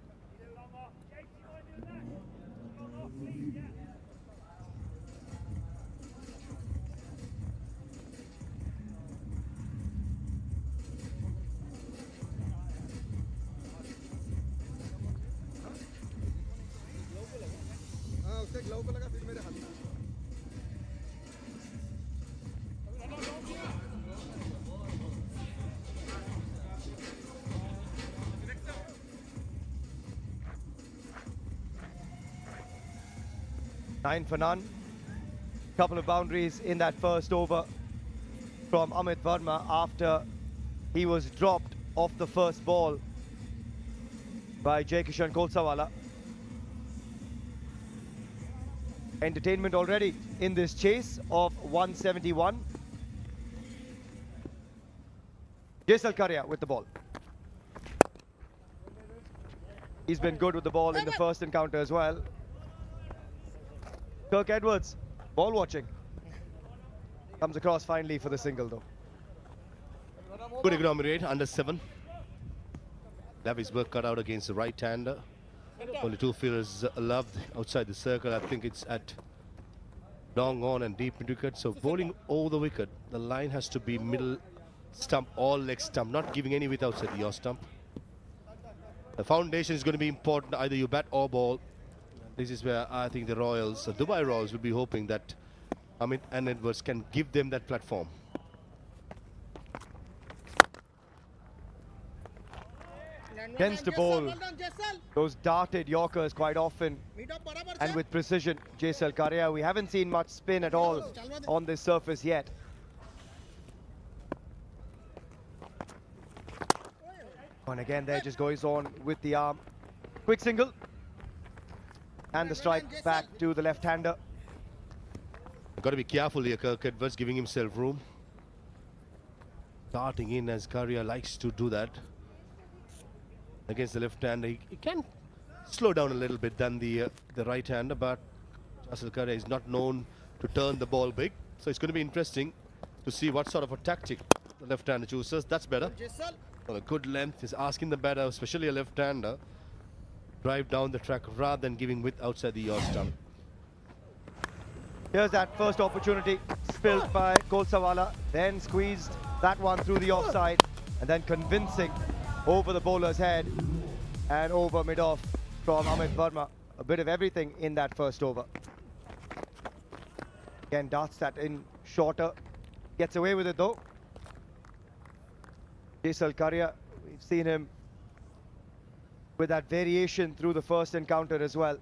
Nine for none. Couple of boundaries in that first over from Amit Verma after he was dropped off the first ball by Jai Kishan Kolsawala. Entertainment already in this chase of 171. ZL Karia with the ball. He's been good with the ball in the first encounter as well. Kirk Edwards, ball watching. Comes across finally for the single though. Good economy rate, under 7. Lavi's work cut out against the right-hander. Only 2 fielders loved outside the circle. I think it's at long on and deep into wicket. So bowling over the wicket, the line has to be middle stump or leg stump, not giving any width outside the off stump. The foundation is going to be important. Either you bat or ball. This is where I think the Royals, the Dubai Royals, will be hoping that Amit and Edwards can give them that platform. Tends to bowl those darted Yorkers quite often and with precision. ZL Karia, we haven't seen much spin at all on this surface yet. And again there just goes on with the arm. Quick single. And the strike back to the left-hander. Got to be careful here, Kirk Edwards giving himself room. Starting in as Karia likes to do that. Against the left-hander, he can slow down a little bit than the right-hander, but ZL Karia is not known to turn the ball big. So it's going to be interesting to see what sort of a tactic the left-hander chooses. That's better. Well, a good length is asking the batter, especially a left-hander, drive down the track rather than giving width outside the off stump. Here's that first opportunity spilled by Kolsawala, then squeezed that one through the offside, and then convincing over the bowler's head and over mid-off from Amit Verma. A bit of everything in that first over. Again, darts that in shorter, gets away with it though. ZL Karia, we've seen him with that variation through the first encounter as well.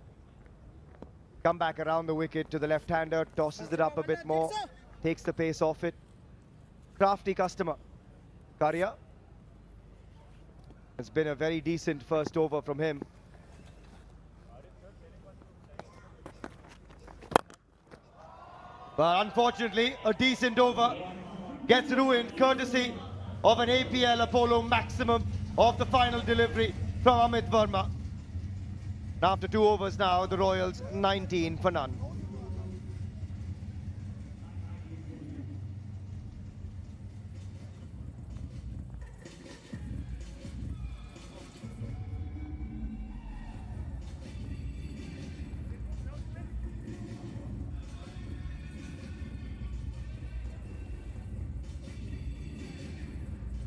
Come back around the wicket to the left-hander, tosses it up a bit more, takes the pace off it. Crafty customer, Karia. It's been a very decent first over from him. But unfortunately, a decent over gets ruined courtesy of an APL Apollo maximum of the final delivery from Amit Verma. After 2 overs now, the Royals 19 for none.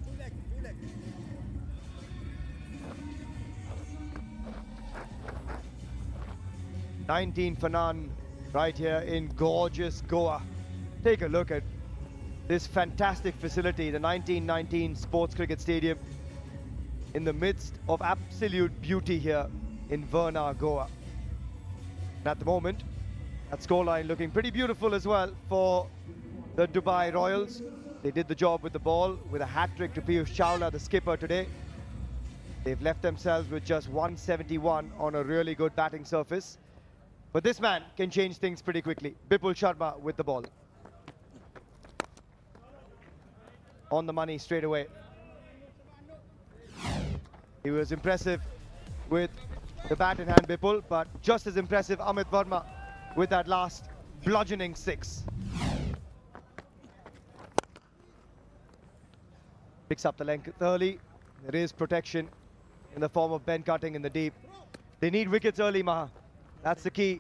Two leg. 19 for none right here in gorgeous Goa. Take a look at this fantastic facility, the 1919 Sports Cricket Stadium, in the midst of absolute beauty here in Verna, Goa. And at the moment, that scoreline looking pretty beautiful as well for the Dubai Royals. They did the job with the ball with a hat-trick to Piyush Chawla, the skipper today. They've left themselves with just 171 on a really good batting surface. But this man can change things pretty quickly. Bipul Sharma with the ball. On the money straight away. He was impressive with the bat in hand, Bipul, but just as impressive Amit Verma with that last bludgeoning 6. Picks up the length early. There is protection in the form of Ben cutting in the deep. They need wickets early, Maha. That's the key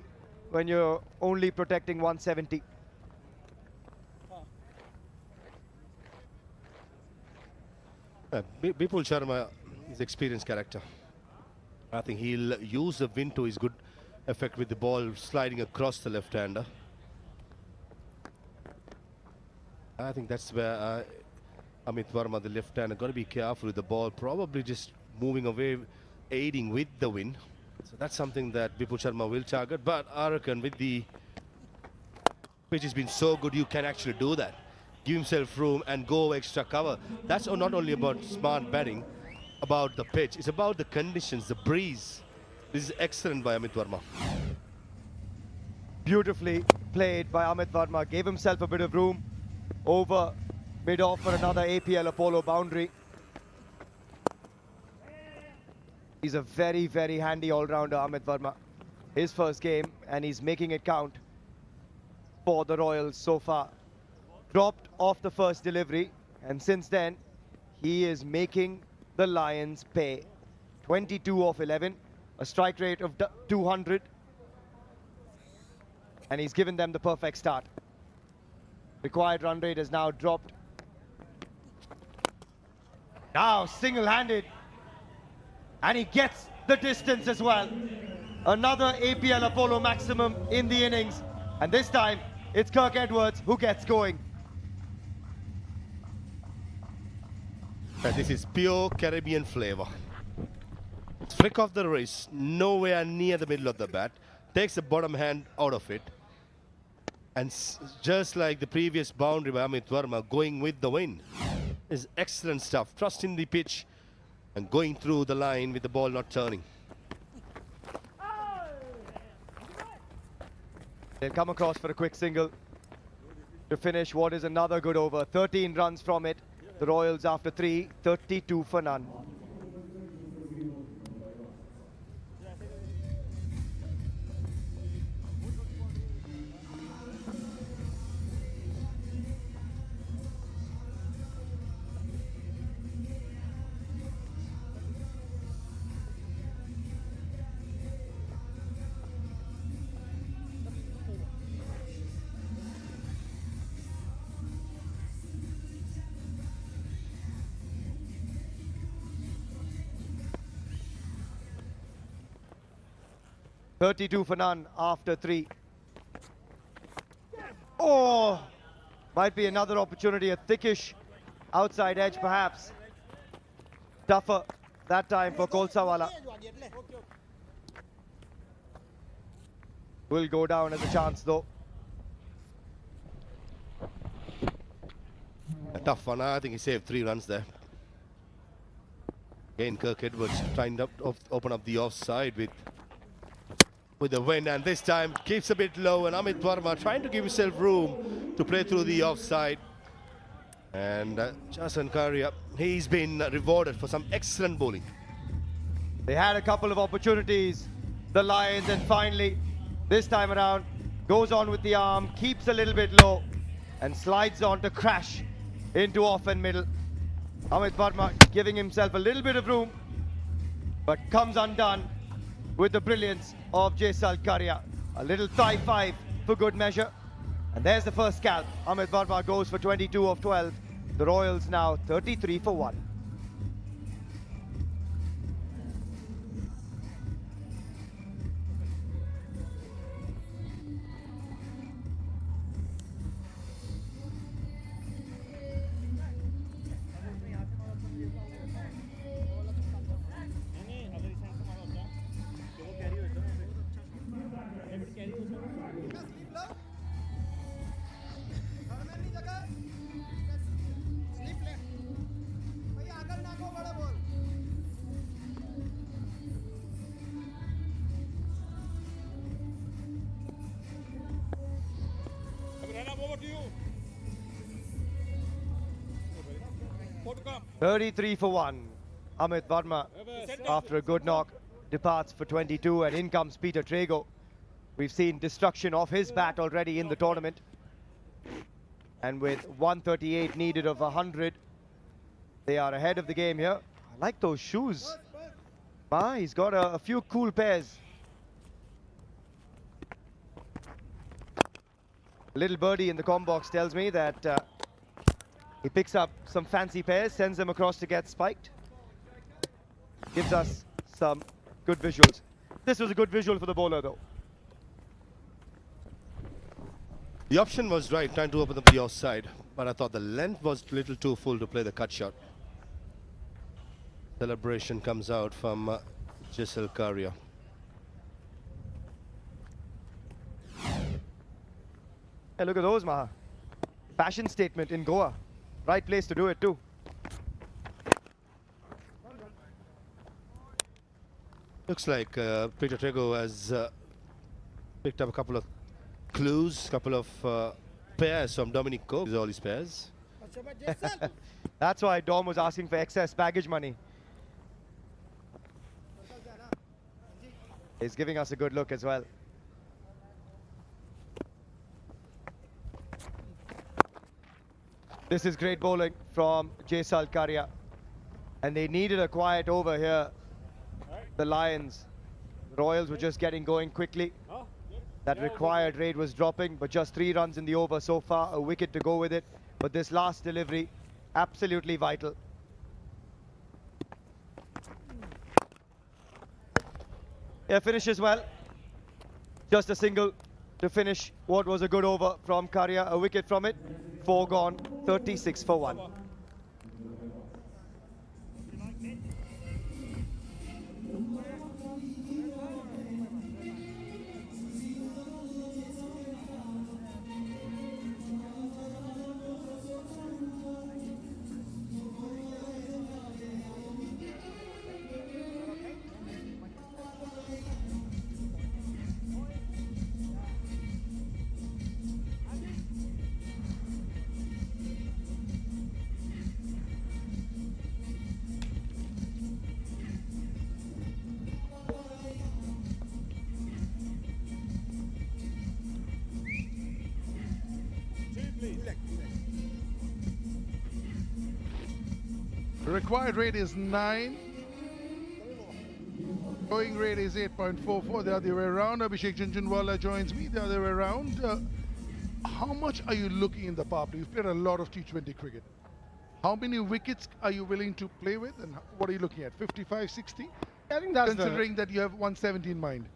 when you're only protecting 170. Bipul Sharma is experienced character. I think he'll use the wind to his good effect with the ball sliding across the left-hander. I think that's where Amit Verma, the left-hander, got to be careful with the ball, probably just moving away, aiding with the wind. So that's something that Bipul Sharma will target. But I reckon with the pitch has been so good, you can actually do that. Give himself room and go extra cover. That's not only about smart batting, about the pitch. It's about the conditions, the breeze. This is excellent by Amit Verma. Beautifully played by Amit Verma. Gave himself a bit of room over mid-off for another APL Apollo boundary. He's a very, very handy all-rounder, Amit Verma. His first game, and he's making it count for the Royals so far. Dropped off the first delivery, and since then, he is making the Lions pay. 22 of 11, a strike rate of 200, and he's given them the perfect start. Required run rate has now dropped. Now single-handed, and he gets the distance as well. Another APL Apollo maximum in the innings, and this time it's Kirk Edwards who gets going. And this is pure Caribbean flavor. Flick of the wrist, nowhere near the middle of the bat. Takes the bottom hand out of it. And just like the previous boundary by Amit Verma, going with the wind. Is excellent stuff. Trusting the pitch and going through the line with the ball not turning. They'll come across for a quick single to finish what is another good over. 13 runs from it. The Royals after 3, 32 for none. .32 for none after 3. Oh, might be another opportunity, a thickish outside edge perhaps. Tougher that time for Kolsawala. Will go down as a chance though. A tough one. I think he saved 3 runs there. Again, Kirk Edwards trying to open up the offside with the wind, and this time keeps a bit low, and Amit Verma trying to give himself room to play through the offside. And Jason Karia, he's been rewarded for some excellent bowling. They had a couple of opportunities the Lions, and finally, this time around, goes on with the arm, keeps a little bit low, and slides on to crash into off and middle. Amit Verma giving himself a little bit of room, but comes undone with the brilliance of Jaisal Karia. A little thigh five for good measure. And there's the first scalp. Amit Verma goes for 22 of 12. The Royals now 33 for 1. Over to you. 33 for 1. Amit Verma, after a good knock, departs for 22, and in comes Peter Trago. We've seen destruction of his bat already in the tournament. And with 138 needed of 100, they are ahead of the game here. I like those shoes. He's got a few cool pairs. Little birdie in the comm box tells me that he picks up some fancy pairs, sends them across to get spiked. Gives us some good visuals. This was a good visual for the bowler though. The option was right, trying to open up the offside, but I thought the length was a little too full to play the cut shot. Celebration comes out from Jaisal Karia. Hey, look at those, Maha. Fashion statement in Goa. Right place to do it too. Looks like Peter Trago has picked up a couple of clues, couple of pairs from Dominic Coe. These are all his pairs. That's why Dom was asking for excess baggage money. He's giving us a good look as well. This is great bowling from Jaisal Karia. And they needed a quiet over here. The Lions. The Royals were just getting going quickly. That required rate was dropping, but just 3 runs in the over so far. A wicket to go with it. But this last delivery, absolutely vital. Yeah, finishes well. Just a single to finish what was a good over from Karia. A wicket from it. 4 gone, 36 for 1. The required rate is 9. Going rate is 8.44. The other way around. Abhishek Jhunjhunwala joins me the other way around. How much are you looking in the power play? You've played a lot of T20 cricket. How many wickets are you willing to play with, and what are you looking at? 55, 60? I think that's considering that you have 170 in mind.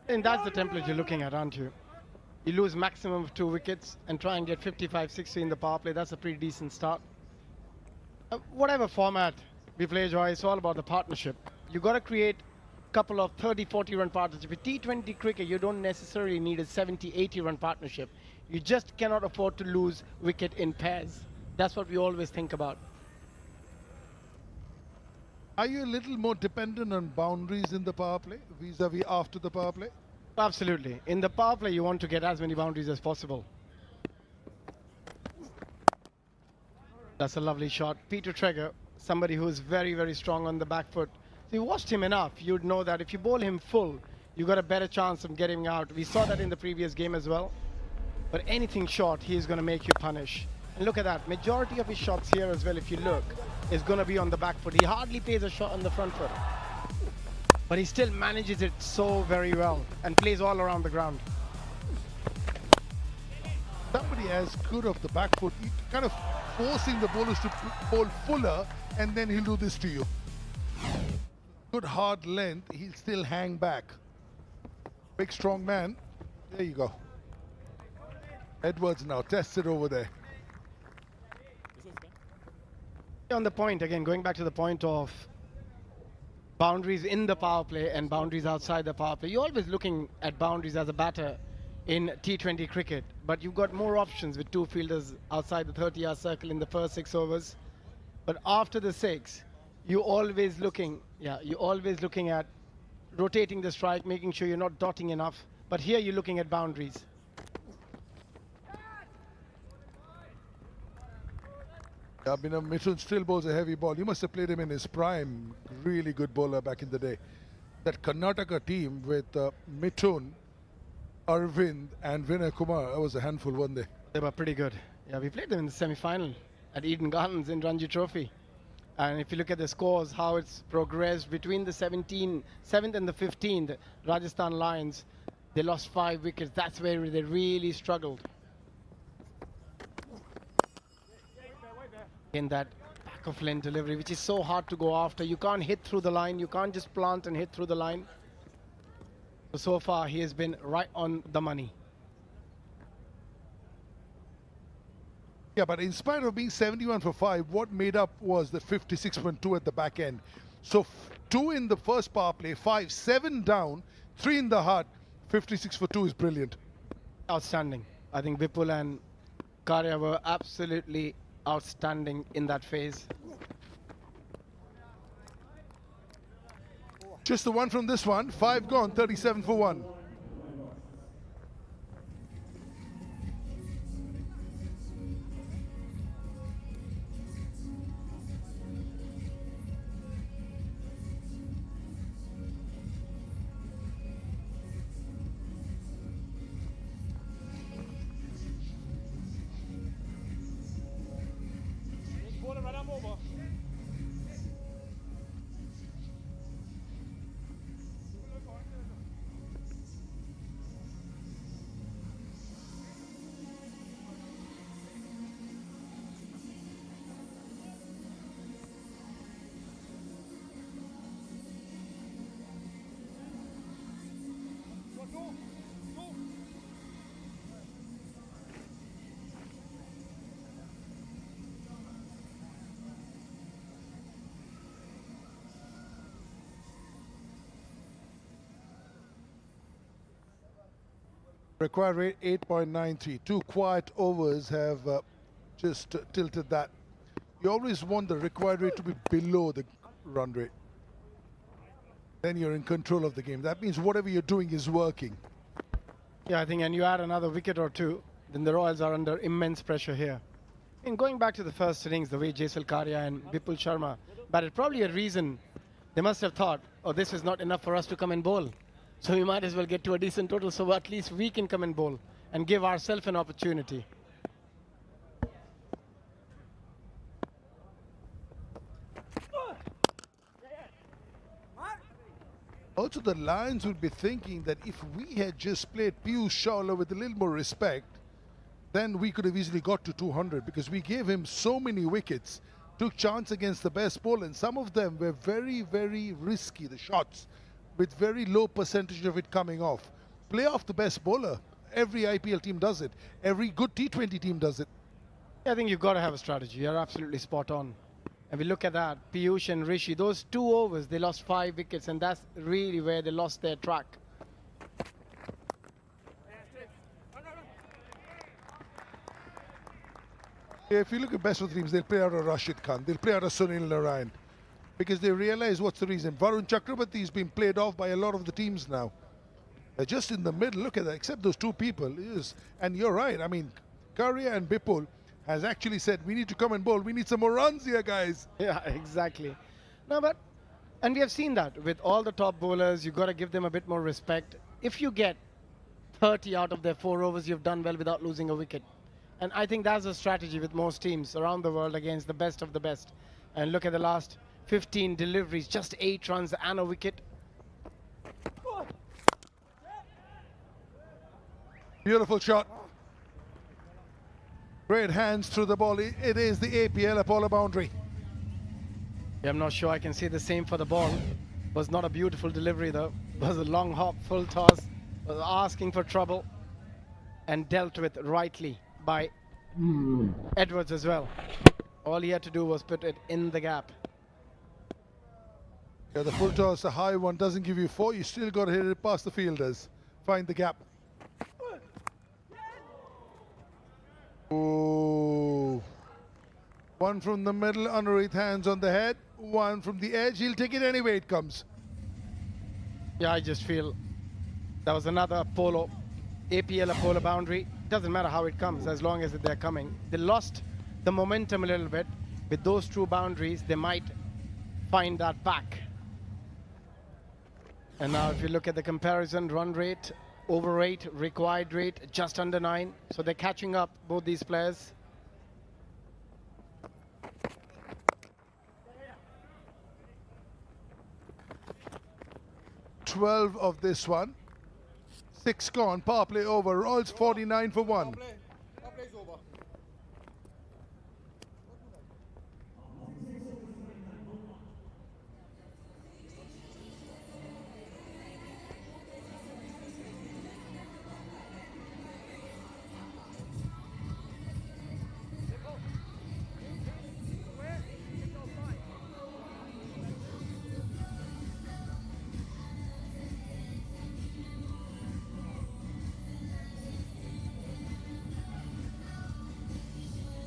And that's the template you're looking at, aren't you? You lose maximum of 2 wickets and try and get 55, 60 in the power play. That's a pretty decent start. Whatever format we play, Joy, it's all about the partnership. You got to create a couple of 30, 40 run partnerships. With T20 cricket, you don't necessarily need a 70, 80 run partnership. You just cannot afford to lose wicket in pairs. That's what we always think about. Are you a little more dependent on boundaries in the power play vis-a-vis after the power play? Absolutely. In the power play, you want to get as many boundaries as possible. That's a lovely shot. Peter Trago, somebody who is very, very strong on the back foot, If you watched him enough, you'd know that if you bowl him full, you got a better chance of getting out. We saw that in the previous game as well. But anything short, he's going to make you punish. And look at that. Majority of his shots here as well, if you look, is going to be on the back foot. He hardly plays a shot on the front foot. But he still manages it so very well and plays all around the ground. Somebody as good off the back foot, he kind of forcing the bowlers to bowl fuller, and then he'll do this to you. Good hard length, he'll still hang back. Big strong man. There you go. Edwards now tested over there. On the point, again, going back to the point of boundaries in the power play and boundaries outside the power play. You're always looking at boundaries as a batter in T20 cricket, but you've got more options with two fielders outside the 30-yard circle in the first 6 overs. But after the 6, you're always looking at rotating the strike, making sure you're not dotting enough. But here you're looking at boundaries. Abhinav Mithun still bowls a heavy ball. You must have played him in his prime. Really good bowler back in the day. That Karnataka team with Mithun, Arvind and Vinay Kumar, that was a handful one day. They were pretty good. Yeah, we played them in the semi-final at Eden Gardens in Ranji Trophy. And if you look at the scores, how it's progressed between the 7th and the 15th, Rajasthan Lions, they lost 5 wickets. That's where they really struggled. In that back of lane delivery, which is so hard to go after. You can't hit through the line. You can't just plant and hit through the line. So far, he has been right on the money. Yeah, but in spite of being 71 for 5, what made up was the 56.2 at the back end. So 2 in the first power play, 5, 7 down, 3 in the heart, 56 for 2 is brilliant. Outstanding. I think Vipul and Karya were absolutely outstanding in that phase. Just the one from this one, 5 gone, 37 for 1. Required rate 8.93. 2 quiet overs have just tilted that. You always want the required rate to be below the run rate. Then you're in control of the game. That means whatever you're doing is working. Yeah, I think, and you add another wicket or 2, then the Royals are under immense pressure here. And going back to the first innings, the way Jaisal Karya and Vipul Sharma batted, probably a reason they must have thought, oh, this is not enough for us to come and bowl. So we might as well get to a decent total, so at least we can come and bowl and give ourselves an opportunity. Also, the Lions would be thinking that if we had just played Piyush Chawla with a little more respect, then we could have easily got to 200 because we gave him so many wickets, took chance against the best bowler, and some of them were very, very risky, the shots, with very low percentage of it coming off. Play off the best bowler. Every IPL team does it. Every good T20 team does it. I think you've got to have a strategy. You're absolutely spot on. And we look at that, Piyush and Rishi, those 2 overs, they lost 5 wickets, and that's really where they lost their track. If you look at best of the teams, they'll play out of Rashid Khan, they'll play out of Sunil Narayan, because they realize what's the reason. Varun Chakrabarti has been played off by a lot of the teams now. They're just in the middle, look at that, except those 2 people. And you're right, I mean, Karya and Vipul has actually said, we need to come and bowl, we need some more runs here, guys. Yeah, exactly. No, but And we have seen that with all the top bowlers, you've got to give them a bit more respect. If you get 30 out of their 4 overs, you've done well without losing a wicket. And I think that's a strategy with most teams around the world against the best of the best. And look at the last 15 deliveries, just 8 runs and a wicket. Beautiful shot. Great hands through the ball. It is the APL Apollo boundary. Yeah, I'm not sure I can say the same for the ball. Was not a beautiful delivery though. Was a long hop, full toss. Was asking for trouble and dealt with rightly by Edwards as well. All he had to do was put it in the gap. Yeah, the full toss, the high one, doesn't give you 4. You still got to hit it past the fielders. Find the gap. Ooh. One from the middle, underneath, hands on the head. One from the edge. He'll take it anyway it comes. Yeah, I just feel that was another Apollo, APL Apollo boundary. Doesn't matter how it comes as long as they're coming. They lost the momentum a little bit. With those 2 boundaries, they might find that back. And now if you look at the comparison, run rate, over rate, required rate, just under 9. So they're catching up, both these players. $12 of this one. 6 gone, power play over. Royals 49 for 1.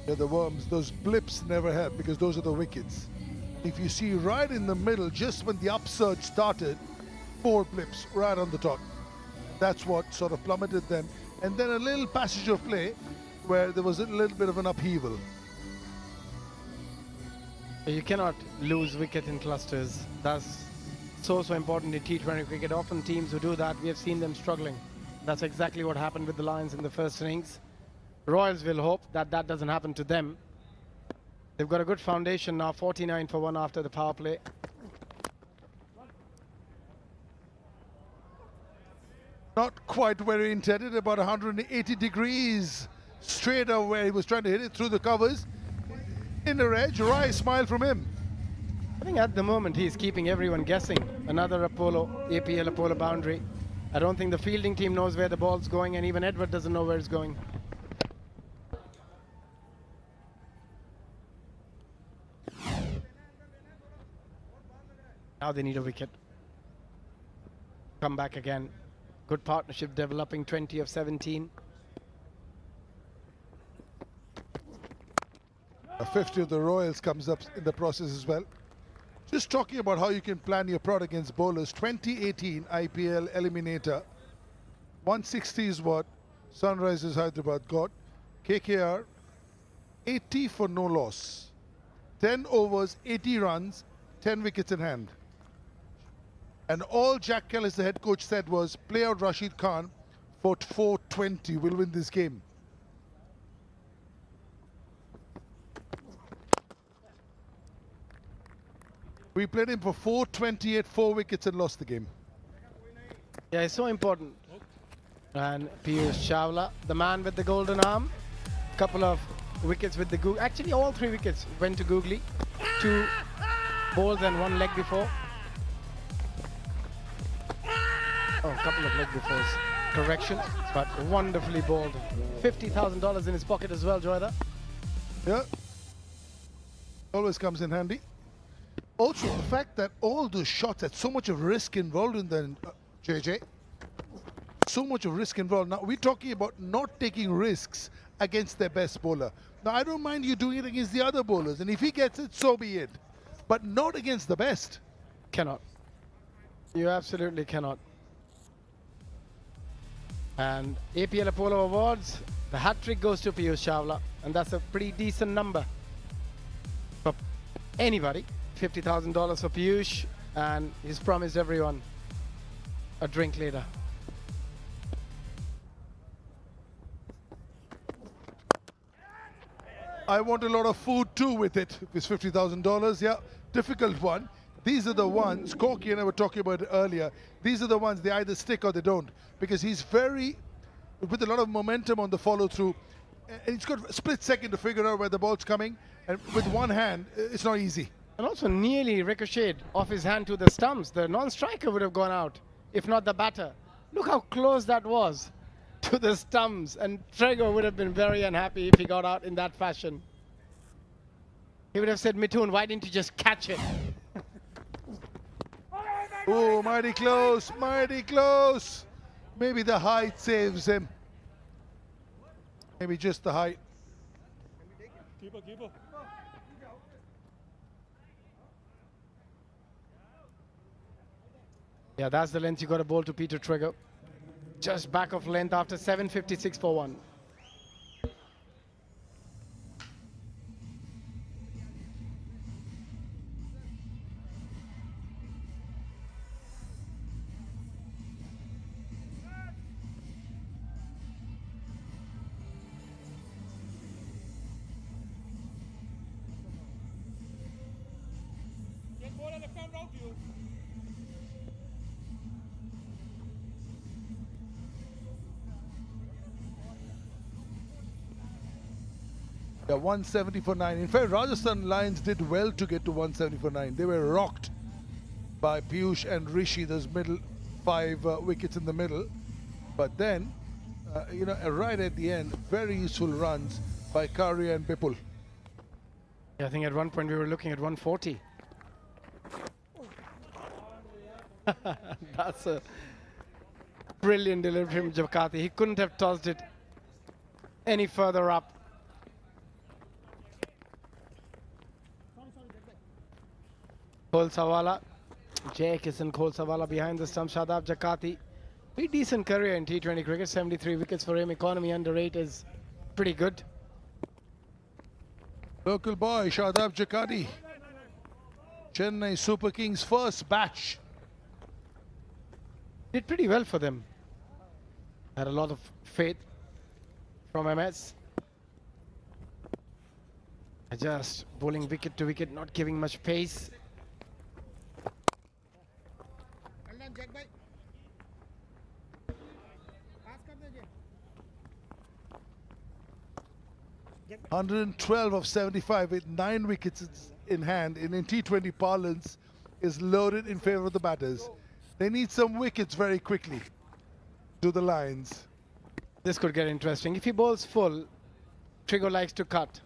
Yeah, the worms, those blips never had because those are the wickets. If you see right in the middle, just when the upsurge started, 4 blips right on the top. That's what sort of plummeted them. And then a little passage of play where there was a little bit of an upheaval. You cannot lose wicket in clusters. That's so important in T20 cricket. Often teams who do that, we have seen them struggling. That's exactly what happened with the Lions in the first innings. Royals will hope that that doesn't happen to them. They've got a good foundation now, 49 for 1 after the power play. Not quite where he intended, about 180 degrees straight up where he was trying to hit it through the covers. Inner edge, wry smile from him. I think at the moment he's keeping everyone guessing. Another Apollo, APL Apollo boundary. I don't think the fielding team knows where the ball's going, and even Edward doesn't know where it's going. Now they need a wicket. Come back again. Good partnership developing, 20 of 17. A 50 of the Royals comes up in the process as well. Just talking about how you can plan your prod against bowlers. 2018 IPL Eliminator. 160 is what Sunrisers Hyderabad got. KKR, 80 for no loss. 10 overs, 80 runs, 10 wickets in hand. And all Jack Kellis, the head coach, said was play out Rashid Khan for 420. We'll win this game. We played him for 428, 4 wickets and lost the game. Yeah, it's so important. And Piyush Chawla, the man with the golden arm. Couple of wickets with the googly. Actually, all 3 wickets went to googly. 2 bowls and 1 leg before. Oh, a couple of leg befores. Correction, but wonderfully bowled. $50,000 in his pocket as well, Joyda. Yeah. Always comes in handy. Also, the fact that all those shots had so much of risk involved in them, JJ. So much of risk involved. Now, we're talking about not taking risks against their best bowler. Now, I don't mind you doing it against the other bowlers, and if he gets it, so be it. But not against the best. Cannot. You absolutely cannot. And APL Apollo Awards, the hat-trick goes to Piyush Chawla, and that's a pretty decent number for anybody. $50,000 for Piyush, and he's promised everyone a drink later. I want a lot of food too with it. It's $50,000, yeah, difficult one. These are the ones, Corky and I were talking about it earlier, these are the ones, they either stick or they don't, because he's with a lot of momentum on the follow through, and he's got a split second to figure out where the ball's coming, and with one hand, it's not easy. And also nearly ricocheted off his hand to the stumps. The non-striker would have gone out, if not the batter. Look how close that was to the stumps, and Trego would have been very unhappy if he got out in that fashion. He would have said, Mithun, why didn't you just catch it? Oh, mighty close, mighty close. Maybe the height saves him. Maybe just the height. Keeper. Yeah, that's the length you got to bowl to Peter Trego. Just back of length after 7:56 for 1. Yeah, 170 for 9. In fact, Rajasthan Lions did well to get to 170 for 9. They were rocked by Piyush and Rishi, those middle 5 wickets in the middle. But then, right at the end, very useful runs by Karia and Bipul. Yeah, I think at one point we were looking at 140. That's a brilliant delivery from Jakati. He couldn't have tossed it any further up. Kholsawala, Jay Kishan Kholsawala behind the stump. Shadab Jakati, pretty decent career in T20 cricket. 73 wickets for him. Economy under 8 is pretty good. Local boy Shadab Jakati, Chennai Super Kings first batch. Did pretty well for them. Had a lot of faith from MS. Just bowling wicket to wicket, not giving much pace. 112 of 75 with 9 wickets in hand in T20 parlance is loaded in favor of the batters. They need some wickets very quickly to the Lions. This could get interesting. If he bowls full, Trego likes to cut.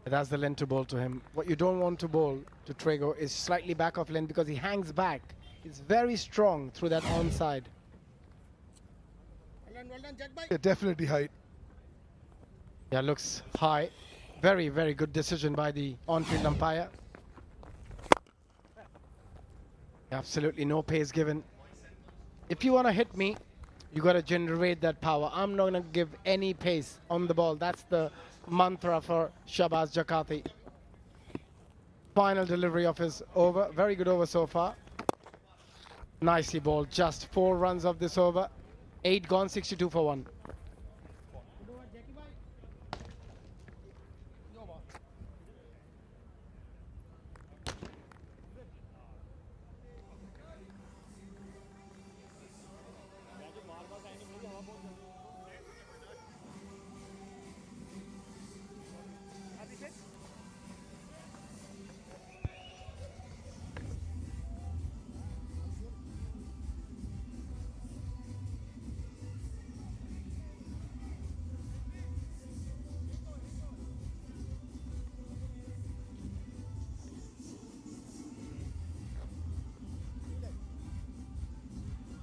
That's the length to bowl to him. What you don't want to bowl to Trego is slightly back of length because he hangs back. He's very strong through that onside. Yeah, definitely height. Yeah, looks high. Very, very good decision by the on-field umpire. Absolutely no pace given. If you want to hit me, you got to generate that power. I'm not going to give any pace on the ball. That's the mantra for Shahbaz Jakati. Final delivery of his over. Very good over so far. Nicely bowled. Just 4 runs of this over. 8 gone, 62 for 1.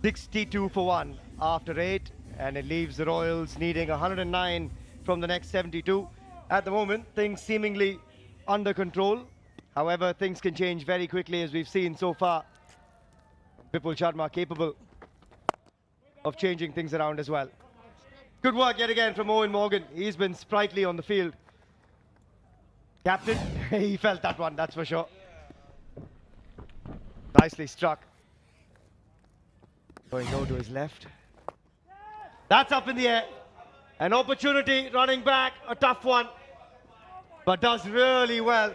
$62 for 1 after 8, and it leaves the Royals needing 109 from the next 72. At the moment, things seemingly under control. However, things can change very quickly, as we've seen so far. Vipul Sharma capable of changing things around as well. Good work yet again from Eoin Morgan. He's been sprightly on the field. Captain, he felt that one, that's for sure. Nicely struck. Going low to his left. That's up in the air. An opportunity running back, a tough one. But does really well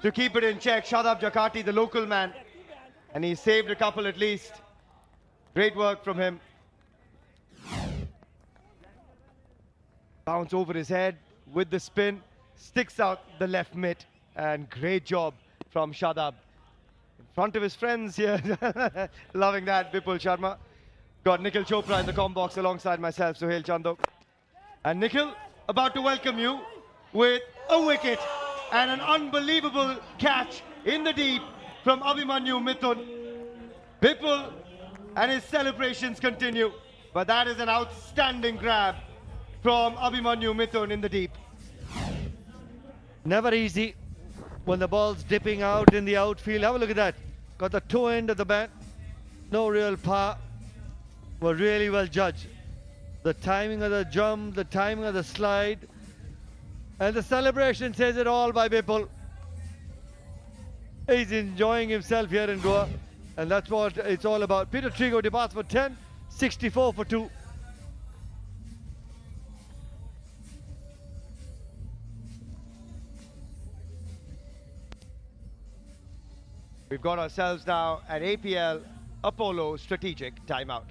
to keep it in check. Shadab Jakati, the local man. And he saved a couple at least. Great work from him. Bounce over his head with the spin. Sticks out the left mid. And great job from Shadab. In front of his friends here. Loving that, Vipul Sharma. Got Nikhil Chopra in the com box alongside myself, Suhail Chandok. And Nikhil, about to welcome you with a wicket and an unbelievable catch in the deep from Abhimanyu Mithun. Vipul and his celebrations continue, but that is an outstanding grab from Abhimanyu Mithun in the deep. Never easy when the ball's dipping out in the outfield. Have a look at that. Got the toe end of the bat. No real power. Were really well judged. The timing of the jump, the timing of the slide, and the celebration says it all by Vipul. He's enjoying himself here in Goa, and that's what it's all about. Peter Trigo departs for 10, 64 for 2. We've got ourselves now an APL Apollo strategic timeout.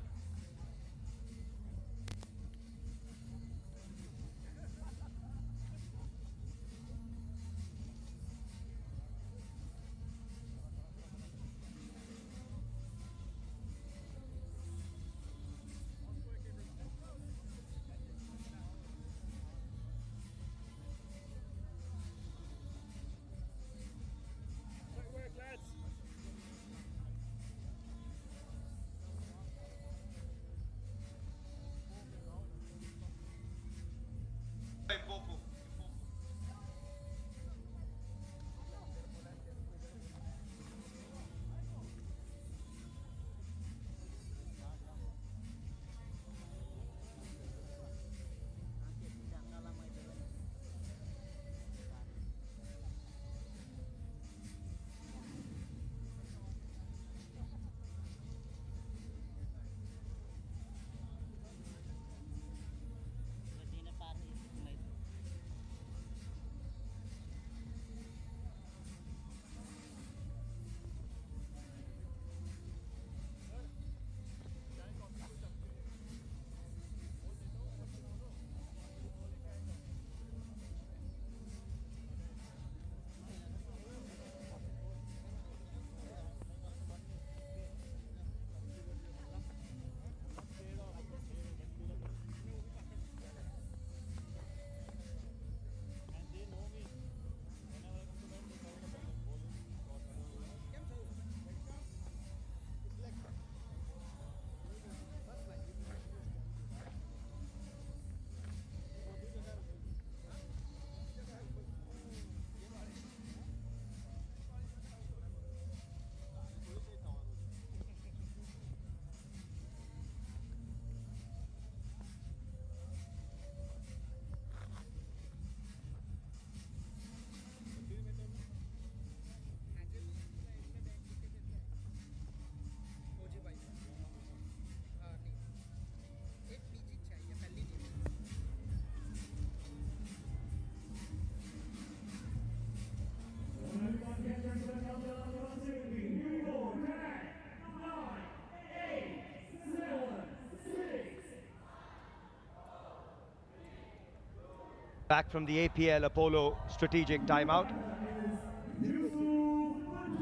Back from the APL Apollo strategic timeout.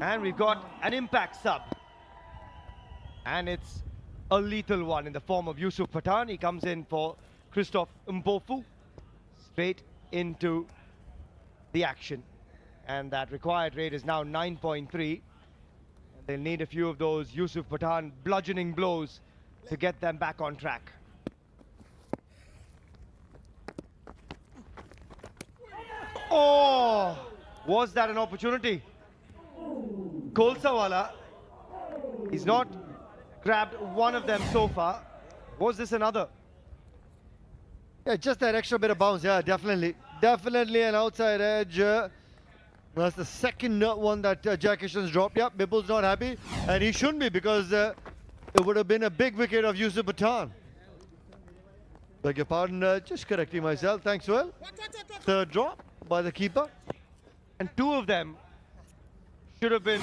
And we've got an impact sub. And it's a lethal one in the form of Yusuf Pathan. He comes in for Christoph Mpofu. Straight into the action. And that required rate is now 9.3. They'll need a few of those Yusuf Pathan bludgeoning blows to get them back on track. Oh, was that an opportunity? Kolsawala, he's not grabbed one of them so far. Was this another? Yeah, just that extra bit of bounce. Yeah, definitely. Definitely an outside edge. That's the second one that Jack Kishan's dropped. Yeah, Bipul's not happy, and he shouldn't be, because it would have been a big wicket of Yusuf Pathan. Beg your pardon, just correcting myself. Thanks, Will. Third drop by the keeper. And two of them should have been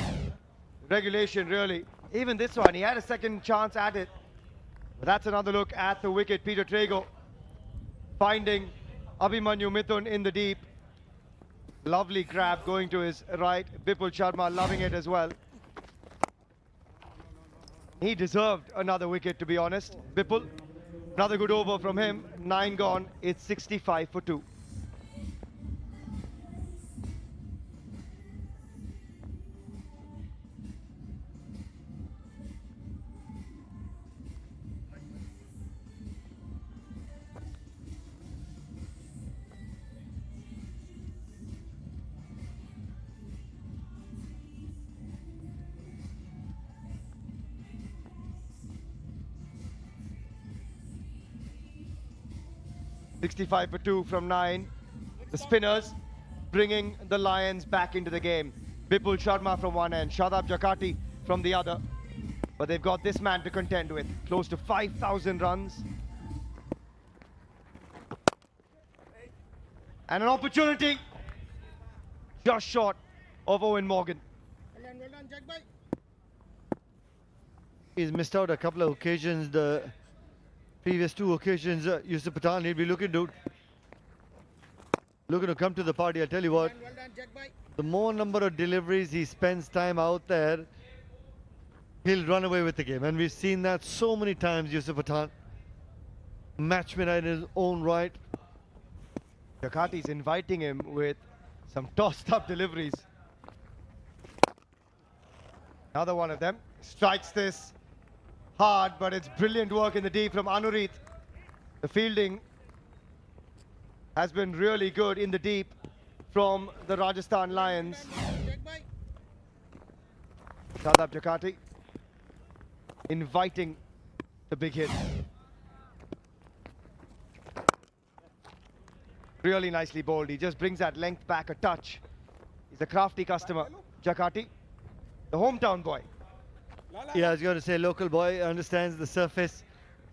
regulation, really. Even this one, he had a second chance at it. But that's another look at the wicket. Peter Trago finding Abhimanyu Mithun in the deep. Lovely grab going to his right. Bipul Sharma loving it as well. He deserved another wicket, to be honest. Bipul, another good over from him. 9 gone. It's 65 for 2. $65 for 2 from 9. The spinners bringing the Lions back into the game. Bipul Sharma from one end, Shadab Jakati from the other. But they've got this man to contend with. Close to 5,000 runs. And an opportunity just short of Owen Morgan. He's missed out a couple of occasions. The previous 2 occasions, Yusuf Pathan, he'll be looking to come to the party. I tell you what, the more number of deliveries he spends time out there, he'll run away with the game. And we've seen that so many times, Yusuf Pathan. Match winner in his own right. Jakati's inviting him with some tossed up deliveries. Another one of them. Strikes this hard, but it's brilliant work in the deep from Anurit. The fielding has been really good in the deep from the Rajasthan Lions. Shadab Jakati inviting the big hit. Really nicely bowled. He just brings that length back a touch. He's a crafty customer. Jakati, the hometown boy. Yeah, I was going to say, local boy, understands the surface,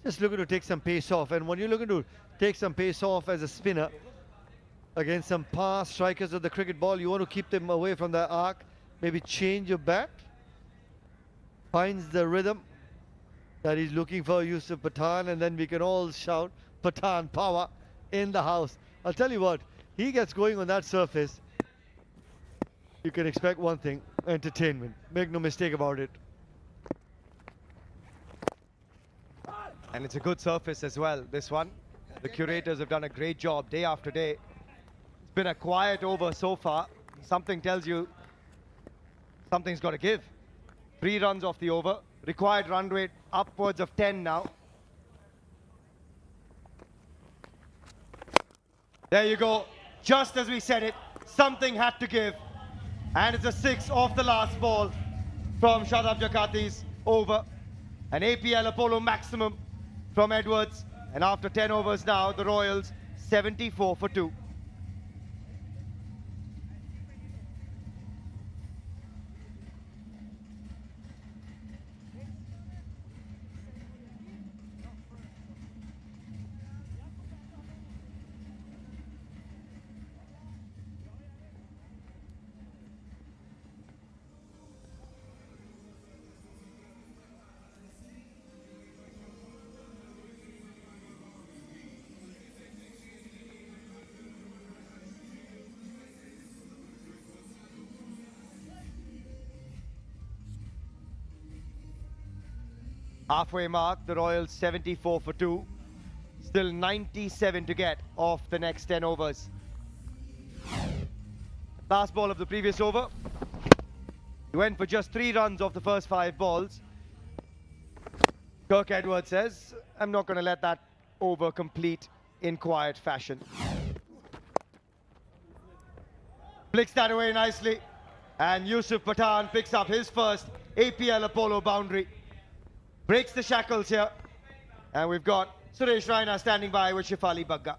just looking to take some pace off. And when you're looking to take some pace off as a spinner against some fast strikers of the cricket ball, you want to keep them away from the arc, maybe change your bat. Finds the rhythm that he's looking for, Yusuf Pathan, and then we can all shout Pathan power in the house. I'll tell you what, he gets going on that surface, you can expect one thing, entertainment. Make no mistake about it. And it's a good surface as well, this one. The curators have done a great job day after day. It's been a quiet over so far. Something tells you something's got to give. 3 runs off the over. Required run rate upwards of 10 now. There you go. Just as we said it, something had to give. And it's a 6 off the last ball from Shadab Jakati's over. An APL Apollo maximum from Edwards. And after 10 overs now, the Royals 74 for 2. Halfway mark, the Royals 74 for 2. Still 97 to get off the next 10 overs. Last ball of the previous over. He went for just 3 runs off the first 5 balls. Kirk Edwards says, I'm not going to let that over complete in quiet fashion. Flicks that away nicely. And Yusuf Pathan picks up his first APL Apollo boundary. Breaks the shackles here. And we've got Suresh Raina standing by with Shefali Bagga.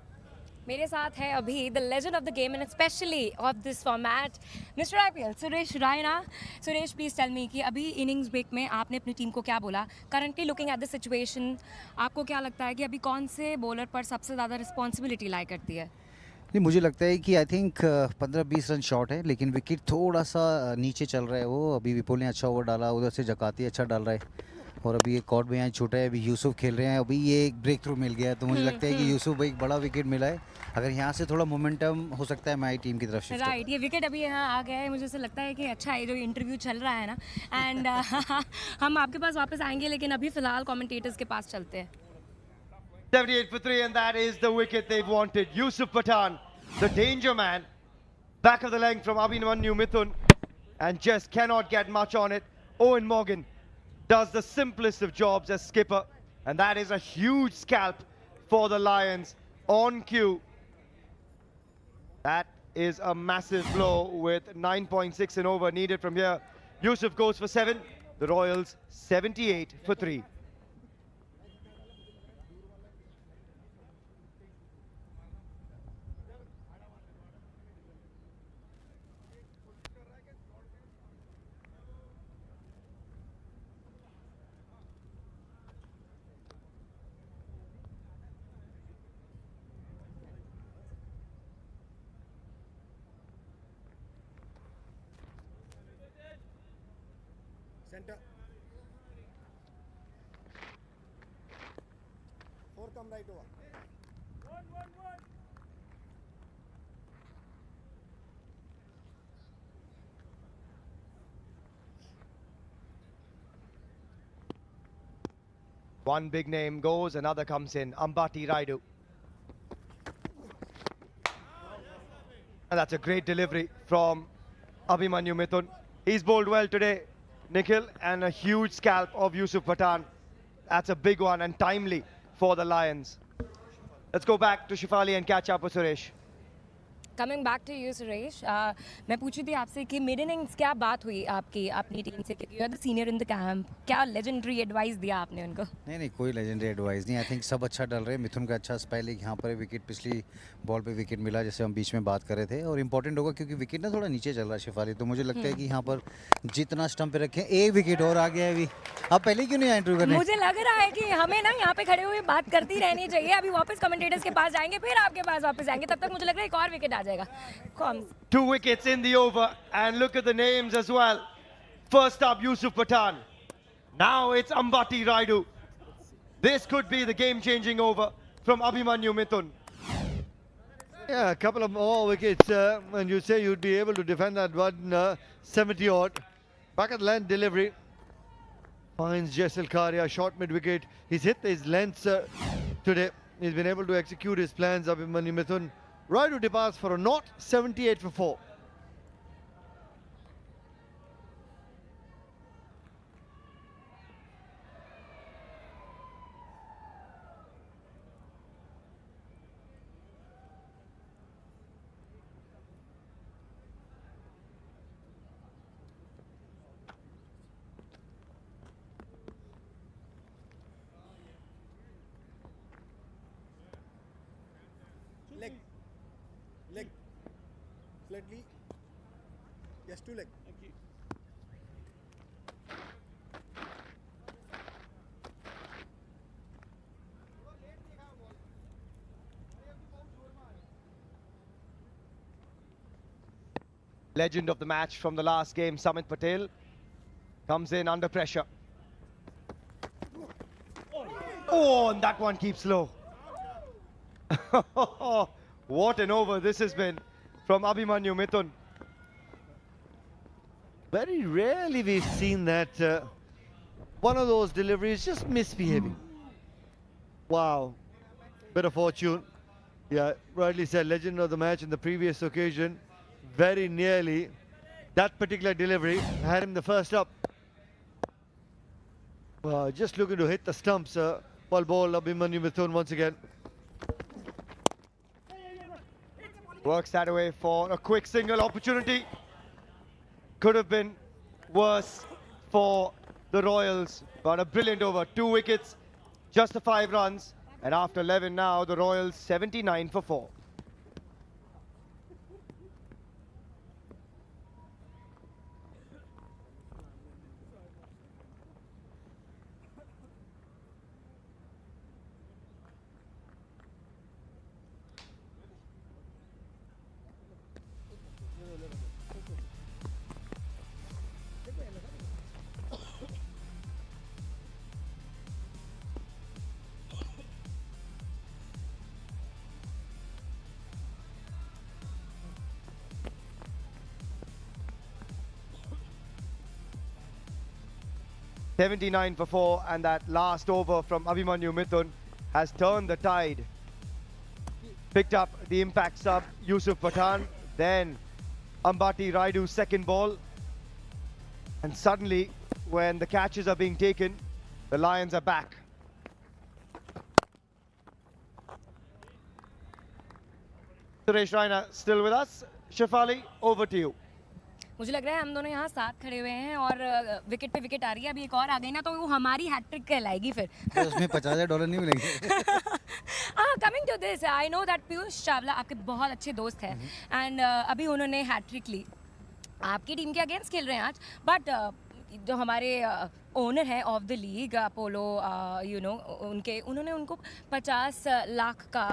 मेरे साथ है अभी the legend of the game and especially of this format, Mr. IPL, Suresh Raina. Suresh, please tell me कि अभी innings break में आपने अपनी team को क्या बोला? Currently looking at the situation, आपको क्या लगता है कि अभी कौन से बॉलर पर सबसे ज़्यादा रिस्पॉन्सिबिलिटी लाई करती है? नहीं, मुझे लगता है कि आई थिंक 15-20 रन शॉर्ट है, लेकिन विकेट थोड़ा सा नीचे चल रहा है वो। अभी विपुल ने अच्छा ओवर डाला, उधर से जकाती अच्छा डाल रहा है, और अभी एक कॉर्ड में यहाँ छूटा है, अभी यूसुफ खेल रहे हैं, अभी ये एक ब्रेक थ्रू मिल गया है, तो मुझे लगता है कि यूसुफ भाई एक बड़ा विकेट मिला है। अगर यहाँ से थोड़ा मोमेंटम हो सकता है हमारी टीम की तरफ से। राइट, ये विकेट अभी यहाँ आ गया है, मुझे ऐसा लगता है कि अच्छा है जो इंटरव्यू चल रहा है ना, एंड हम आपके पास वापस आएंगे, लेकिन अभी फिलहाल कमेंटेटर्स के पास चलते हैं। 78 for 3, and that is the wicket they've wanted. Yusuf Pathan, the danger man, back of the leg from Abhimanyu Mithun, and just cannot get much on it. Owen Morgan does the simplest of jobs as skipper, and that is a huge scalp for the Lions on cue. That is a massive blow with 9.6 and over needed from here. Yusuf goes for 7, the Royals 78 for 3. Center. 4 come right over. 1. One big name goes, another comes in. Ambati Raidu. And that's a great delivery from Abhimanyu Mithun. He's bowled well today, Nikhil, and a huge scalp of Yusuf Pathan. That's a big one and timely for the Lions. Let's go back to Shifali and catch up with Suresh. Coming back to you Suresh, मैं पूछी थी आपसे कि mid innings क्या बात हुई आपकी अपनी टीम से, क्योंकि you are the senior in the camp, क्या लेजेंडरी एडवाइस दिया आपने उनको? नहीं, कोई लेजेंडरी एडवाइस नहीं। आई थिंक सब अच्छा डल रहे हैं। मिथुन का अच्छा स्पेल है, यहाँ पर विकेट पिछली बॉल पे विकेट मिला, जैसे हम बीच में बात कर रहे थे, और इंपॉर्टेंट होगा क्योंकि विकेट ना थोड़ा नीचे चल रहा है शिफाली, तो मुझे लगता है कि यहाँ पर जितना स्टंप पे रखें, एक विकेट और आ गया है अभी। आप पहले क्यों नहीं इंटरव्यू करने? मुझे लग रहा है कि हमें ना यहाँ पे खड़े हुए बात करती रहनी चाहिए। अभी वापस कमेंटेटर्स के पास जाएंगे, फिर आपके पास वापस आएंगे, तब तक मुझे लग रहा है एक और विकेट आ जाएगा। 2 wickets in the over, and look at the names as well. First up, Yusuf Pathan. Now it's Ambati Raidu. This could be the game-changing over from Abhimanyu Mithun. Yeah, a couple of more wickets, and you say you'd be able to defend that one 70 odd. Back at land delivery. Finds Jaisal Karia, short mid-wicket. He's hit his lengths today. He's been able to execute his plans, Abhimanyu Mithun. Raidu departs for a not 78 for 4. Leg. Slightly. Yes, 2 leg. Thank you. Legend of the match from the last game, Samit Patel, comes in under pressure. Oh, and that one keeps low. What an over this has been from Abhimanyu Mithun. Very rarely we've seen that one of those deliveries just misbehaving. Wow, bit of fortune. Yeah, rightly said, legend of the match in the previous occasion. Very nearly that particular delivery had him the first up. Just looking to hit the stumps. Ball Abhimanyu Mithun once again. Works that away for a quick single opportunity. Could have been worse for the Royals, but a brilliant over. 2 wickets, just the 5 runs, and after 11 now, the Royals 79 for 4. 79 for 4, and that last over from Abhimanyu Mithun has turned the tide. Picked up the impact sub, Yusuf Pathan, then Ambati Raidu's second ball. And suddenly, when the catches are being taken, the Lions are back. Suresh Raina still with us. Shefali, over to you. मुझे लग रहा है हम दोनों यहाँ साथ खड़े हुए हैं और विकेट पे विकेट आ रही है, अभी एक और आ गई ना तो वो हमारी हैट्रिक कहलाएगी फिर। तो उसमें $50,000 नहीं मिलेंगे। Coming to this, I know that Piyush Chawla आपके बहुत अच्छे दोस्त हैं एंड अभी उन्होंने हैट्रिक ली, आपकी टीम के अगेंस्ट खेल रहे हैं आज, बट जो हमारे ओनर है of the league Apollo, you know, उन्होंने उनको 50 लाख का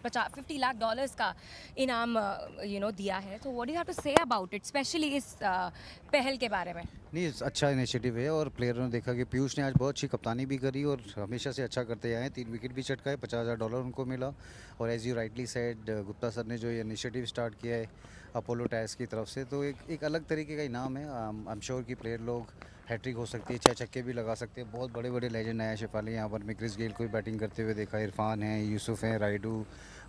$50 लाख का इनाम यू नो दिया है। तो what do you have to say about it, especially इस पहल के बारे में? नहीं, अच्छा इनिशिएटिव है और प्लेयरों ने देखा कि पीयूष ने आज बहुत अच्छी कप्तानी भी करी और हमेशा से अच्छा करते आए हैं। 3 विकेट भी चटकाए, $50,000 उनको मिला। और as you rightly said, Gupta sir ने जो ये इनिशिएटिव स्टार्ट किया है अपोलो टायर्स की तरफ से, तो एक अलग तरीके का इनाम है। आई एम श्योर कि प्लेयर लोग हैट्रिक हो सकती है, 6 छक्के भी लगा सकते हैं। बहुत बड़े बड़े लेजेंड आए हैं शेफाली यहाँ पर, मिक्रिस गेल को भी बैटिंग करते हुए देखा, इरफान है, यूसुफ हैं, राइडू,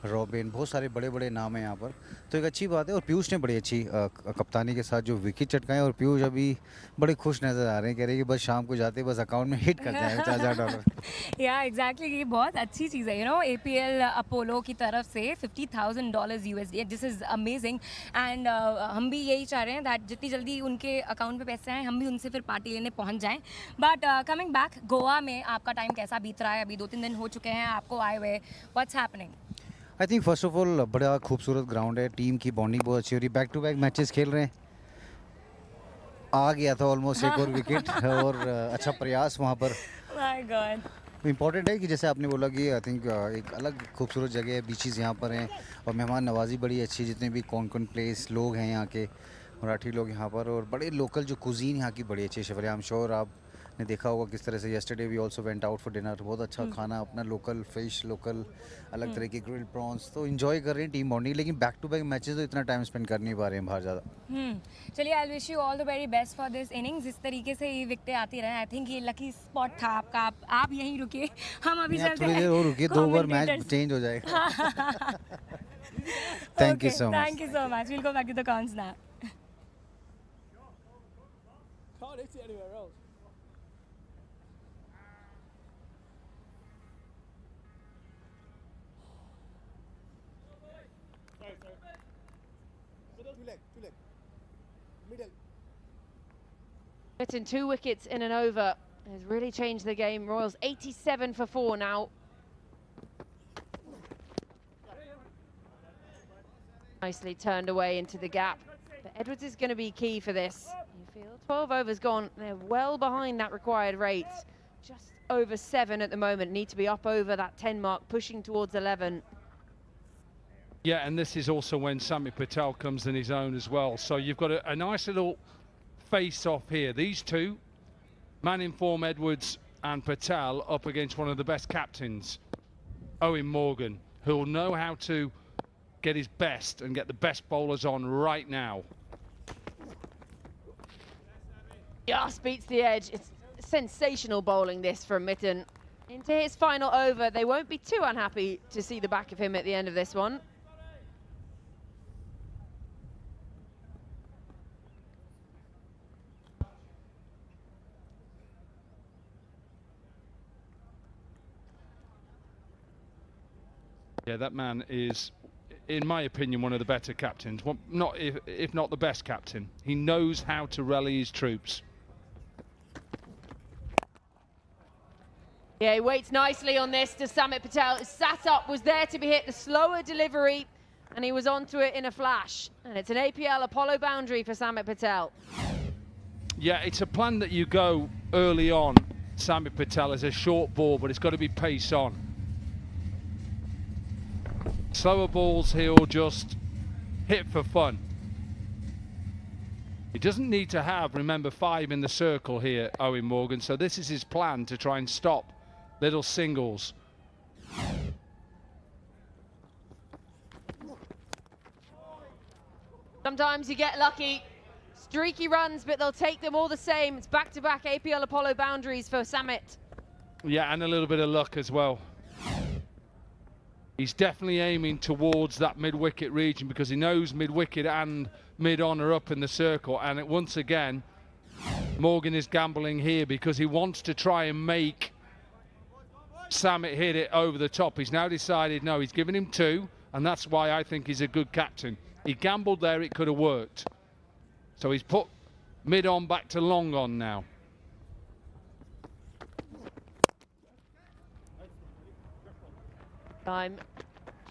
रॉबिन, बहुत सारे बड़े बड़े नाम हैं यहाँ पर, तो एक अच्छी बात है। और पीयूष ने बड़ी अच्छी कप्तानी के साथ जो विकेट चटकाए, और पीयूष अभी बड़े खुश नज़र आ रहे हैं, कह रहे हैं कि बस शाम को जाते बस अकाउंट में हिट कर जाए $50,000। या एग्जैक्टली, ये बहुत अच्छी चीज़ है, यू नो, APL अपोलो की तरफ से $50,000 USD, this is amazing. And हम भी यही चाह रहे हैं दैट जितनी जल्दी उनके अकाउंट में पैसे आए हम भी उनसे फिर पार्टी लेने पहुँच जाएँ। बट कमिंग बैक, गोवा में आपका टाइम कैसा बीत रहा है? अभी 2-3 दिन हो चुके हैं आपको आए हुए, what's happening? I think first of all बड़ा खूबसूरत ग्राउंड है, टीम की बॉन्डिंग बहुत अच्छी हो रही है, बैक टू बैक मैचेस खेल रहे हैं। आ गया था ऑलमोस्ट एक और विकेट और अच्छा प्रयास वहाँ पर। My God. इम्पॉर्टेंट है कि जैसे आपने बोला कि आई थिंक एक अलग खूबसूरत जगह है, बीचेस यहाँ पर हैं और मेहमान नवाजी बड़ी अच्छी, जितने भी कौन प्लेस लोग हैं यहाँ के, मराठी लोग यहाँ पर, और बड़े लोकल जो कुजीन यहाँ की बड़ी अच्छी है। आई एम श्योर आपने देखा होगा किस तरह से yesterday we also went out for dinner, बहुत अच्छा खाना, अपना लोकल फिश, लोकल अलग तरह के ग्रिल्ड प्रॉन्स, तो इन्जॉय कर रहे हैं टीम बॉन्डिंग। लेकिन बैक टू बैक मैचेस तो इतना टाइम स्पेंड कर नहीं पा रहे हैं बाहर ज़्यादा। चलिए, I wish you all the very best for this innings. इस तरीके से ये विकेटें आती रहे, आई थिंक ये लकी स्पॉट था आपका। आप यहीं रुकिए, हम अभी चलते हैं। थोड़ी देर और रुकिए, 2 ओवर मैच चेंज हो जाएगा। Thank you so much. Thank you so much. Will go back to the cons now. Can't hit it anywhere else. Two leg. Middle. Getting 2 wickets in an over has really changed the game. Royals 87 for 4 now. Nicely turned away into the gap. But Edwards is going to be key for this. You feel 12 overs gone. They're well behind that required rate. Just over 7 at the moment. Need to be up over that 10 mark, pushing towards 11. Yeah, and this is also when Sami Patel comes in his own as well. So you've got a nice little face-off here. These two, man in form Edwards and Patel, up against one of the best captains, Owen Morgan, who will know how to get his best and get the best bowlers on right now. Just beats the edge. It's sensational bowling this from Mitten. Into his final over. They won't be too unhappy to see the back of him at the end of this one. Yeah, that man is, in my opinion, one of the better captains. Well, not if not the best captain. He knows how to rally his troops. Yeah, he waits nicely on this to Samit Patel. Sat up, was there to be hit, the slower delivery, and he was onto it in a flash. And it's an APL Apollo boundary for Samit Patel. Yeah, it's a plan that you go early on, Samit Patel, as a short ball, but it's got to be pace on. Slower balls he'll just hit for fun. He doesn't need to have, remember, 5 in the circle here, Owen Morgan, so this is his plan to try and stop little singles. Sometimes you get lucky, Streaky runs, but they'll take them all the same. It's back-to-back APL Apollo boundaries for Samit. Yeah, and a little bit of luck as well. He's definitely aiming towards that mid-wicket region because he knows mid-wicket and mid-on are up in the circle. And once again, Morgan is gambling here because he wants to try and make Samit hit it over the top. He's now decided, no, he's given him 2, and that's why I think he's a good captain. He gambled there, it could have worked. So he's put mid-on back to long-on now. Time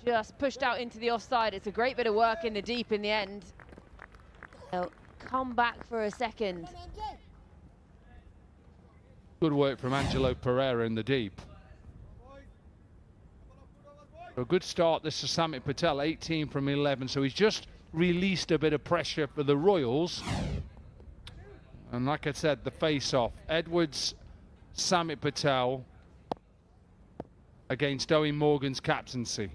just pushed out into the offside. It's a great bit of work in the deep in the end. They'll come back for a second. Good work from Angelo Pereira in the deep. A good start this is Samit Patel, 18 from 11, so he's just released a bit of pressure for the Royals. And like I said, the face-off. Edwards, Samit Patel against Owen Morgan's captaincy.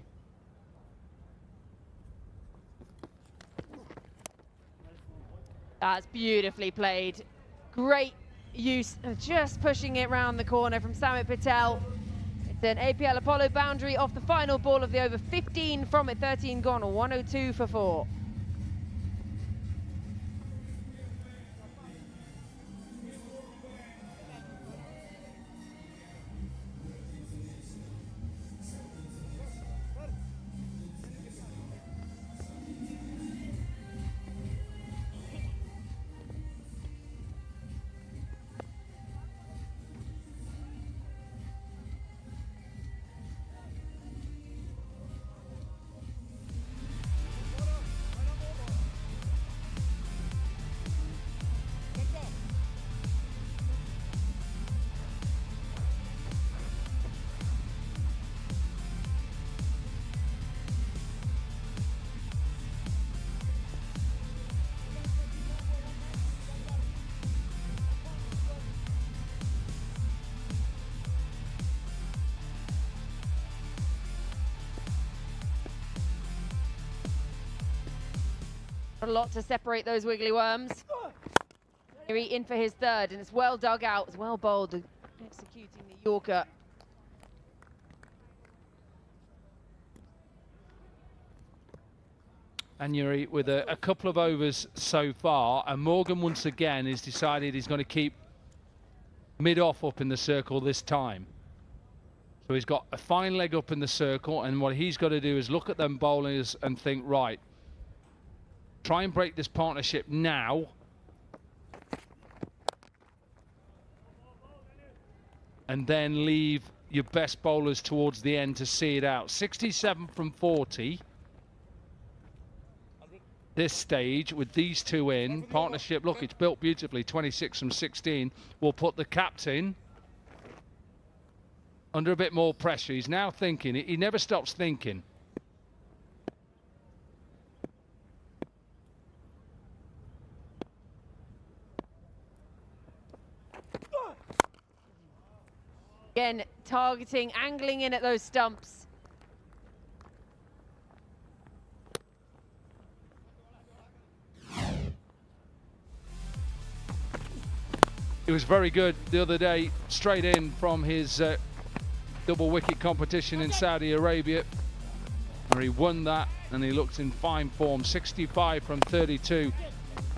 That's beautifully played. Great use, just pushing it round the corner from Samit Patel. It's an APL Apollo boundary off the final ball of the over. 15 from it, 13 gone, 102 for 4. A lot to separate those wiggly worms. Here he in for his third, and it's well dug out, it's well bowled, executing the Yorker. And Yuri with a couple of overs so far, and Morgan once again has decided he's going to keep mid-off up in the circle this time. So he's got a fine leg up in the circle, and what he's got to do is look at them bowlers and think, right, try and break this partnership now. And then leave your best bowlers towards the end to see it out. 67 from 40. This stage with these two in. Partnership, look, it's built beautifully. 26 from 16 will put the captain under a bit more pressure. He's now thinking. He never stops thinking. Again, targeting, angling in at those stumps. It was very good the other day, straight in from his double wicket competition in Saudi Arabia, where he won that and he looked in fine form. 65 from 32.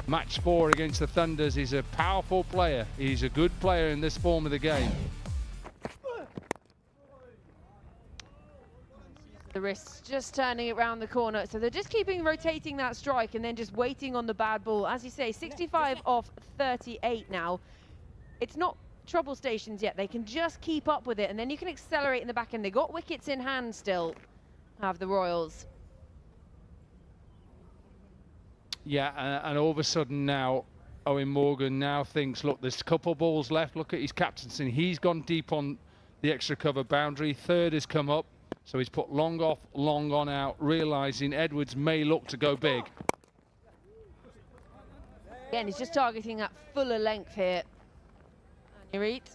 Match 4 against the Thunders. He's a powerful player. He's a good player in this form of the game. The wrists just turning it round the corner. So they're just keeping rotating that strike and then just waiting on the bad ball. As you say, 65 off 38 now. It's not trouble stations yet. They can just keep up with it, and then you can accelerate in the back end. They got wickets in hand still, have the Royals. Yeah, and all of a sudden now, Owen Morgan now thinks, look, there's a couple of balls left. Look at his captaincy. He's gone deep on the extra cover boundary. Third has come up. So he's put long off, long on out, realising Edwards may look to go big. Again, he's just targeting that fuller length here. And you eat.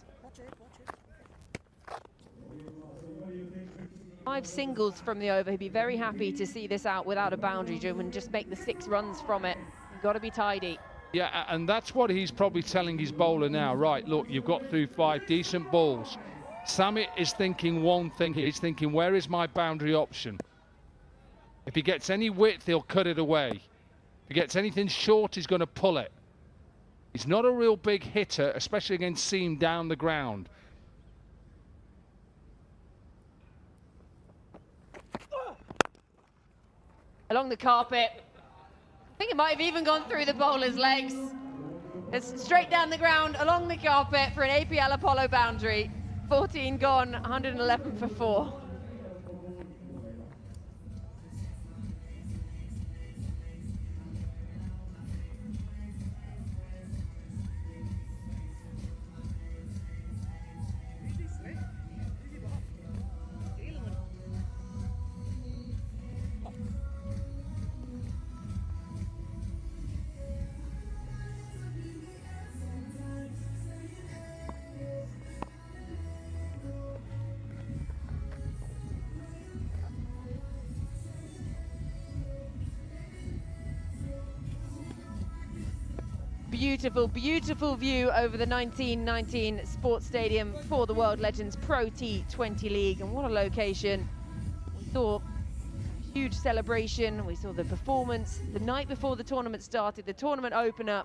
5 singles from the over. He'd be very happy to see this out without a boundary, Jim, and just make the 6 runs from it. You've got to be tidy. Yeah, and that's what he's probably telling his bowler now. Right, look, you've got through 5 decent balls. Samit is thinking one thing here. He's thinking, where is my boundary option? If he gets any width, he'll cut it away. If he gets anything short, he's going to pull it. He's not a real big hitter, especially against seam down the ground. Along the carpet. I think it might have even gone through the bowler's legs. It's straight down the ground, along the carpet for an APL Apollo boundary. 14 gone, 111 for 4. Beautiful, beautiful view over the 1919 Sports Stadium for the World Legends Pro T20 League. And what a location. We saw a huge celebration. We saw the performance the night before the tournament started, the tournament opener,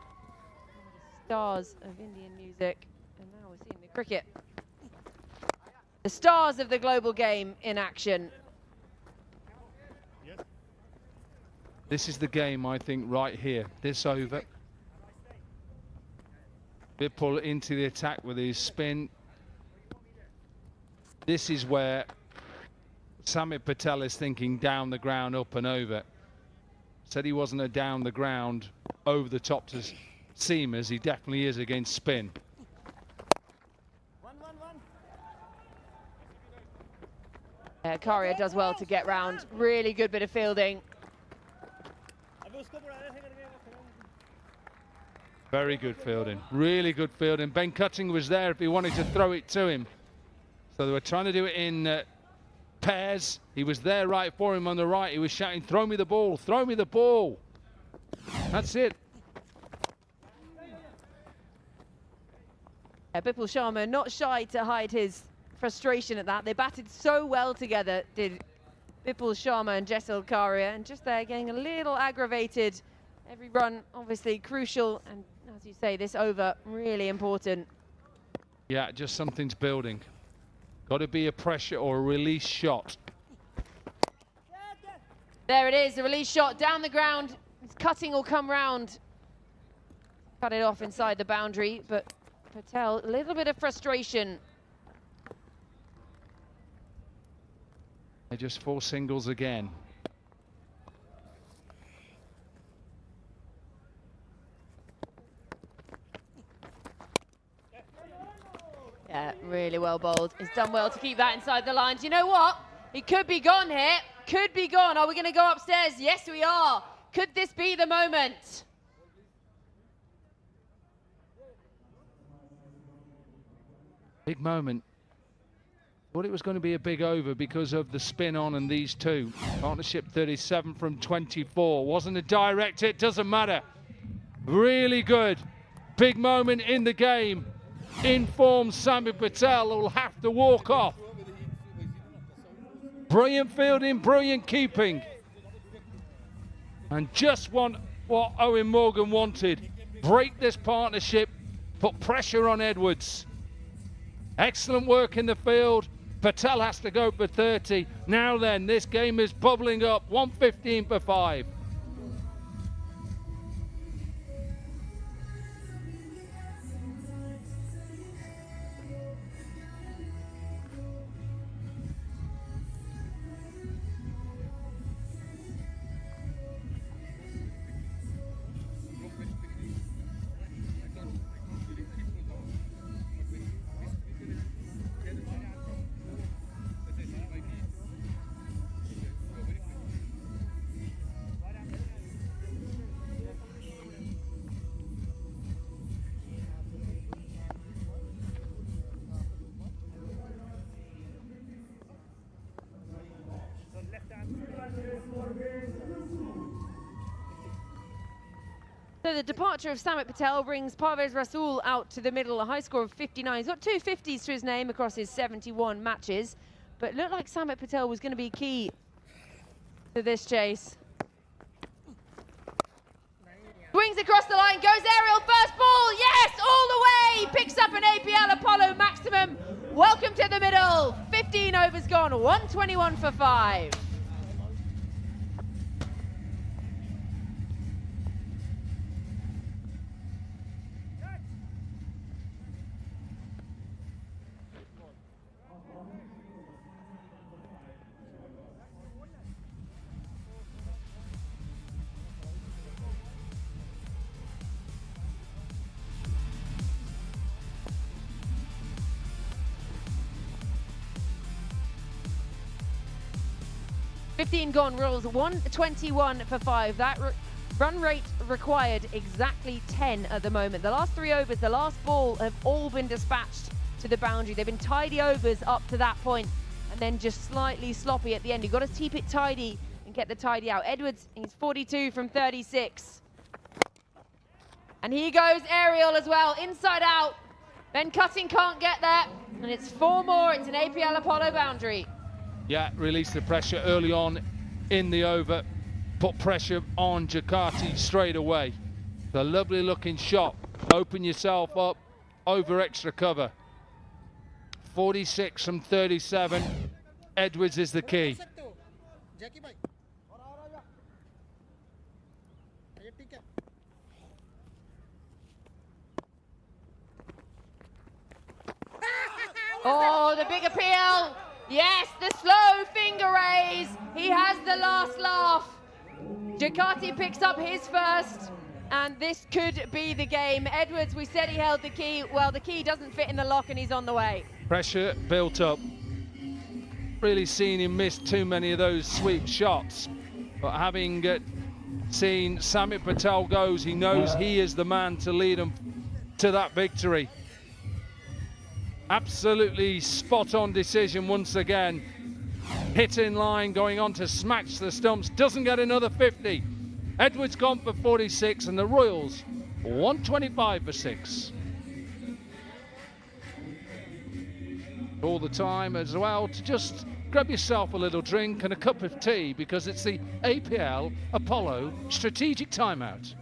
stars of Indian music. And now we're seeing the cricket. The stars of the global game in action. This is the game, I think, right here. This over. Vipul into the attack with his spin. This is where Samit Patel is thinking down the ground, up and over. Said he wasn't a down the ground, over the top to seamers. He definitely is against spin. Karia does well to get round. Really good bit of fielding. Very good fielding, really good fielding. Ben Cutting was there if he wanted to throw it to him. So they were trying to do it in pairs. He was there right for him on the right. He was shouting, throw me the ball, throw me the ball. That's it. Bipul Sharma not shy to hide his frustration at that. They batted so well together, did Bipul Sharma and Jessel Karia, and just there getting a little aggravated. Every run obviously crucial, and as you say, this over really important. Yeah, just something's building. Got to be a pressure or a release shot. There it is, the release shot down the ground. It's Cutting will come round. Cut it off inside the boundary, but Patel, a little bit of frustration. They're just 4 singles again. Yeah, really well bowled. He's done well to keep that inside the lines. You know what? He could be gone here. Could be gone. Are we going to go upstairs? Yes, we are. Could this be the moment? Big moment. Thought it was going to be a big over because of the spin on and these two. Partnership 37 from 24. Wasn't a direct hit, doesn't matter. Really good. Big moment in the game. Informed Samit Patel will have to walk off. Brilliant fielding, brilliant keeping. And just what Owen Morgan wanted. Break this partnership, put pressure on Edwards. Excellent work in the field. Patel has to go for 30. Now then, this game is bubbling up. 115 for 5. So the departure of Samit Patel brings Parvez Rasool out to the middle, a high score of 59. He's got 2 50s to his name across his 71 matches, but it looked like Samit Patel was going to be key to this chase. Swings across the line, goes aerial, first ball, yes, all the way, picks up an APL Apollo maximum. Welcome to the middle, 15 overs gone, 121 for 5. Fifteen gone, rules 121 for 5. That run rate required exactly 10 at the moment. The last 3 overs, the last ball have all been dispatched to the boundary. They've been tidy overs up to that point and then just slightly sloppy at the end. You've got to keep it tidy and get the tidy out. Edwards, he's 42 from 36. And he goes aerial as well, inside out. Ben Cutting can't get there. And it's 4 more, it's an APL Apollo boundary. Yeah, release the pressure early on in the over. Put pressure on Jakarta straight away. The lovely looking shot. Open yourself up over extra cover. 46 from 37. Edwards is the key. Oh, the big appeal. Yes, the slow finger raise. He has the last laugh. Jakarta picks up his first, and this could be the game. Edwards, we said he held the key. Well, the key doesn't fit in the lock, and he's on the way. Pressure built up. Really seen him miss too many of those sweep shots. But having seen Samit Patel goes, he knows he is the man to lead him to that victory. Absolutely spot-on decision once again. Hit in line, going on to smash the stumps. Doesn't get another 50. Edwards gone for 46, and the Royals 125 for 6. All the time as well to just grab yourself a little drink and a cup of tea, because it's the APL Apollo strategic timeout.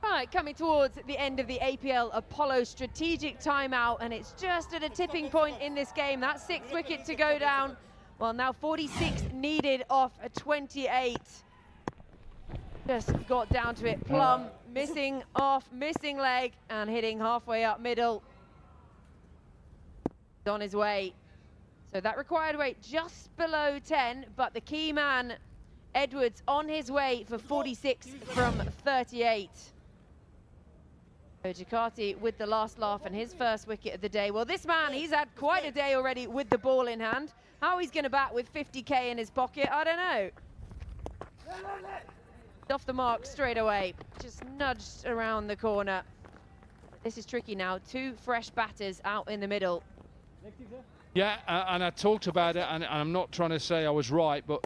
Right, coming towards the end of the APL Apollo strategic timeout, and it's just at a tipping point in this game. That 6th wicket to go down. Well, now 46 needed off a 28. Just got down to it. Plum missing off, missing leg, and hitting halfway up middle. He's on his way. So that required weight just below 10, but the key man, Edwards, on his way for 46 from 38. So Jakarti with the last laugh and his first wicket of the day. Well, this man, he's had quite a day already with the ball in hand. How he's going to bat with 50k in his pocket, I don't know. Off the mark straight away, just nudged around the corner. This is tricky now. 2 fresh batters out in the middle. Yeah, and I talked about it, and I'm not trying to say I was right, but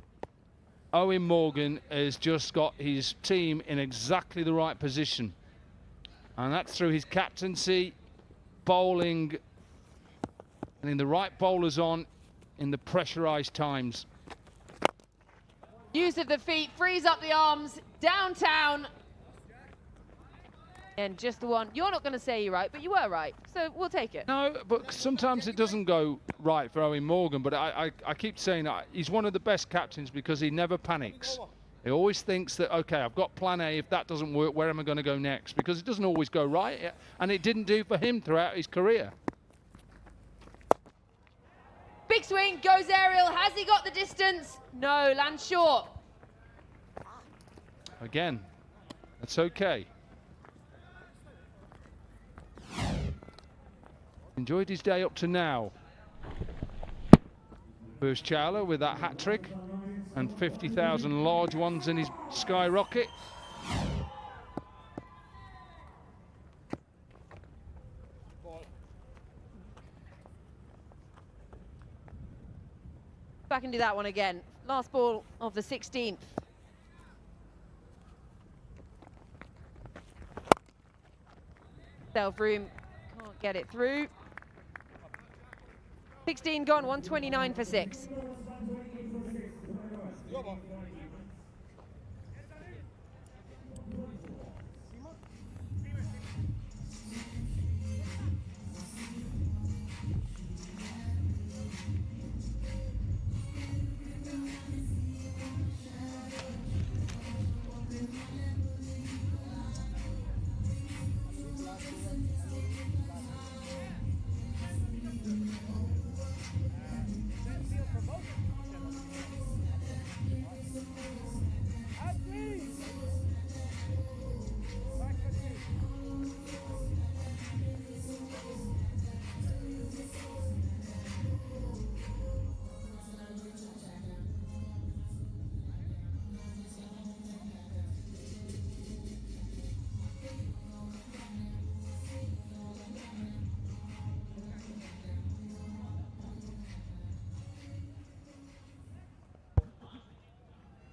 Owen Morgan has just got his team in exactly the right position. And that's through his captaincy, bowling, and in the right bowlers on in the pressurised times. Use of the feet, frees up the arms, downtown. And just the one. You're not going to say you're right, but you were right, so we'll take it. No, but sometimes it doesn't go right for Owen Morgan, but I keep saying that he's one of the best captains because he never panics. He always thinks that, okay, I've got plan A. If that doesn't work, where am I going to go next? Because it doesn't always go right, and it didn't do for him throughout his career. Big swing, goes aerial. Has he got the distance? No, lands short. Again, that's okay. Enjoyed his day up to now. Bruce Chawla with that hat-trick and 50,000 large ones in his skyrocket. Back and do that one again. Last ball of the 16th. Self-room, can't get it through. 16 gone, 129 for 6.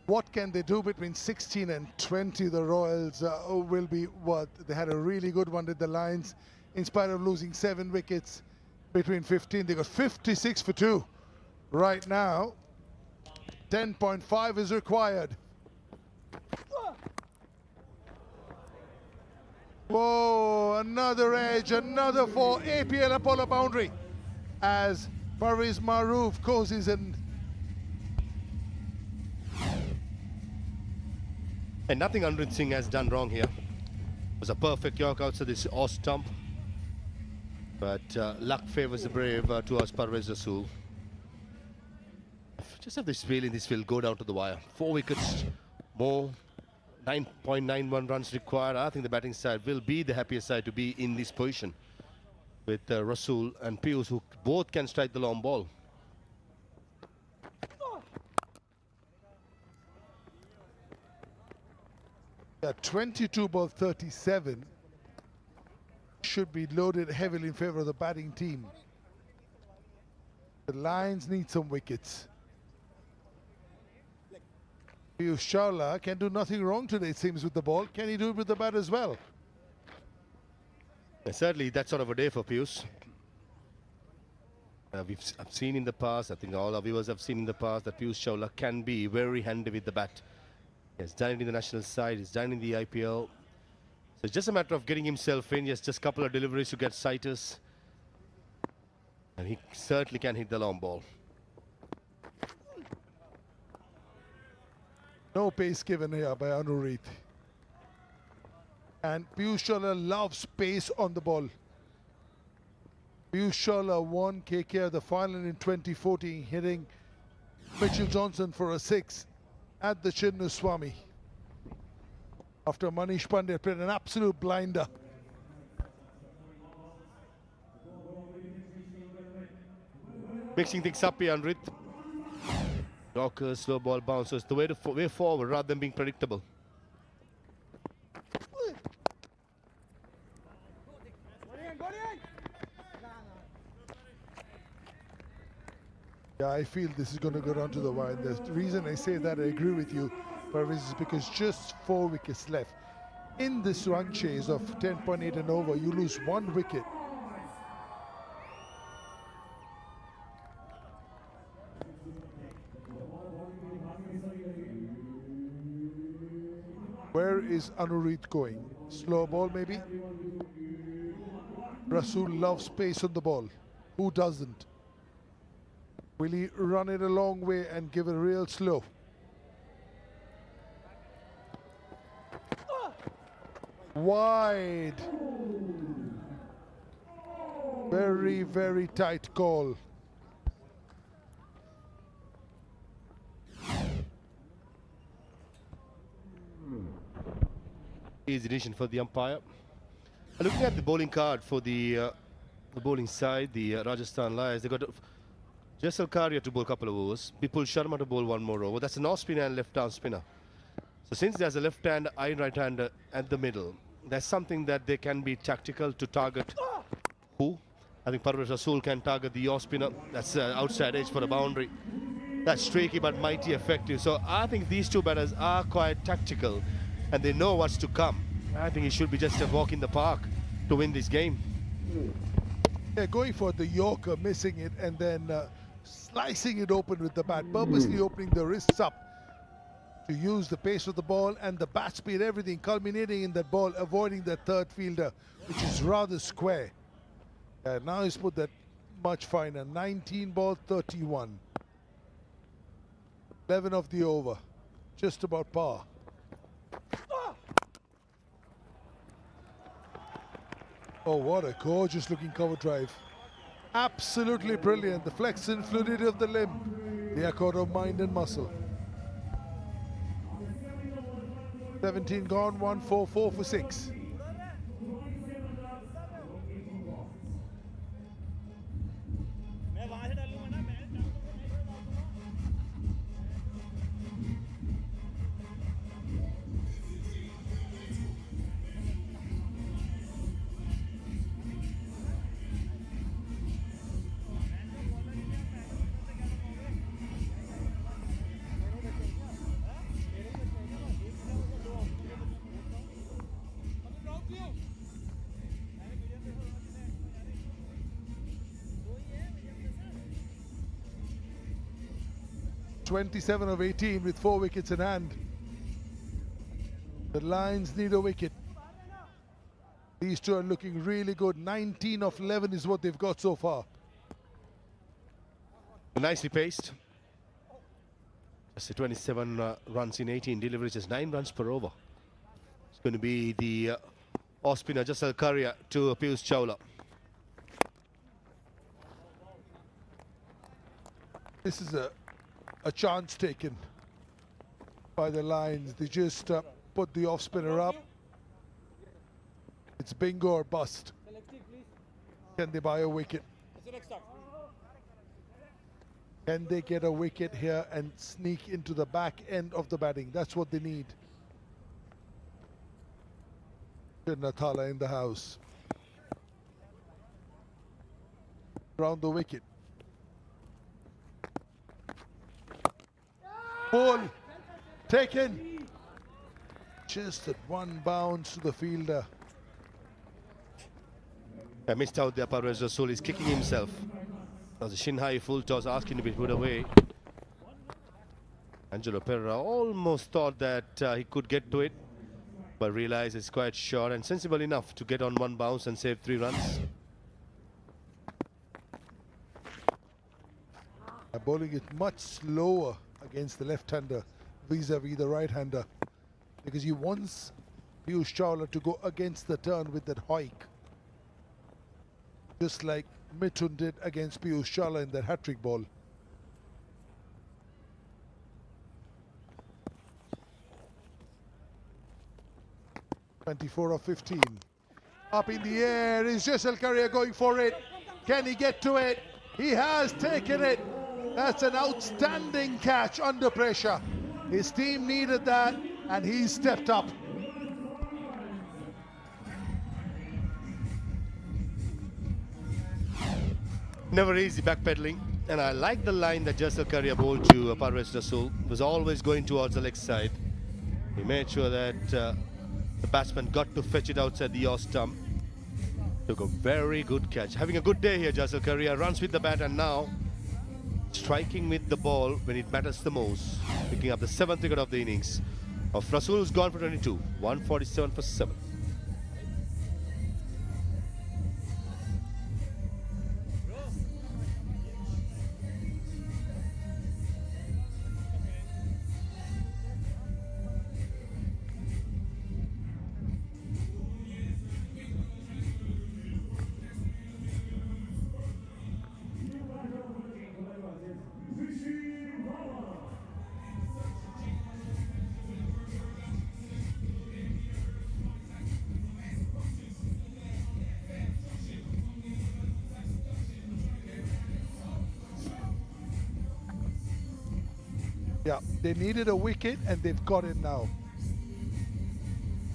What can they do between 16 and 20? The Royals will be what? They had a really good one with the Lions. In spite of losing 7 wickets between 15, they got 56 for 2. Right now, 10.5 is required. Whoa, another edge, another for APL Apollo boundary as Parvez Maroof cozies in. And nothing Anrit Singh has done wrong here. It was a perfect york outside this off stump. But luck favors the brave towards Parvez Rasool. Just have this feeling this will go down to the wire. 4 wickets more, 9.91 runs required. I think the batting side will be the happiest side to be in this position with Rasool and Piyush, who both can strike the long ball. Yeah, 22 ball 37 should be loaded heavily in favor of the batting team. The Lions need some wickets. Piyush Chawla can do nothing wrong today, it seems, with the ball. Can he do it with the bat as well? Yeah, certainly that sort of a day for Piyush. I've seen in the past, I think all our viewers have seen in the past, that Piyush Chawla can be very handy with the bat. He's done it in the national side, he's done it in the IPL. So it's just a matter of getting himself in. Yes, just a couple of deliveries to get sighters. And he certainly can hit the long ball. No pace given here by Anurit. And Piyush Chawla loves pace on the ball. Piyush Chawla won KKR the final in 2014, hitting Mitchell Johnson for a 6 at the Chinnaswamy. After Manish Pandey played an absolute blinder. Mixing things up here, Anrit. Rockers, slow ball bouncers, the way forward rather than being predictable. Yeah, I feel this is going to go down to the wire. The reason I say that, I agree with you, Parviz, is because just 4 wickets left. In this run chase of 10.8 and over, you lose 1 wicket. Where is Anurit going? Slow ball maybe? Rasool loves pace on the ball. Who doesn't? Will he run it a long way and give it real slow? Wide. Very, very tight call. Easy decision for the umpire. Looking at the bowling card for the bowling side, the Rajasthan Lions, they got Jaisal Karia to bowl a couple of overs, Bipul Sharma to bowl 1 more over. That's an off spinner and left arm spinner. So since there's a left hand and right hander at the middle, that's something that they can be tactical to target. Who? I think Parvez Rasool can target the off spinner. That's outside edge for a boundary. That's streaky but mighty effective. So I think these two batters are quite tactical and they know what's to come. I think it should be just a walk in the park to win this game. Yeah, going for the Yorker, missing it, and then slicing it open with the bat, purposely opening the wrists up to use the pace of the ball and the bat speed, everything culminating in that ball, avoiding that third fielder, which is rather square. Now he's put that much finer. 19 ball, 31. 11 of the over. Just about par. Oh, what a gorgeous looking cover drive. Absolutely brilliant. The flex and fluidity of the limb. The accord of mind and muscle. 17 gone, 1-4, 4 for 6. (27 of 18 with 4 wickets in hand. The Lions need a wicket. These two are looking really good. 19 of 11 is what they've got so far. Nicely paced. Just 27 runs in 18 deliveries, just 9 runs per over. It's going to be the off spinner Jaisal Karia to Piyush Chawla. This is a chance taken by the Lions. They just put the off spinner up. It's bingo or bust. Can they buy a wicket? Can they get a wicket here and sneak into the back end of the batting? That's what they need. Nathala in the house. Round the wicket. Ball taken. Just at 1 bounce to the fielder. I missed out there. Parvez Rasool is kicking himself. That was a shin high full toss asking to be put away. Angelo Pereira almost thought that he could get to it, but realized it's quite short and sensible enough to get on one bounce and save 3 runs. Bowling it much slower against the left-hander vis-a-vis the right-hander, because he wants Piyush Chawla to go against the turn with that hike, just like Mithun did against Piyush Chawla in that hat-trick ball. (24 of 15). Up in the air is ZL Karia going for it. Can he get to it? He has taken it. That's an outstanding catch under pressure. His team needed that and he stepped up. Never easy backpedaling, and I like the line that ZL Karia bowled to Parvez Rasool. Was always going towards the leg side. He made sure that the batsman got to fetch it outside the off stump. Took a very good catch. Having a good day here, ZL Karia runs with the bat and now striking with the ball when it matters the most. Picking up the 7th wicket of the innings of Rasool, who's gone for 22. 147 for 7. Yeah, they needed a wicket and they've got it now.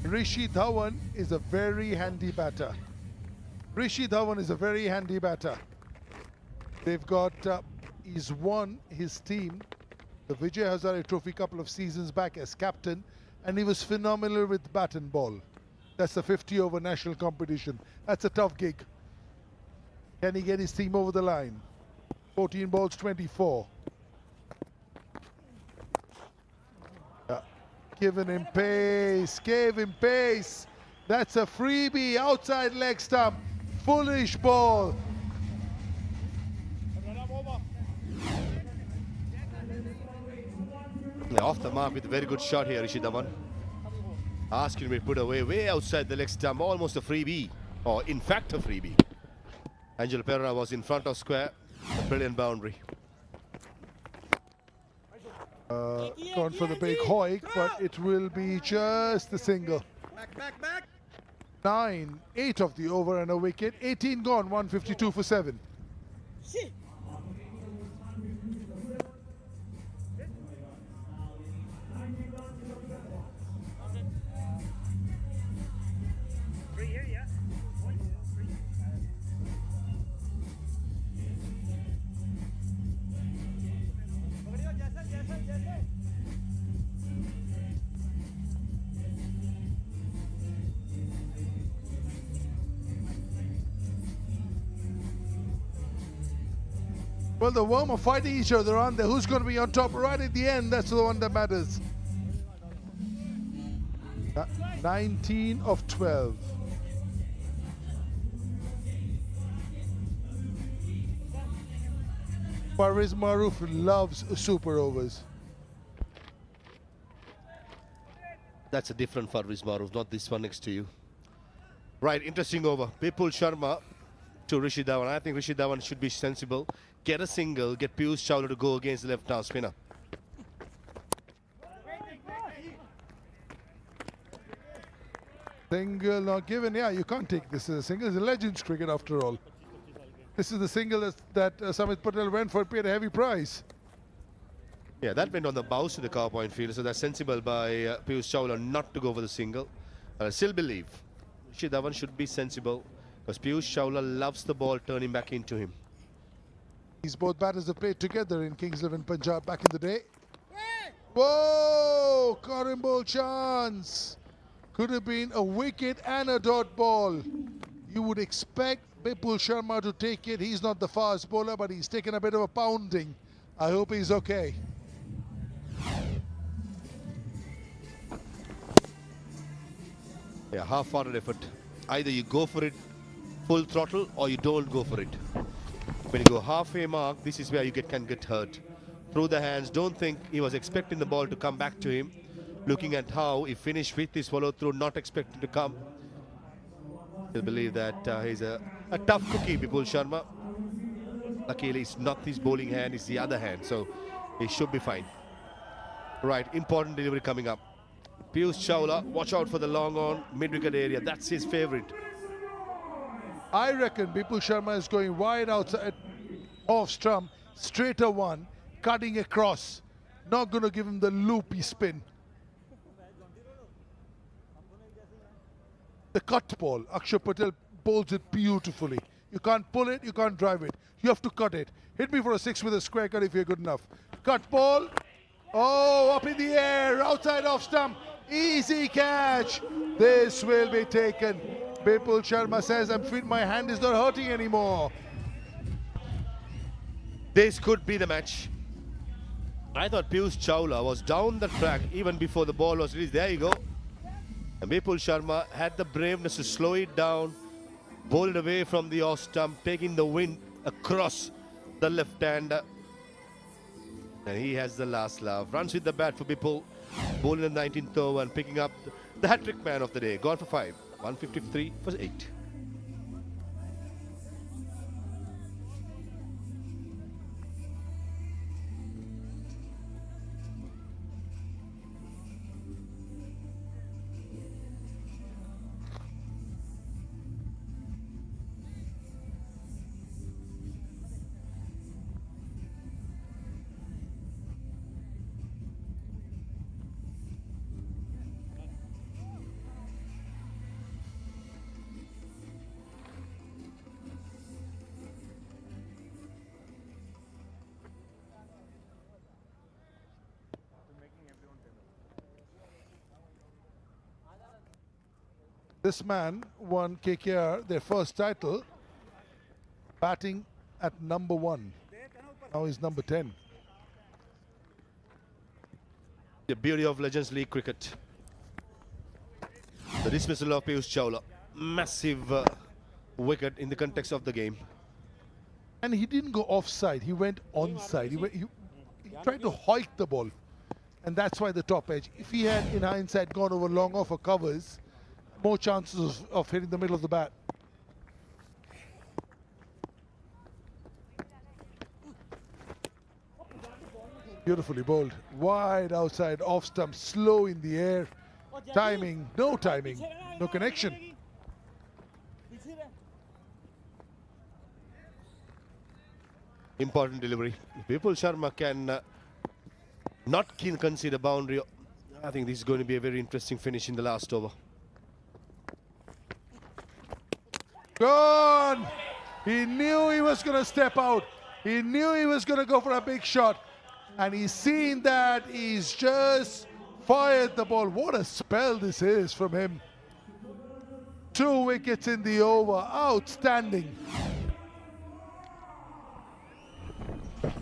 Rishi Dhawan is a very handy batter. Rishi Dhawan is a very handy batter. They've got, he's won his team the Vijay Hazare Trophy a couple of seasons back as captain, and he was phenomenal with bat and ball. That's the 50-over national competition. That's a tough gig. Can he get his team over the line? 14 balls, 24. Given him pace, gave him pace. That's a freebie, outside leg stump. Foolish ball. Off the mark with a very good shot here, Rishi Dhawan. Asking to be put away, way outside the leg stump, almost a freebie, or in fact a freebie. Angelo Pereira was in front of square, a brilliant boundary. Gone for the big hoik, but it will be just a single. Back. 9, 8 of the over and a wicket. 18 gone, 152 for 7. Well, the worm are fighting each other, aren't they? Who's going to be on top right at the end? That's the one that matters. 19 of 12. Parvez Maroof loves super overs. That's a different Parvez Maroof, not this one next to you. Right, interesting over. Bipul Sharma to Rishi Dhawan. I think Rishi Dhawan should be sensible. Get a single, get Piyush Chawla to go against the left-arm spinner. Single not given. Yeah, you can't take this as a single. It's a Legends cricket after all. This is the single that Samit Patel went for, paid a heavy price. Yeah, that went on the bounce to the cover point field, so that's sensible by Piyush Chawla not to go for the single. I still believe Rishi Dhawan should be sensible because Piyush Chawla loves the ball turning back into him. These both batters have played together in Kings 11 Punjab back in the day. Whoa! Karim ball chance. Could have been a wicket and a dot ball. You would expect Bipul Sharma to take it. He's not the fast bowler, but he's taken a bit of a pounding. I hope he's okay. Yeah, half-hearted effort. Either you go for it full throttle or you don't go for it. When you go halfway mark, this is where you can get hurt. Through the hands, don't think he was expecting the ball to come back to him. Looking at how he finished with his follow-through, not expecting to come. He'll believe that he's a tough cookie, Bipul Sharma. Luckily, it's not his bowling hand, it's the other hand, so he should be fine. Right, important delivery coming up. Piyush Chawla, watch out for the long on, mid-wicket area. That's his favourite. I reckon Bipul Sharma is going wide outside off stump, straighter one, cutting across. Not going to give him the loopy spin. The cut ball, Akshar Patel bowls it beautifully. You can't pull it, you can't drive it. You have to cut it. Hit me for a 6 with a square cut if you're good enough. Cut ball. Oh, up in the air, outside off stump. Easy catch. This will be taken. Bipul Sharma says, my hand is not hurting anymore. This could be the match. I thought Piyush Chawla was down the track even before the ball was released. There you go. And Bipul Sharma had the braveness to slow it down, bowl it away from the off stump, taking the wind across the left-hander. And he has the last laugh. Runs with the bat for Bipul, bowling in the 19th over and picking up the hat-trick man of the day. Gone for 5, 153 for 8. This man won KKR their first title, batting at number 1. Now he's number 10. The beauty of Legends League cricket. The dismissal of Piyush Chawla. Massive wicket in the context of the game. And he didn't go offside, he went onside. He tried to hike the ball. And that's why the top edge. If he had, in hindsight, gone over long off for covers, more chances of hitting the middle of the bat. Beautifully bowled. Wide outside, off stump, slow in the air. Timing, no connection. Important delivery. If Bipul Sharma can not concede a boundary, I think this is going to be a very interesting finish in the last over. Gone! He knew he was going to step out. He knew he was going to go for a big shot. And he's seen that. He's just fired the ball. What a spell this is from him. 2 wickets in the over. Outstanding.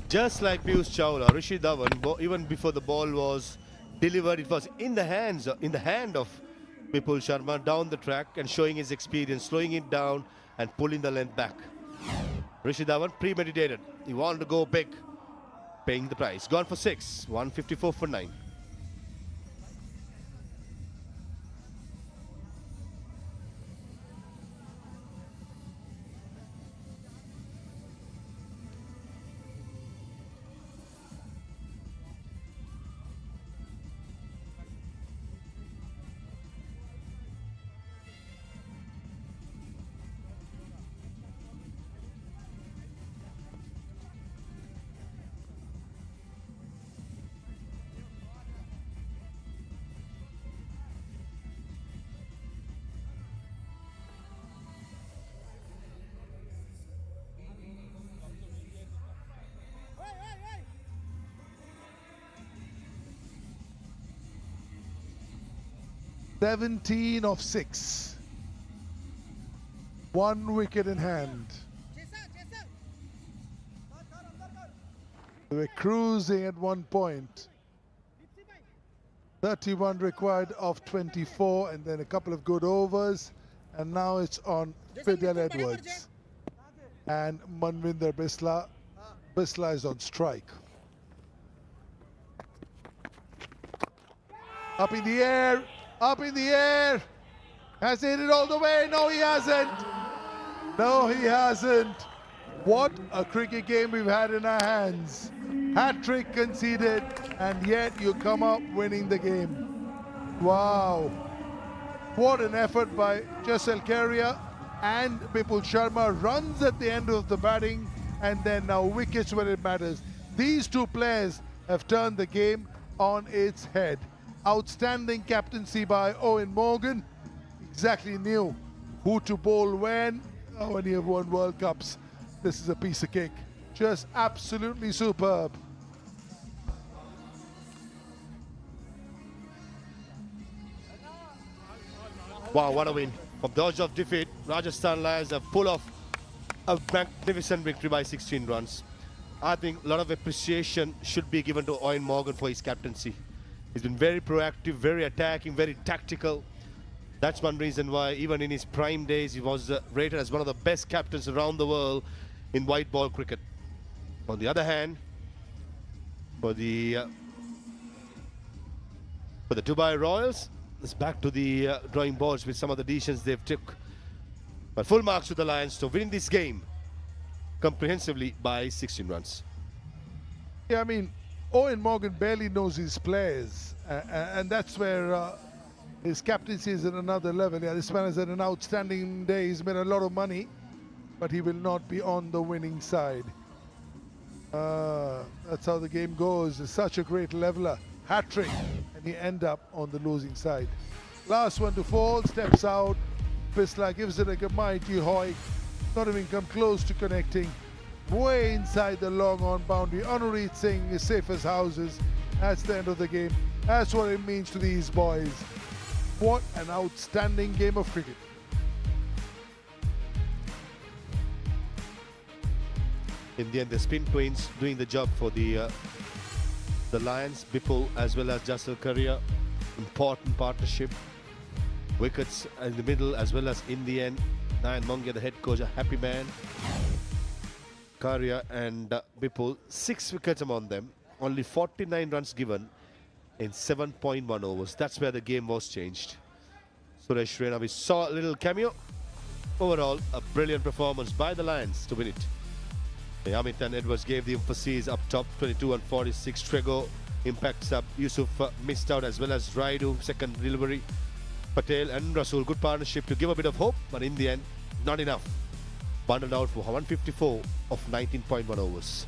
Just like Piyush Chawla, Rishi Dhawan, even before the ball was delivered, it was in the hand of Bipul Sharma down the track and showing his experience, slowing it down and pulling the length back. Rishi Dhawan premeditated. He wanted to go big, paying the price. Gone for 6, 154 for 9. "17 of 6. 1 wicket in hand. We're cruising at 1 point. 31 required of 24, and then a couple of good overs. And now it's on Fidel Edwards and Manvinder Bisla. Bisla is on strike. Up in the air, up in the air. Has he hit it all the way? No, he hasn't. No, he hasn't. What a cricket game we've had in our hands. Hat-trick conceded, and yet you come up winning the game. Wow. What an effort by Jasel Keria and Bipul Sharma. Runs at the end of the batting, and then now wickets when it matters. These two players have turned the game on its head. Outstanding captaincy by Owen Morgan. Exactly knew who to bowl when you have won World Cups. This is a piece of cake. Just absolutely superb. Wow, what a win. From the edge of defeat, Rajasthan Lions have pulled off a magnificent victory by 16 runs. I think a lot of appreciation should be given to Owen Morgan for his captaincy. He's been very proactive, very attacking, very tactical. That's one reason why even in his prime days he was rated as one of the best captains around the world in white ball cricket. On the other hand, for the Dubai Royals, it's back to the drawing boards with some of the decisions they've took. But full marks to the Lions for winning this game comprehensively by 16 runs. Yeah, I mean, Owen Morgan barely knows his players, and that's where his captaincy is at another level. Yeah, this man has had an outstanding day. He's made a lot of money, but he will not be on the winning side. That's how the game goes. It's such a great leveler. Hat-trick, and he end up on the losing side. Last one to fall, steps out. Bisla gives it a mighty hoik. Not even come close to connecting. Way inside the long on boundary. Anureet Singh is safe as houses. That's the end of the game. That's what it means to these boys. What an outstanding game of cricket. In the end, the spin twins doing the job for the Lions, Bipul as well as Jasel Keria. Important partnership. Wickets in the middle as well as in the end. Nayan Mongia, the head coach, a happy man. Keria and Bipul, 6 wickets among them. Only 49 runs given in 7.1 overs. That's where the game was changed. Suresh Raina, we saw a little cameo. Overall, a brilliant performance by the Lions to win it. Amit and Edwards gave the emphasis up top, 22 and 46. Trego impact sub. Yusuf missed out as well as Raidu, second delivery. Patel and Rasul, good partnership to give a bit of hope, but in the end, not enough. Bundled out for 154 of 19.1 overs.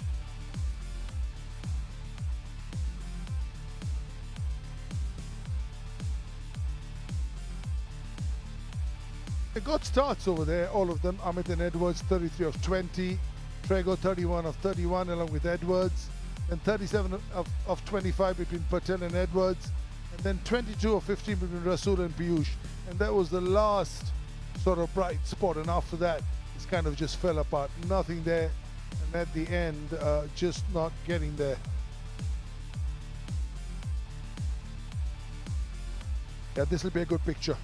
They got starts over there, all of them. Amit and Edwards, 33 of 20. Trego, 31 of 31, along with Edwards. Then 37 of 25 between Patel and Edwards. And then 22 of 15 between Rasul and Piyush. And that was the last sort of bright spot. And after that, it's kind of just fell apart. Nothing there. And at the end, just not getting there. Yeah, this will be a good picture.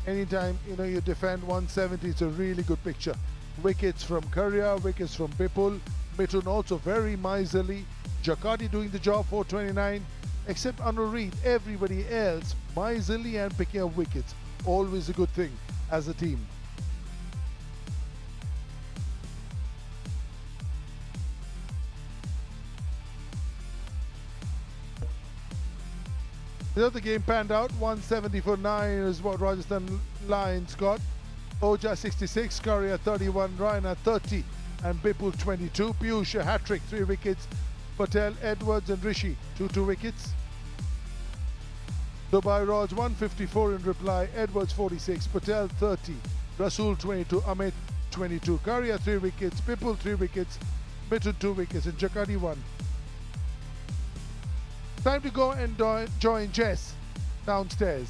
Anytime, you defend 170, it's a really good picture. Wickets from Keria, wickets from Bipul. Mithun also very miserly. Jakati doing the job, 429. Except Anureet, everybody else miserly and picking up wickets. Always a good thing as a team. The game panned out. 170 for 9 is what Rajasthan Lions got. Oja 66, Keria 31, Raina 30, and Bipul 22. Piyush a hat-trick, 3 wickets. Patel, Edwards and Rishi, 2 wickets. Dubai Royals 154 in reply. Edwards 46, Patel 30, Rasul 22, Amit 22. Keria 3 wickets, Bipul 3 wickets, Mithun 2 wickets, and Jakati 1. Time to go and join Jess downstairs.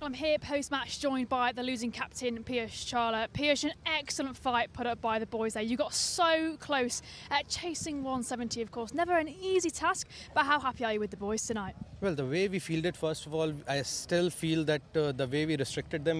I'm here post-match joined by the losing captain, Piyush Chawla. Piyush, an excellent fight put up by the boys there. You got so close at chasing 170, of course. Never an easy task, but how happy are you with the boys tonight? Well, the way we fielded, first of all, I still feel that the way we restricted them,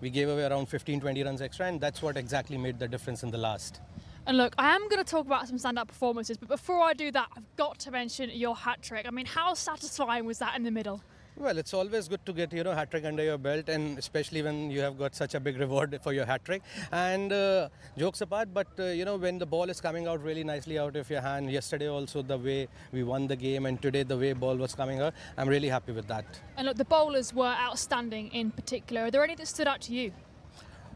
we gave away around 15-20 runs extra, and that's what exactly made the difference in the last. And look, I am going to talk about some stand-up performances, but before I do that, I've got to mention your hat-trick. I mean, how satisfying was that in the middle? Well, it's always good to get, hat-trick under your belt, and especially when you have got such a big reward for your hat-trick. And jokes apart, but, when the ball is coming out really nicely out of your hand, yesterday also the way we won the game, and today the way ball was coming out, I'm really happy with that. And look, the bowlers were outstanding in particular. Are there any that stood out to you?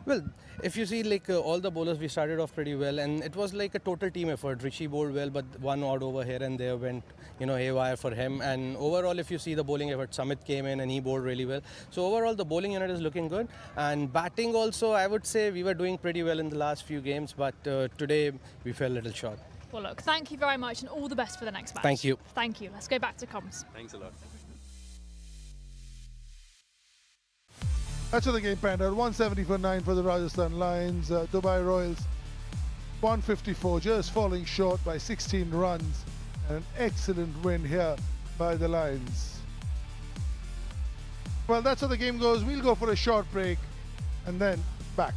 Well, if you see, all the bowlers, we started off pretty well, and it was like a total team effort. Rishi bowled well, but one odd over here and there went, haywire for him. And overall, if you see the bowling effort, Samit came in and he bowled really well. So overall, the bowling unit is looking good. And batting also, I would say we were doing pretty well in the last few games, but today we fell a little short. Well, look, thank you very much, and all the best for the next match. Thank you. Thank you. Let's go back to comms. Thanks a lot. That's the game, Panda. 170 for 9 for the Rajasthan Lions. Dubai Royals 154, just falling short by 16 runs. An excellent win here by the Lions. Well, that's how the game goes. We'll go for a short break and then back.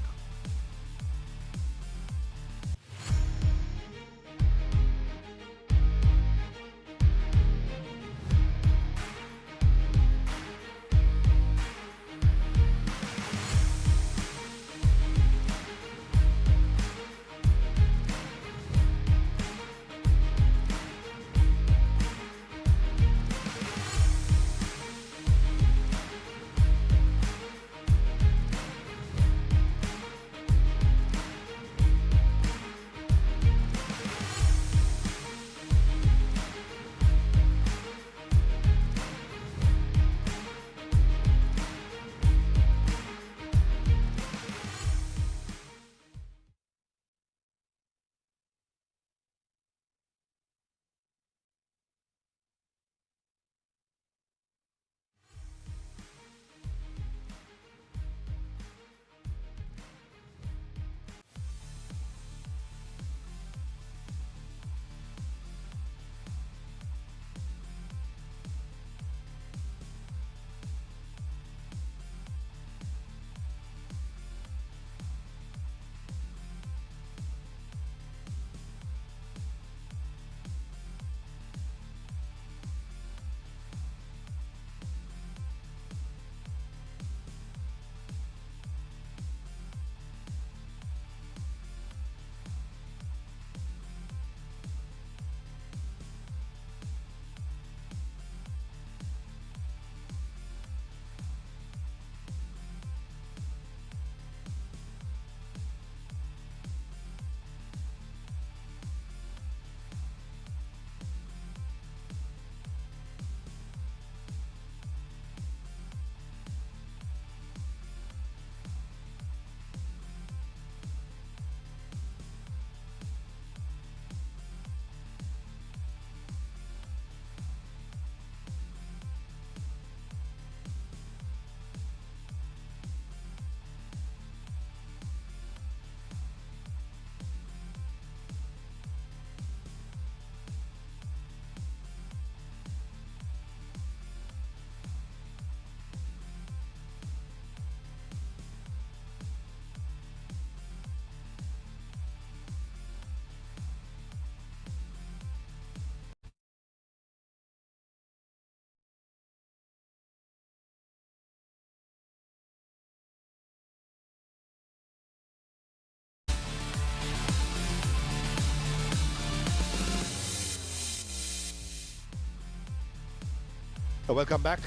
Welcome back.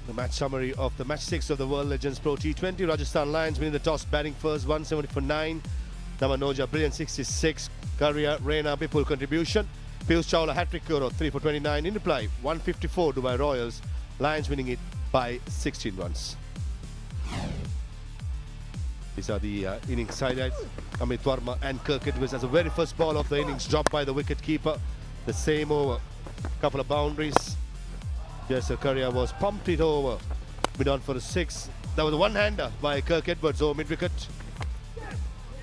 The match summary of the match 6 of the World Legends Pro T20. Rajasthan Lions winning the toss, batting first, 170 for 9. Namanoja, brilliant 66. Karia, Reina, Bipul contribution. Piyush Chawla, hat-trick, 3 for 29. In reply, 154 Dubai Royals. Lions winning it by 16 runs. These are the innings highlights. Amit Varma and Kirk Edwards as the very first ball of the innings dropped by the wicket keeper. The same over. Couple of boundaries. Yes, Karia was pumped it over. Mid on for a 6. That was a one-hander by Kirk Edwards. Oh, mid-wicket.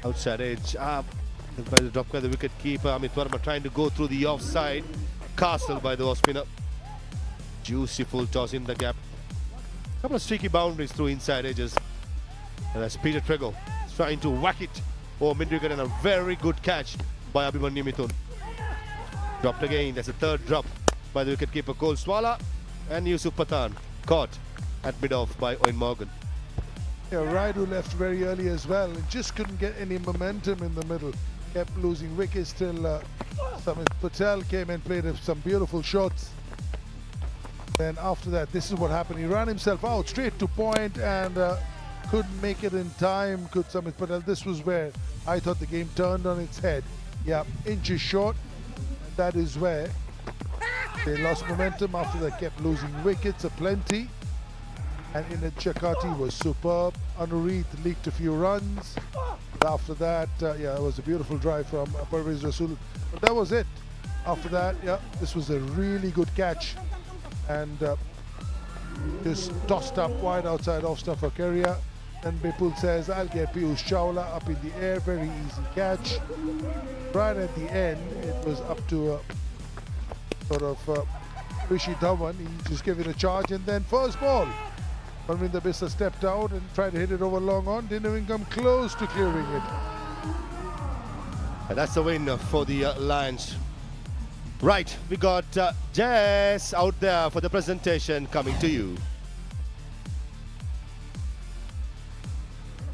Outside edge. By the drop by the wicket keeper. Amit Verma trying to go through the offside. Castle by the off spinner. Juicy full toss in the gap. Couple of streaky boundaries through inside edges. And that's Peter Trego trying to whack it. Oh, mid-wicket and a very good catch by Abhimanyu Mithun. Dropped again. That's a third drop by the wicket-keeper Cole Swala. And Yusuf Pathan caught at mid-off by Owen Morgan. Yeah, Raidu left very early as well. And just couldn't get any momentum in the middle. Kept losing wickets till Samit Patel came and played some beautiful shots. Then after that, this is what happened. He ran himself out straight to point and couldn't make it in time. Could Samit Patel? This was where I thought the game turned on its head. Yeah, inches short. And that is where they lost momentum. After that, kept losing wickets aplenty. And Ined Chakati was superb. Anureet leaked a few runs. But after that, yeah, it was a beautiful drive from Parvez Rasool. But that was it. After that, yeah, this was a really good catch. And just tossed up wide outside off stump for Keria. Then Bipul says, I'll get Piyush Chawla up in the air. Very easy catch. Right at the end, it was up to sort of Rishi Dhawan. He just gave it a charge. And then first ball, Parminder Bisla stepped out and tried to hit it over long on. Didn't even come close to clearing it. And that's the win for the Lions. Right, we got Jess out there for the presentation coming to you.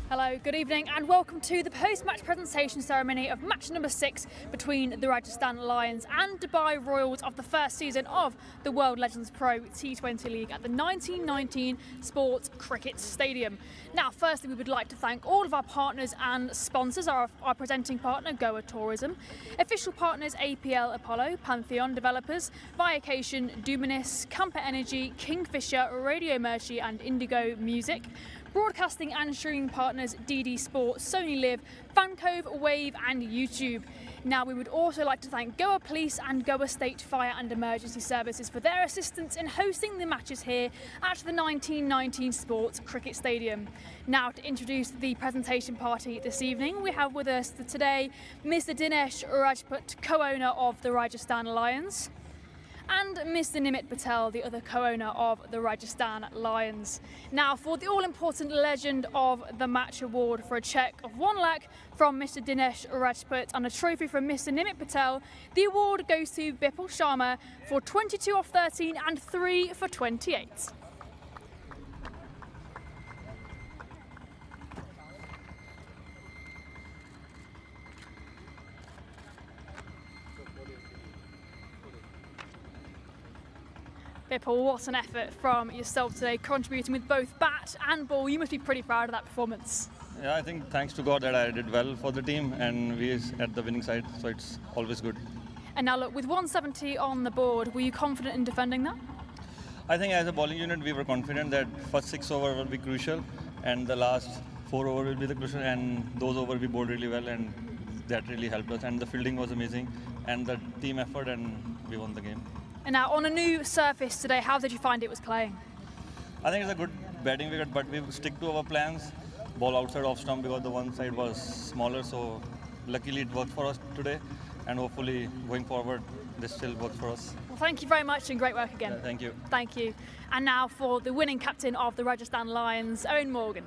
Hello, good evening and welcome to the post-match presentation ceremony of match number 6 between the Rajasthan Lions and Dubai Royals of the first season of the World Legends Pro T20 League at the 1919 Sports Cricket Stadium. Now, firstly, we would like to thank all of our partners and sponsors, our presenting partner, Goa Tourism, official partners APL Apollo, Pantheon Developers, Viacation, Duminis, Camper Energy, Kingfisher, Radio Mercy and Indigo Music, broadcasting and streaming partners DD Sports, Sony Live, Fancove, Wave and YouTube. Now, we would also like to thank Goa Police and Goa State Fire and Emergency Services for their assistance in hosting the matches here at the 1919 Sports Cricket Stadium. Now, to introduce the presentation party this evening, we have with us today Mr. Dinesh Rajput, co-owner of the Rajasthan Lions, and Mr. Nimit Patel, the other co-owner of the Rajasthan Lions. Now, for the all-important Legend of the Match award, for a cheque of 1 lakh from Mr. Dinesh Rajput and a trophy from Mr. Nimit Patel, the award goes to Bipul Sharma for 22 off 13 and 3 for 28. Bipul, what an effort from yourself today, contributing with both bat and ball. You must be pretty proud of that performance. Yeah, I think thanks to God that I did well for the team and we is at the winning side, so it's always good. And now look, with 170 on the board, were you confident in defending that? I think as a bowling unit we were confident that first 6 overs will be crucial and the last 4 overs will be the crucial, and those overs we bowled really well and that really helped us, and the fielding was amazing and the team effort, and we won the game. And now, on a new surface today, how did you find it was playing? I think it's a good batting wicket, but we stick to our plans. Ball outside off stump because the one side was smaller, so luckily it worked for us today, and hopefully going forward this still works for us. Well, thank you very much and great work again. Thank you. Thank you. And now for the winning captain of the Rajasthan Lions, Owen Morgan.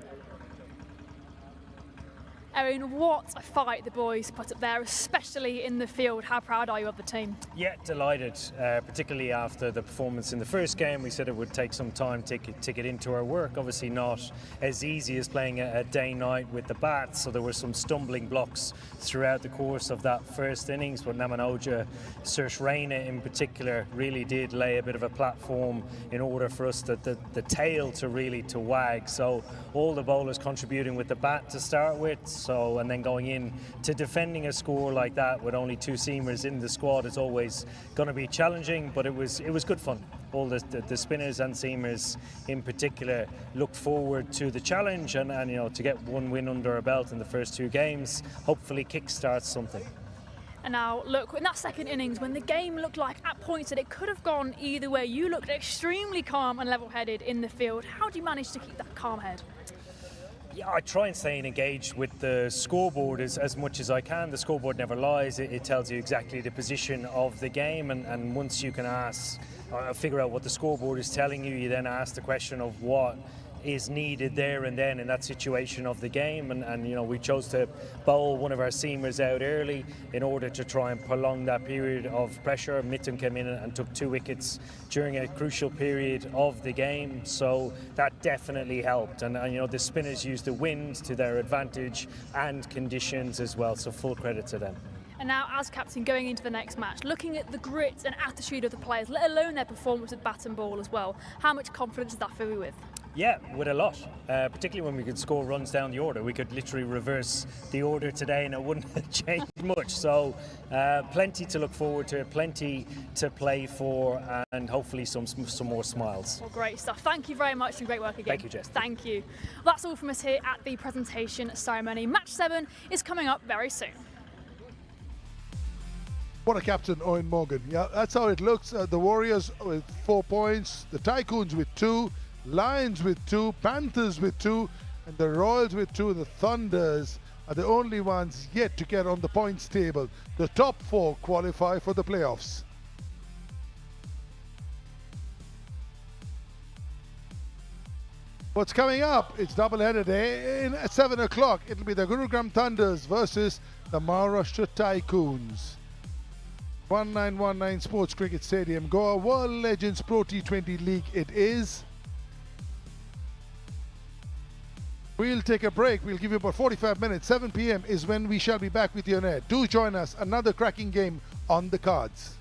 Owen, what a fight the boys put up there, especially in the field. How proud are you of the team? Yeah, delighted, particularly after the performance in the first game. We said it would take some time to get into our work. Obviously not as easy as playing a day-night with the bat, so there were some stumbling blocks throughout the course of that first innings, but Namanoja, Suresh Raina in particular, really did lay a bit of a platform in order for us the tail to really wag. So all the bowlers contributing with the bat to start with. So, and then going in to defending a score like that with only 2 seamers in the squad is always going to be challenging, but it was good fun. All the spinners and seamers in particular looked forward to the challenge, and you know, to get 1 win under our belt in the first 2 games hopefully kick-starts something. And now, look, in that second innings, when the game looked like at points that it could have gone either way, you looked extremely calm and level-headed in the field. How do you manage to keep that calm head? Yeah, I try and stay engaged with the scoreboard as much as I can. The scoreboard never lies. It tells you exactly the position of the game, and once you can figure out what the scoreboard is telling you, you then ask the question of what is needed there and then in that situation of the game, and you know, we chose to bowl one of our seamers out early in order to try and prolong that period of pressure. Mitten came in and took 2 wickets during a crucial period of the game, so that definitely helped, and you know, the spinners used the wind to their advantage and conditions as well, so full credit to them. And now, as captain, going into the next match, looking at the grit and attitude of the players, let alone their performance with bat and ball as well, how much confidence does that fill you with? Yeah, with a lot, particularly when we could score runs down the order. We could literally reverse the order today and it wouldn't have changed much. So plenty to look forward to, plenty to play for, and hopefully some more smiles. Well, great stuff. Thank you very much and great work again. Thank you, Jess. Thank you. Well, that's all from us here at the presentation ceremony. Match 7 is coming up very soon. What a captain, Eoin Morgan. Yeah, that's how it looks. The Warriors with 4 points, the Tycoons with 2, Lions with 2, Panthers with 2, and the Royals with 2. The Thunders are the only ones yet to get on the points table. The top 4 qualify for the playoffs. What's coming up? It's double-headed at 7 o'clock. It'll be the Gurugram Thunders versus the Maharashtra Tycoons. 1919 Sports Cricket Stadium, Goa World Legends Pro T20 League it is. We'll take a break. We'll give you about 45 minutes. 7 p.m. is when we shall be back with you on air. Do join us. Another cracking game on the cards.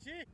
Richie!